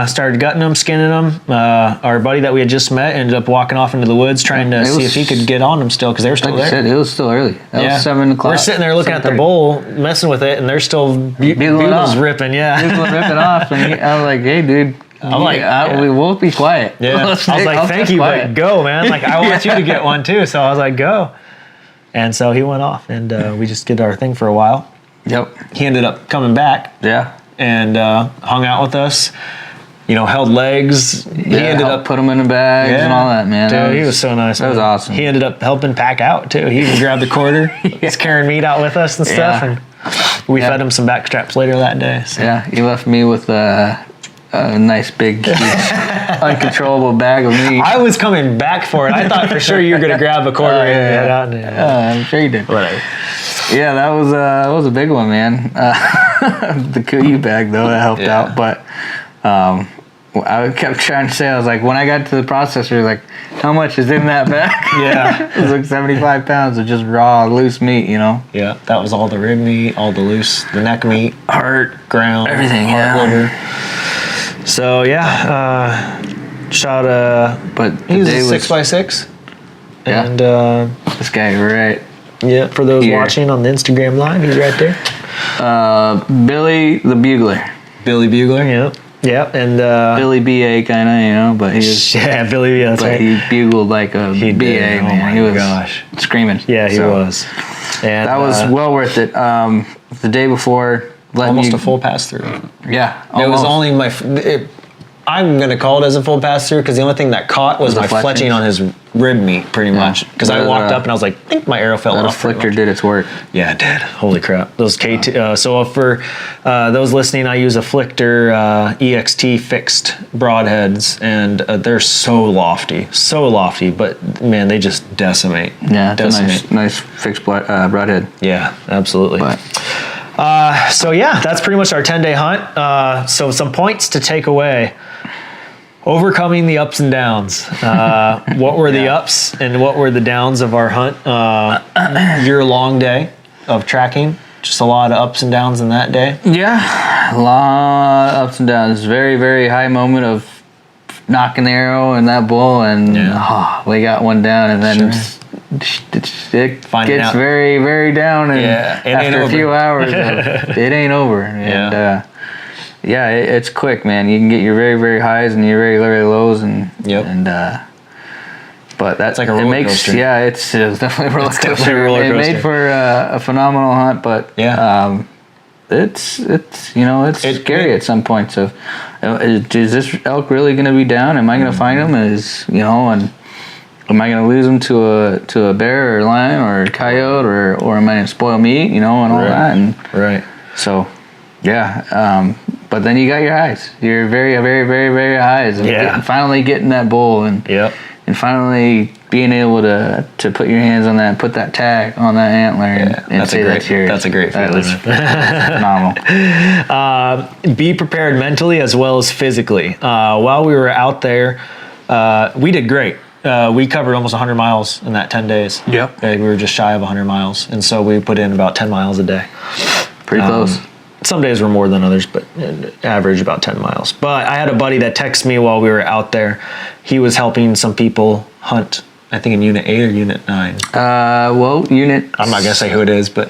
Started gutting them, skinning them. Our buddy that we had just met ended up walking off into the woods trying to see if he could get on them still because they were still there. Like you said, it was still early. That was 7 o'clock. We're sitting there looking at the bull, messing with it, and they're still bugles ripping. Yeah, bugles ripping off. And I was like, "Hey, dude." I'm like, we won't be quiet. Yeah, I was like, thank you, but go, man. Like, I want you to get one too. So I was like, go. And so he went off, and we just did our thing for a while. Yep. He ended up coming back. Yeah. And hung out with us. Held legs. He ended up put them in the bags and all that, man. Dude, he was so nice. That was awesome. He ended up helping pack out too. He even grabbed the quarter. He's carrying meat out with us and stuff, and we fed him some back straps later that day. So. Yeah, he left me with a nice big huge, uncontrollable bag of meat. I was coming back for it. I thought for sure you were gonna grab a quarter and head out. I'm sure you did. Whatever. Yeah, that was a big one, man. The Kuyu bag though, that helped out. But I kept trying to say, I was like, when I got to the processor, like, how much is in that bag? Yeah. It was like 75 pounds of just raw, loose meat, Yeah, that was all the rib meat, all the neck meat, heart, ground, everything, liver. So shot but he was a 6x6. Yeah. And this guy, right? Yeah, for those watching on the Instagram live, he's right there. Billy the Bugler. Billy Bugler, yeah. Yeah, and Billy B.A. kind of, but he was... Yeah, Billy, that's right. He bugled like a B.A., man. He was screaming. Yeah, he was. And that was well worth it. The day before... Almost a full pass-through. Yeah, almost. It was only I'm going to call it as a full pass-through because the only thing that caught was my fletching on his rib meat, pretty much. Because I walked up and I was like, I think my arrow fell off. The flicker did its work. Yeah, it did. Holy crap. Those KT. So for those listening, I use a Flicker EXT fixed broadheads, and they're so lofty, but man, they just decimate. Yeah, it's a nice fixed broadhead. Yeah, absolutely. So yeah, that's pretty much our 10-day hunt. So some points to take away. Overcoming the ups and downs. What were the ups and what were the downs of our hunt? Year-long day of tracking. Just a lot of ups and downs in that day. Yeah, a lot of ups and downs. Very, very high moment of knocking the arrow and that bull, and we got one down, and then it gets very, very down, and after a few hours, it ain't over. And it's quick, man. You can get your very, very highs and your very, very lows, and but that's like a roller coaster. Yeah, it's definitely a roller coaster. It made for a phenomenal hunt, but it's scary at some points. Of is this elk really going to be down? Am I going to find him? And am I going to lose him to a bear or a lion or a coyote, or am I going to spoil meat? And all that. And so, but then you got your highs. You're very, very, very, very highs. Finally getting that bull and finally being able to put your hands on that, put that tag on that antler, and say that's yours. That's a great feeling. Phenomenal. Be prepared mentally as well as physically. While we were out there, we did great. We covered almost 100 miles in that 10 days. Yep. We were just shy of 100 miles, and so we put in about 10 miles a day. Pretty close. Some days were more than others, but average about 10 miles. But I had a buddy that texted me while we were out there. He was helping some people hunt, I think in Unit 8 or Unit 9. Unit... I'm not going to say who it is, but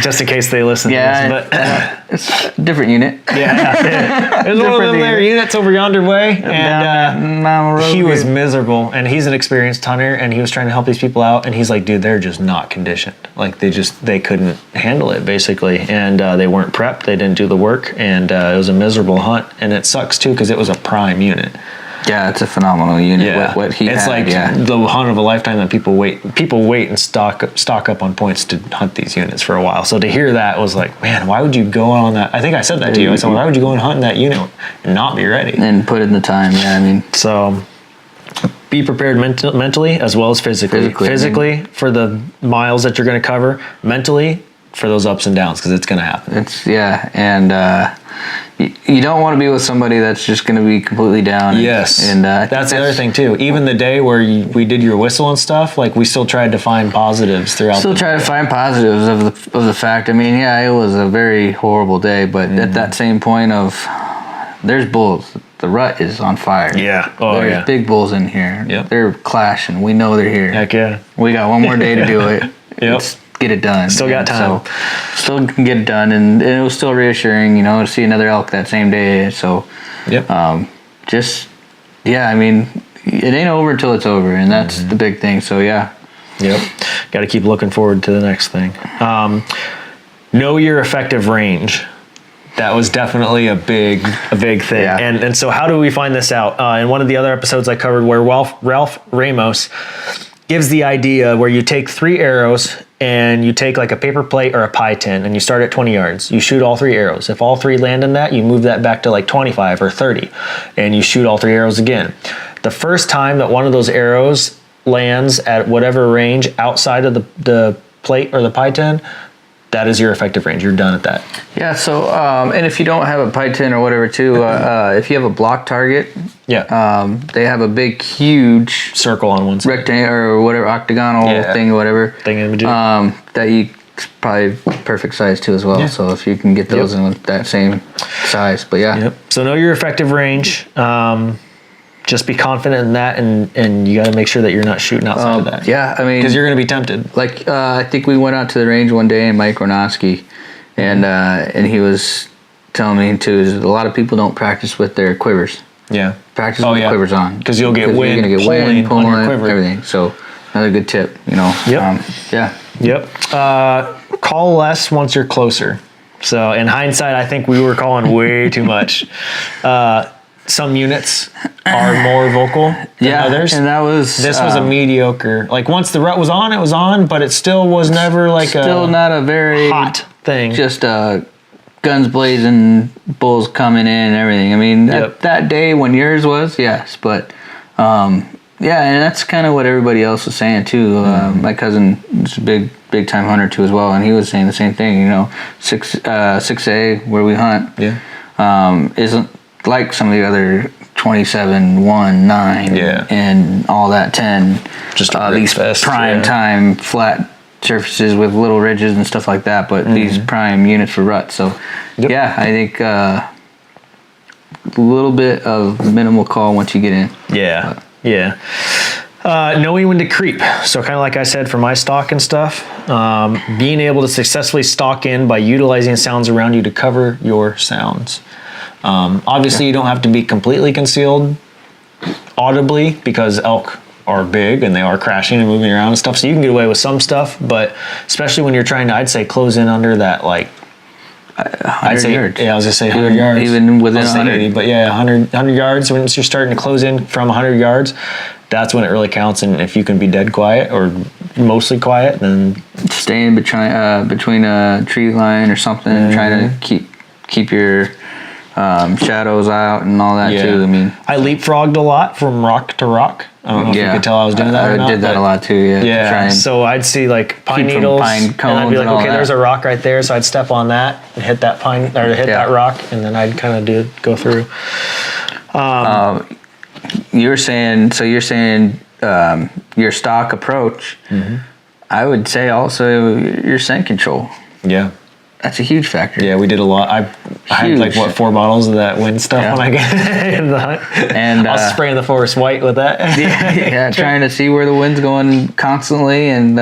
just in case they listen to this. But it's a different unit. There's one of them there units over yonder way. And he was miserable. And he's an experienced hunter, and he was trying to help these people out. And he's like, dude, they're just not conditioned. Like, they couldn't handle it, basically. And they weren't prepped. They didn't do the work. And it was a miserable hunt. And it sucks, too, because it was a prime unit. Yeah, it's a phenomenal unit. Yeah. What he it's had, like the hunt of a lifetime that people wait and stock up on points to hunt these units for a while. So to hear that was like, man, why would you go on that? I think I said that to you. I said, why would you go and hunt in that unit and not be ready? And put in the time, So be prepared mentally as well as physically. Physically for the miles that you're going to cover. Mentally for those ups and downs, because it's going to happen. You don't want to be with somebody that's just going to be completely down. Yes. And that's the other thing, too. Even the day where we did your whistle and stuff, like, we still tried to find positives throughout. Still try to find positives of the fact. I mean, it was a very horrible day, but at that same point of, there's bulls. The rut is on fire. Yeah. There's big bulls in here. Yep. They're clashing. We know they're here. Heck yeah. We got one more day to do it. Yep. Get it done. Still got time. So still can get it done, and it was still reassuring, to see another elk that same day. So, I mean, it ain't over until it's over, and that's the big thing. So Got to keep looking forward to the next thing. Know your effective range. That was definitely a big thing. Yeah. And so how do we find this out? In one of the other episodes I covered, where Ralph Ramos gives the idea where you take 3 arrows and you take like a paper plate or a pie tin and you start at 20 yards. You shoot all 3 arrows. If all 3 land in that, you move that back to like 25 or 30 and you shoot all 3 arrows again. The first time that one of those arrows lands at whatever range outside of the plate or the pie tin, that is your effective range. You're done at that. Yeah, so, and if you don't have a pie tin or whatever too, if you have a block target, they have a big, huge circle on one side. Rectangle or whatever, octagonal thing or whatever. Thing in between. That you probably perfect size too as well. Yeah. So if you can get those in that same size, but So know your effective range. Just be confident in that, and you got to make sure that you're not shooting outside of that. Yeah, I mean, because you're going to be tempted. Like I think we went out to the range one day, and Mike Ronoski, and he was telling me too, is a lot of people don't practice with their quivers. Yeah, practice with the quivers on, because you'll get wind, you're gonna get wind pulling on your quiver. Everything. So another good tip, Call less once you're closer. So in hindsight, I think we were calling way too much. Some units are more vocal than others. And this was a mediocre. Like once the rut was on, it was on, but it still was never like not a very hot thing. Just guns blazing, bulls coming in and everything. I mean, that day when yours was, yes, but and that's kind of what everybody else was saying too. My cousin is a big time hunter too as well, and he was saying the same thing. 6A where we hunt isn't like some of the other 27, 1, 9, and all that 10. Just these fest, prime time flat surfaces with little ridges and stuff like that, but these prime units for rut. So, yeah, I think a little bit of minimal call once you get in. Yeah, yeah. Knowing when to creep. So kind of like I said for my stock and stuff, being able to successfully stalk in by utilizing sounds around you to cover your sounds. Obviously, you don't have to be completely concealed audibly because elk are big and they are crashing and moving around and stuff. So you can get away with some stuff, but especially when you're trying to, I'd say, close in under that, like, 100 yards. Yeah, I was going to say 100 yards. Even within 100. 80, but yeah, 100 yards. Once you're starting to close in from 100 yards, that's when it really counts. And if you can be dead quiet or mostly quiet, then staying between a tree line or something, trying to keep your shadows out and all that too. I mean, I leapfrogged a lot from rock to rock. I don't know if you could tell I was doing that or not. I did that a lot too, yeah. Yeah, so I'd see like pine needles, pine cones, and I'd be like, okay, there's that. a rock right there, so I'd step on that and hit that pine, or hit that rock, and then I'd kind of go through. You're saying your stock approach, I would say also your scent control. Yeah. That's a huge factor. Yeah, we did a lot. I had like 4 bottles of that wind stuff when I get in the hunt, and I'll spray in the forest white with that. yeah, trying to see where the wind's going constantly, and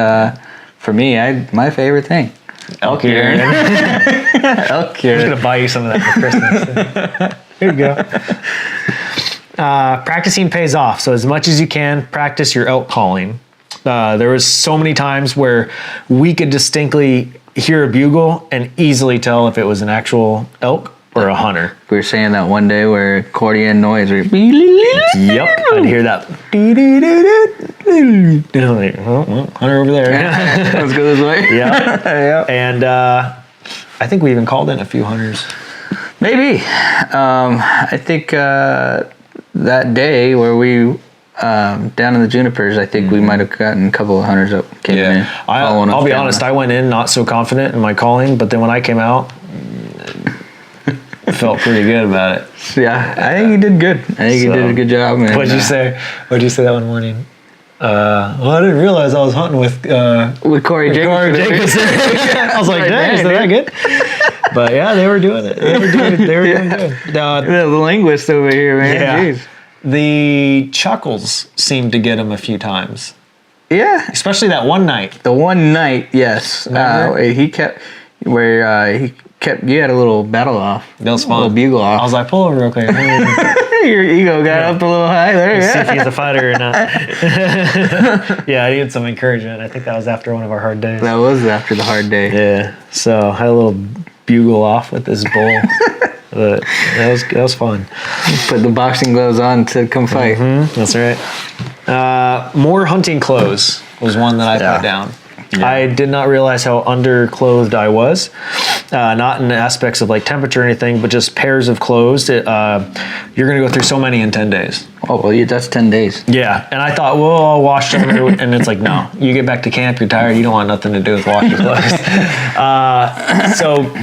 for me, my favorite thing, elk urine. Elk urine. I'm gonna buy you some of that for Christmas. Here you go. Practicing pays off. So as much as you can, practice your elk calling. There was so many times where we could distinctly hear a bugle and easily tell if it was an actual elk or a hunter. We were saying that one day where accordion noise. Yep, I'd hear that. Hunter over there. Let's go this way. Yeah. And I think we even called in a few hunters. Maybe. I think that day where we down in the junipers, I think we might have gotten a couple of hunters up. I'll be honest, I went in not so confident in my calling, but then when I came out, I felt pretty good about it. Yeah, I think you did good. I think you did a good job, man. What'd you say? What'd you say that one morning? Well, I didn't realize I was hunting with Corey Jacobson. I was like, dang, is that good? But yeah, they were doing it. They were doing good. The linguist over here, man. Yeah. Jeez. The chuckles seemed to get him a few times. Yeah. Especially that one night. The one night, yes. You had a little battle off. That was fun. A little bugle off. I was like, pull over real quick. Your ego got up a little high there. See if he's a fighter or not. Yeah, I needed some encouragement. I think that was after one of our hard days. That was after the hard day. Yeah. So I had a little bugle off with this bull. But that was fun. Put the boxing gloves on to come fight. That's right. More hunting clothes was one that I put down. Yeah. I did not realize how underclothed I was. Not in the aspects of like temperature or anything, but just pairs of clothes. You're going to go through so many in 10 days. Oh, well, that's 10 days. Yeah. And I thought, well, I'll wash them. And it's like, no. You get back to camp, you're tired. You don't want nothing to do with washing clothes. So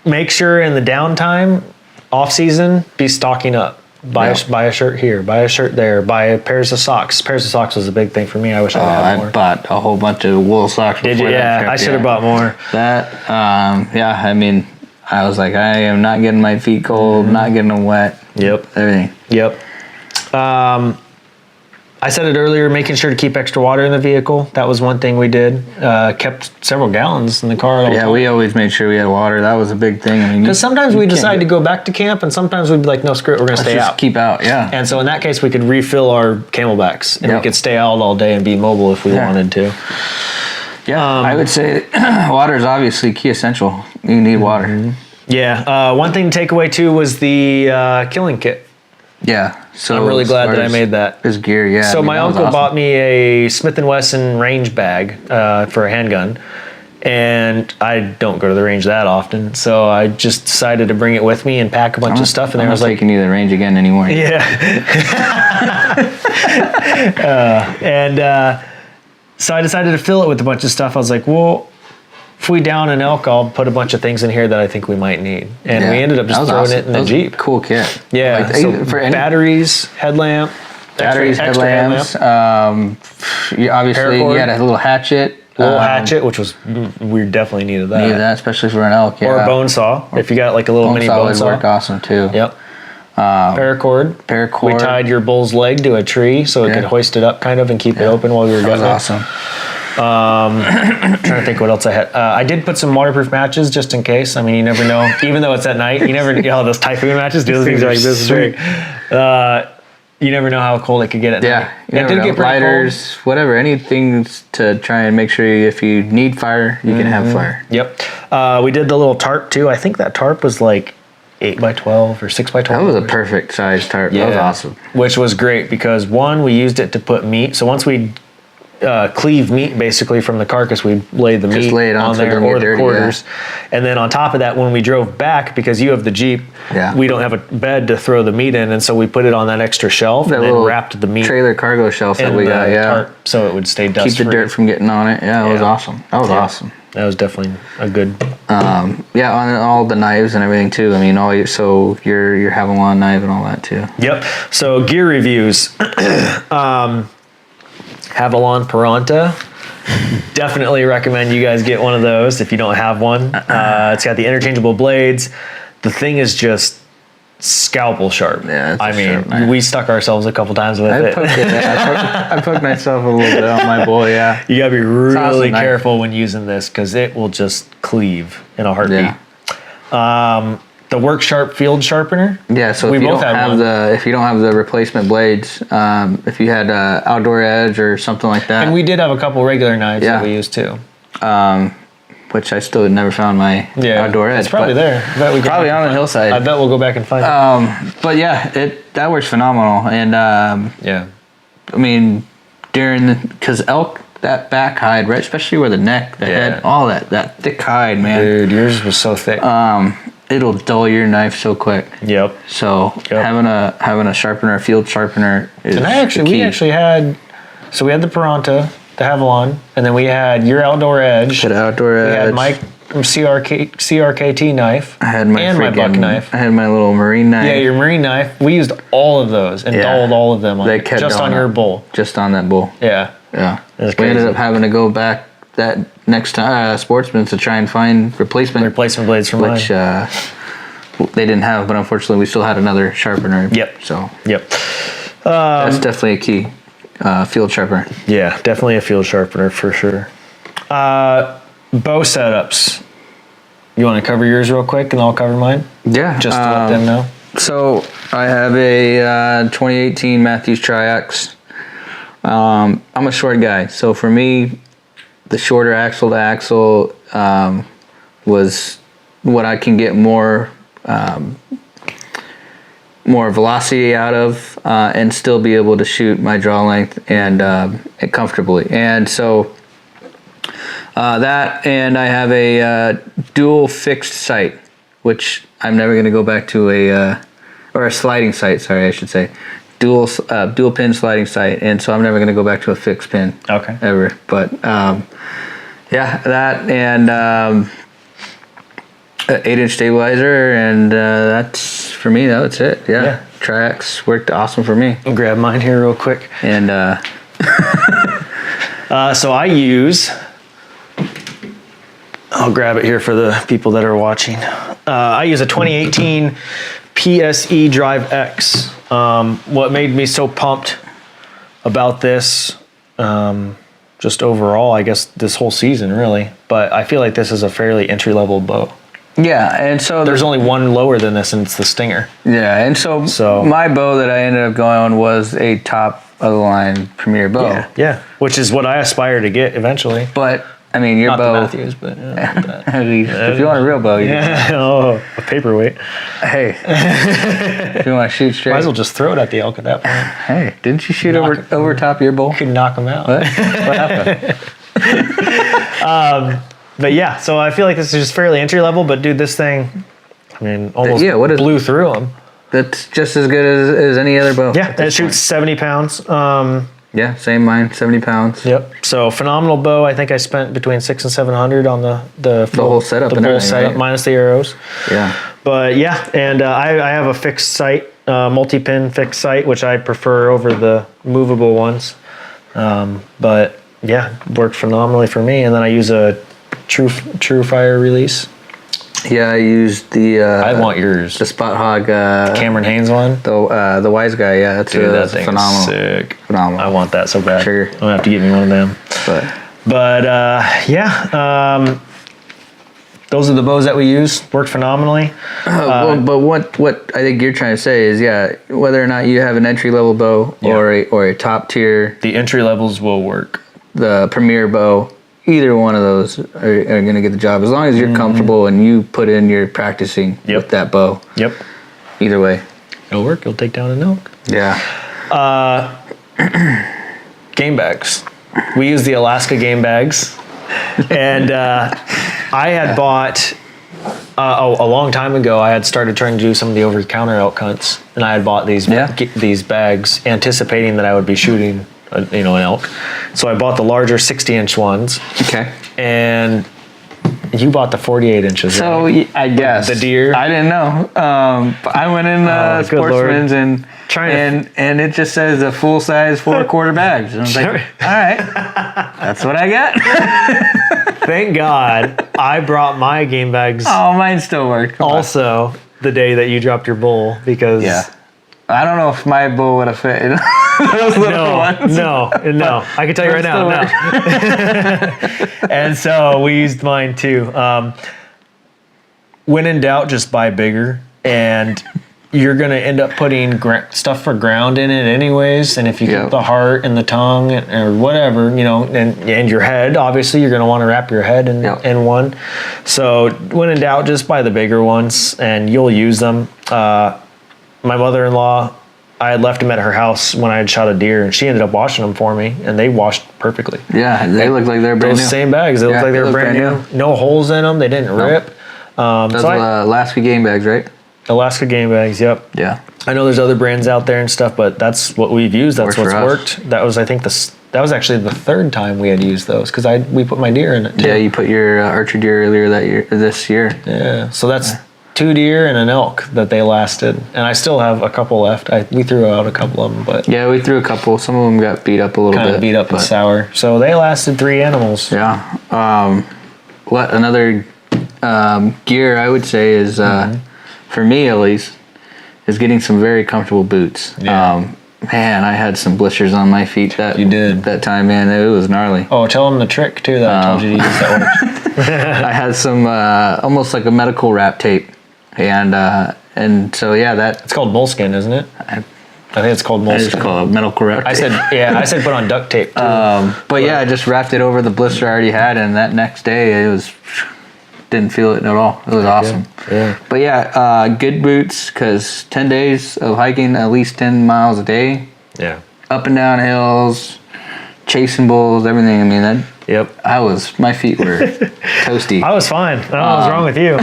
make sure in the downtime, off season, be stocking up. Buy a shirt here, buy a shirt there, buy pairs of socks. Pairs of socks was a big thing for me. I wish I had more. I bought a whole bunch of wool socks. Did you? Yeah, I should have bought more. That, I mean, I was like, I am not getting my feet cold, not getting them wet. Yep. Everything. Yep. I said it earlier, making sure to keep extra water in the vehicle. That was one thing we did. Kept several gallons in the car. Yeah, we always made sure we had water. That was a big thing. I mean, because sometimes we decide to go back to camp, and sometimes we'd be like, no, screw it, we're going to stay out. Keep out, yeah. And so in that case, we could refill our camelbacks, and we could stay out all day and be mobile if we wanted to. Yeah, I would say water is obviously key essential. You need water. Yeah. One thing to take away, too, was the killing kit. Yeah, so I'm really glad that I made that. His gear, yeah. So my uncle bought me a Smith & Wesson range bag for a handgun, and I don't go to the range that often, so I just decided to bring it with me and pack a bunch of stuff in there. I was like, taking you to the range again anymore. Yeah. So I decided to fill it with a bunch of stuff. I was like, well, if we down an elk, I'll put a bunch of things in here that I think we might need. And we ended up just throwing it in the Jeep. Cool kit. Yeah. Like, so for batteries, headlamp. Batteries, extra headlamps. Obviously, you had a little hatchet. little hatchet, which was we definitely needed that. Needed that, especially for an elk. Yeah. Or a bone saw, if you got like a little mini bone saw. Would work awesome too. Yep. Paracord. Paracord. We tied your bull's leg to a tree so it could hoist it up kind of and keep it open while we were getting it. That was awesome. Trying to think what else I had. I did put some waterproof matches just in case. I mean, you never know. Even though it's at night, you never know. Those typhoon matches, those things are like this is great. You never know how cold it could get at night. Yeah, it did get pretty lighters, cold. whatever, anything to try and make sure if you need fire, you can have fire. Yep. We did the little tarp too. I think that tarp was like 8x12 or 6x12. That was a perfect size tarp. Yeah. That was awesome. Which was great because one, we used it to put meat. So once we cleave meat basically from the carcass, we laid the meat lay it on so there it or the dirty, quarters. And then on top of that, when we drove back, because you have the Jeep, we don't have a bed to throw the meat in, and so we put it on that extra shelf and then wrapped the meat trailer cargo shelf that we got, tarp so it would stay dust keep the dirt from getting on it. Yeah, it was awesome. That was awesome. That was definitely a good. On all the knives and everything too. I mean, your Havilon knife and all that too. Yep. So gear reviews. Havilon Peranta. Definitely recommend you guys get one of those if you don't have one. It's got the interchangeable blades. The thing is just scalpel sharp. Yeah, I mean, we stuck ourselves a couple times with it. I poked myself a little bit on my bull, yeah. You gotta be really careful when using this because it will just cleave in a heartbeat. Yeah. The Work Sharp field sharpener. Yeah, so if you don't have the replacement blades, if you had Outdoor Edge or something like that. And we did have a couple regular knives that we used too. Which I still never found my Outdoor Edge. It's probably there. Probably on the hillside. I bet we'll go back and find it. But yeah, that works phenomenal. And I mean, because elk, that back hide, right, especially where the neck, the head, all that thick hide, man. Dude, yours was so thick. It'll dull your knife so quick. Yep. So having a sharpener, a field sharpener is we actually had the Peranta, the Havilon, and then we had your Outdoor Edge. We had my CRKT knife. I had my buck knife. I had my little marine knife. Yeah, your marine knife. We used all of those and dulled all of them on your bull. Just on that bull. Yeah. Yeah. We ended up having to go back that next time Sportsman's to try and find replacement blades for which they didn't have, but unfortunately we still had another sharpener. Yep. So that's definitely a key field sharpener. Yeah, definitely a field sharpener for sure. Bow setups. You want to cover yours real quick and I'll cover mine? Yeah. Just to let them know. So I have a 2018 Matthews Tri-X. I'm a short guy, so for me, the shorter axle to axle was what I can get more velocity out of and still be able to shoot my draw length and comfortably. And so that, and I have a dual fixed sight, which I'm never going to go back to or a sliding sight. Sorry, I should say. Dual pin sliding sight, and so I'm never going to go back to a fixed pin ever. But that and an 8-inch stabilizer, and that's for me. That's it. Yeah. Tri-X worked awesome for me. I'll grab mine here real quick. And so I use. I'll grab it here for the people that are watching. I use a 2018 PSE Drive X. What made me so pumped about this, just overall, I guess this whole season really, but I feel like this is a fairly entry-level bow. Yeah, and so there's only one lower than this, and it's the Stinger. Yeah, and so my bow that I ended up going on was a top of the line Premier bow. Yeah, which is what I aspire to get eventually. But I mean, your not bow. Not the Matthews, but if you want a real bow, a paperweight. Hey, if you want to shoot straight, might as well just throw it at the elk at that point. Hey, didn't you shoot over top your bull? Could knock them out. What happened? But yeah, so I feel like this is just fairly entry level. But dude, this thing, I mean, almost blew through them. That's just as good as any other bow. Yeah, it shoots 70 pounds. Yeah, same mine, 70 pounds. Yep. So phenomenal bow. I think I spent between $600 and $700 on the whole setup. The full setup, right? Minus the arrows. Yeah. But yeah, and I have a fixed sight, multi-pin fixed sight, which I prefer over the movable ones. But worked phenomenally for me. And then I use a True Fire release. Yeah, I used the. I want yours. The Spot Hog. Cameron Haynes one. The Wise Guy. Yeah, that's that thing phenomenal. Sick. Phenomenal. I want that so bad. Sure. I'm gonna have to get me one of them. But those are the bows that we use. Worked phenomenally. But what I think you're trying to say is, whether or not you have an entry level bow or a top tier, the entry levels will work. The premier bow, either one of those are going to get the job as long as you're comfortable and you put in your practicing with that bow. Yep. Either way, it'll work. You'll take down an elk. Yeah. Game bags. We use the Alaska game bags, and I had bought a long time ago. I had started trying to do some of the over-the-counter elk hunts, and I had bought these bags, anticipating that I would be shooting an elk. So I bought the larger 60-inch ones. Okay. And you bought the 48 inches. So right? I guess the deer. I didn't know. I went in Sportsman's and it just says a full size 4/4 bags. And I was like, all right, that's what I got. Thank God I brought my game bags. Oh, mine still worked. Also, the day that you dropped your bull, because I don't know if my bull would have fit in those little ones. No. I can tell you right now, no. And so we used mine too. When in doubt, just buy bigger, and you're going to end up putting stuff for ground in it anyways. And if you keep the heart and the tongue or whatever, and your head, obviously you're going to want to wrap your head in one. So when in doubt, just buy the bigger ones and you'll use them. My mother-in-law, I had left them at her house when I had shot a deer, and she ended up washing them for me, and they washed perfectly. Yeah, they look like they're brand new. Those same bags, they look like they were brand new. No holes in them, they didn't rip. Those are Alaska game bags, right? Alaska game bags, yep. Yeah. I know there's other brands out there and stuff, but that's what we've used. That's what's worked. That was, I think, that was actually the third time we had used those, because we put my deer in it too. Yeah, you put your archery deer earlier this year. Yeah, so that's 2 deer and an elk that they lasted, and I still have a couple left. We threw out a couple of them, but yeah, we threw a couple. Some of them got beat up a little bit. Kind of beat up and sour. So they lasted 3 animals. Yeah. Another gear I would say is for me at least is getting some very comfortable boots. Yeah. Man, I had some blisters on my feet that time, man. It was gnarly. Oh, tell them the trick too that I told you to use that works. I had some almost like a medical wrap tape. And so it's called moleskin, isn't it? I think it's called moleskin. It's called a medical wrap tape. I said put on duct tape too. I just wrapped it over the blister I already had, and that next day didn't feel it at all. It was awesome. Yeah. But good boots, because 10 days of hiking at least 10 miles a day. Yeah. Up and down hills, chasing bulls, everything. I mean, my feet were toasty. I was fine. I don't know what's wrong with you.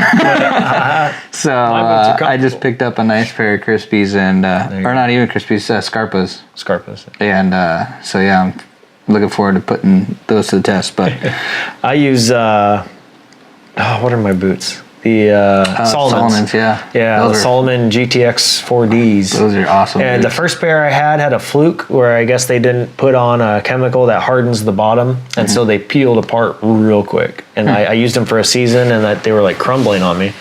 So I just picked up a nice pair of Crispies and, or not even Crispies, Scarpas. Scarpas. And I'm looking forward to putting those to the test. But I use, what are my boots? The Salomons, Yeah, the Salomon GTX 4Ds. Those are awesome. And boots. the first pair I had a fluke where I guess they didn't put on a chemical that hardens the bottom, and so they peeled apart real quick. And I used them for a season, and they were like crumbling on me.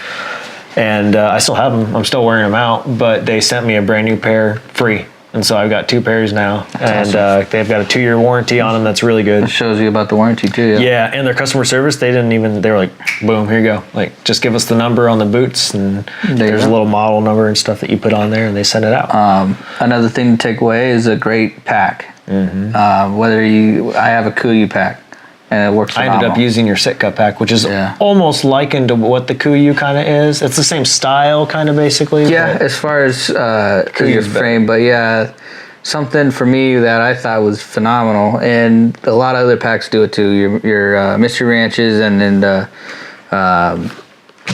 And I still have them. I'm still wearing them out, but they sent me a brand new pair free. And so I've got 2 pairs now, and awesome. They've got a 2-year warranty on them. That's really good. It shows you about the warranty too. Yeah, and their customer service, they were like, boom, here you go. Like, just give us the number on the boots, and there's a little model number and stuff that you put on there, and they send it out. Another thing to take away is a great pack. Mm-hmm. I have a Kuiu pack, and it works phenomenal. I ended up using your Sitka pack, which is almost likened to what the Kuiu kind of is. It's the same style, kind of, basically. Yeah, as far as Kuiu's frame, but something for me that I thought was phenomenal, and a lot of other packs do it too. Your Mystery Ranches and then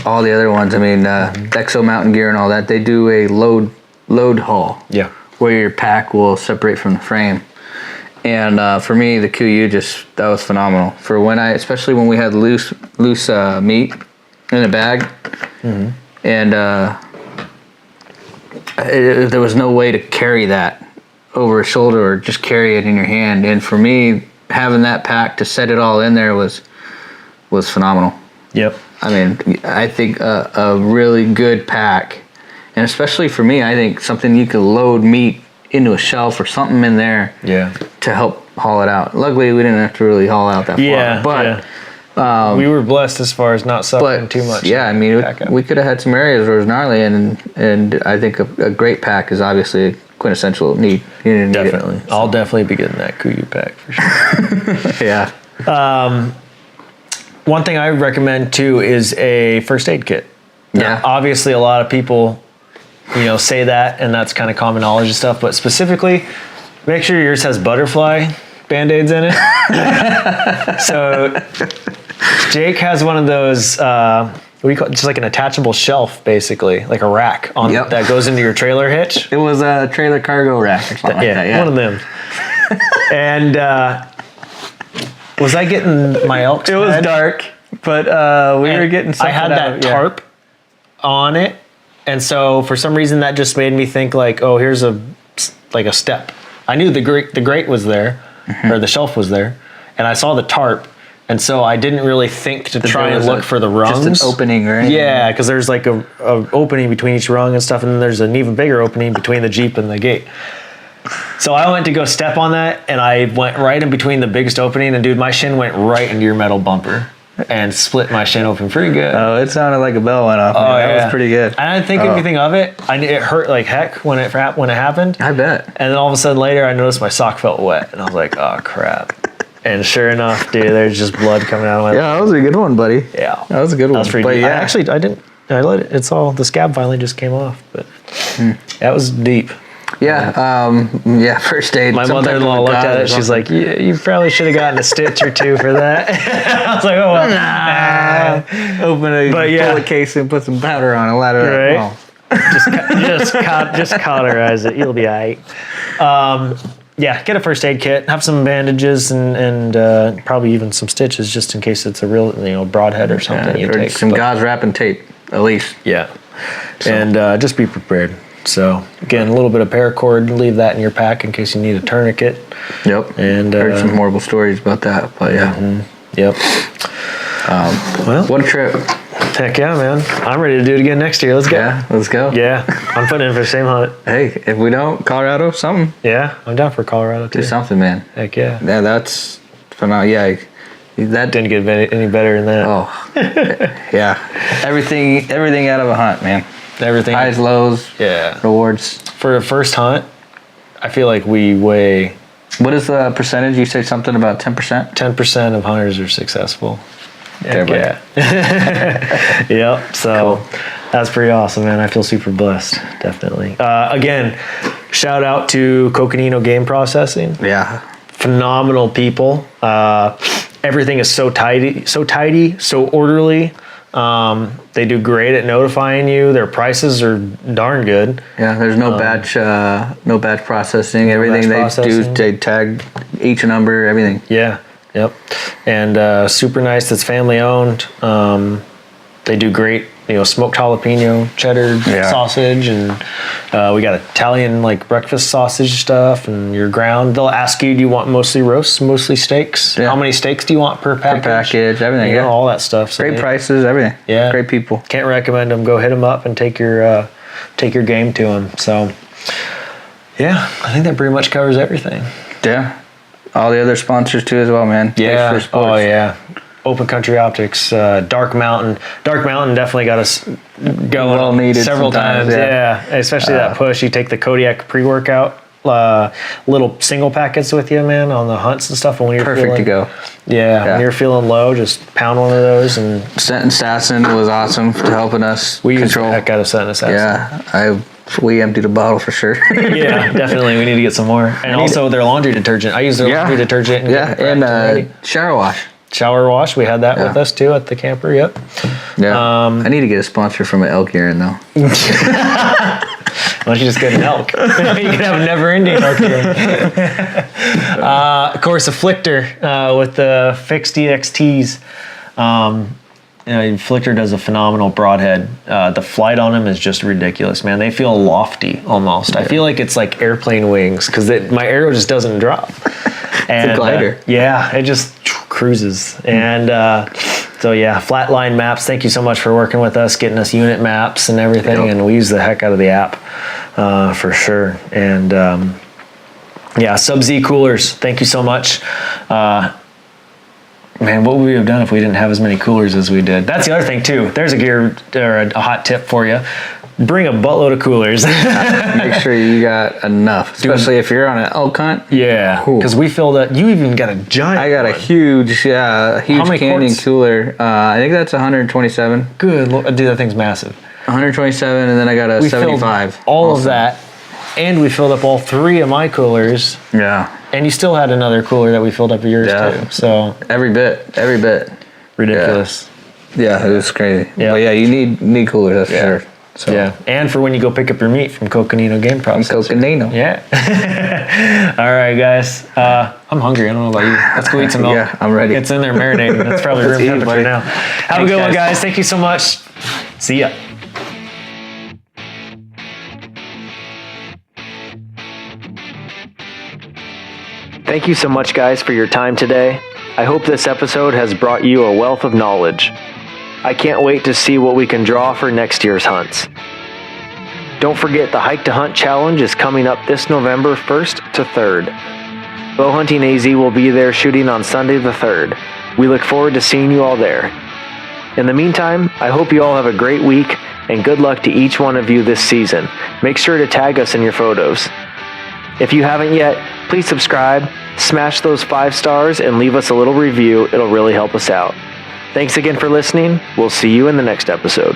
all the other ones. I mean, Exo Mountain Gear and all that. They do a load haul. Yeah. Where your pack will separate from the frame. And for me, the Kuiu that was phenomenal. For especially when we had loose meat in a bag, and there was no way to carry that over a shoulder or just carry it in your hand. And for me, having that pack to set it all in there was phenomenal. Yep. I mean, I think a really good pack, and especially for me, I think something you could load meat into a shelf or something in there to help haul it out. Luckily, we didn't have to really haul out that far. But we were blessed as far as not suffering too much. Yeah, I mean, we could have had some areas where it was gnarly, and I think a great pack is obviously a quintessential need. You definitely. Need it, I'll definitely be getting that Kuyu pack for sure. Yeah. One thing I recommend too is a first aid kit. Yeah. Obviously, a lot of people, say that, and that's kind of common knowledge and stuff. But specifically, make sure yours has butterfly Band-Aids in it. So Jake has one of those. What do you call it? Just like an attachable shelf, basically, like a rack that goes into your trailer hitch. It was a trailer cargo rack or something like that. Yeah, one of them. And was I getting my elk's It was head? dark, but we were getting something. I had that tarp on it, and so for some reason that just made me think like, oh, here's a step. I knew the grate was there, or the shelf was there, and I saw the tarp, and so I didn't really think to try and look for the rungs. Just an opening or anything. Yeah, because there's like a opening between each rung and stuff, and then there's an even bigger opening between the Jeep and the gate. So I went to go step on that, and I went right in between the biggest opening, and dude, my shin went right into your metal bumper and split my shin open pretty good. Oh, it sounded like a bell went off. Oh, That was pretty good. I didn't think anything of it. It hurt like heck when it happened. I bet. And then all of a sudden later, I noticed my sock felt wet, and I was like, oh crap. And sure enough, dude, there's just blood coming out of my. Yeah, that was a good one, buddy. Yeah, that was a good one. That was pretty deep. I didn't. I let it. It's all the scab finally just came off, but that was deep. Yeah, first aid. My mother-in-law looked at it. She's like, you probably should have gotten a stitch or two for that. I was like, oh, well. Open a bullet case and put some powder on and let it right? Just cauterize it. You'll be all right. Get a first aid kit. Have some bandages and probably even some stitches just in case it's a real broadhead or something you take. Some gauze wrap and tape, at least. Yeah. So. And just be prepared. So again, a little bit of paracord, leave that in your pack in case you need a tourniquet. Yep. And heard some horrible stories about that, but yeah. Yep. Well, what a trip. Heck yeah, man. I'm ready to do it again next year. Let's go. Yeah, let's go. Yeah. I'm putting in for the same hunt. Hey, if we don't, Colorado, something. Yeah, I'm down for Colorado too. Do something, man. Heck yeah. Yeah, that's phenomenal. Yeah. That didn't get any better than that. Oh. Yeah. Everything out of a hunt, man. Everything. Highs, lows, rewards. For the first hunt, I feel like we weigh. What is the percentage? You say something about 10%? 10% of hunters are successful. Yeah. Yep. So that's pretty awesome, man. I feel super blessed. Definitely. Again, shout out to Coconino Game Processing. Yeah. Phenomenal people. Everything is so tidy, so orderly. They do great at notifying you. Their prices are darn good. Yeah, there's no batch processing. Everything do, they tag each number, everything. Yeah, yep. And super nice. It's family owned. They do great, smoked jalapeno, cheddar sausage, and we got Italian breakfast sausage stuff, and your ground. They'll ask you, do you want mostly roasts, mostly steaks? Yeah. How many steaks do you want per package? Per package, everything. All that stuff. So great prices, everything. Yeah, great people. Can't recommend them. Go hit them up and take your game to them. So yeah, I think that pretty much covers everything. Yeah, all the other sponsors too as well, man. Yeah. Oh yeah. Open Country Optics, Dark Mountain. Dark Mountain definitely got us going well needed several times. Yeah, especially that push. You take the Kodiak pre-workout, little single packets with you, man, on the hunts and stuff. And when you're perfect to go. Yeah, when you're feeling low, just pound one of those. And Scent and Assassin was awesome for helping us we control. Used the heck out of Scent and Assassin. Yeah, we emptied a bottle for sure. Yeah, definitely. We need to get some more. And also their laundry detergent. I use their laundry detergent. And shower wash. Shower wash, we had that with us too at the camper. Yep. Yeah. I need to get a sponsor from an elk urine though. Why don't you just get an elk? You can have a never-ending elk urine. Of course, a Flichter with the fixed EXTs. Flichter does a phenomenal broadhead. The flight on them is just ridiculous, man. They feel lofty almost. I feel like it's like airplane wings because my arrow just doesn't drop. And, glider. Yeah, it just cruises. And so yeah, Flatline Maps, thank you so much for working with us, getting us unit maps and everything. Yep. And we use the heck out of the app for sure. And yeah, Sub-Z coolers, thank you so much. Man, what would we have done if we didn't have as many coolers as we did? That's the other thing too. There's a gear or a hot tip for you. Bring a buttload of coolers. Make sure you got enough, especially if you're on an elk hunt. Yeah, because we filled up. You even got a giant. I got a huge Canyon quarts? cooler. I think that's 127. Good, dude, that thing's massive. 127, and then I got a We 75. filled all of that, and we filled up all 3 of my coolers. Yeah. And you still had another cooler that we filled up of yours too. So Every bit. ridiculous. Yeah, it was crazy. Yeah. But yeah, you need coolers, that's for sure. So. Yeah, and for when you go pick up your meat from Coconino Game Processing. Coconino. Yeah. All right, guys. I'm hungry. I don't know about you. Let's go eat some milk. Yeah, I'm ready. It's in there marinating. That's probably room Let's eat, temperature buddy. now. Have a good one, guys. Thank you so much. See ya. Thank you so much, guys, for your time today. I hope this episode has brought you a wealth of knowledge. I can't wait to see what we can draw for next year's hunts. Don't forget the Hike to Hunt Challenge is coming up this November 1st to 3rd. BowhuntingAZ will be there shooting on Sunday the 3rd. We look forward to seeing you all there. In the meantime, I hope you all have a great week and good luck to each one of you this season. Make sure to tag us in your photos. If you haven't yet, please subscribe, smash those 5 stars, and leave us a little review. It'll really help us out. Thanks again for listening. We'll see you in the next episode.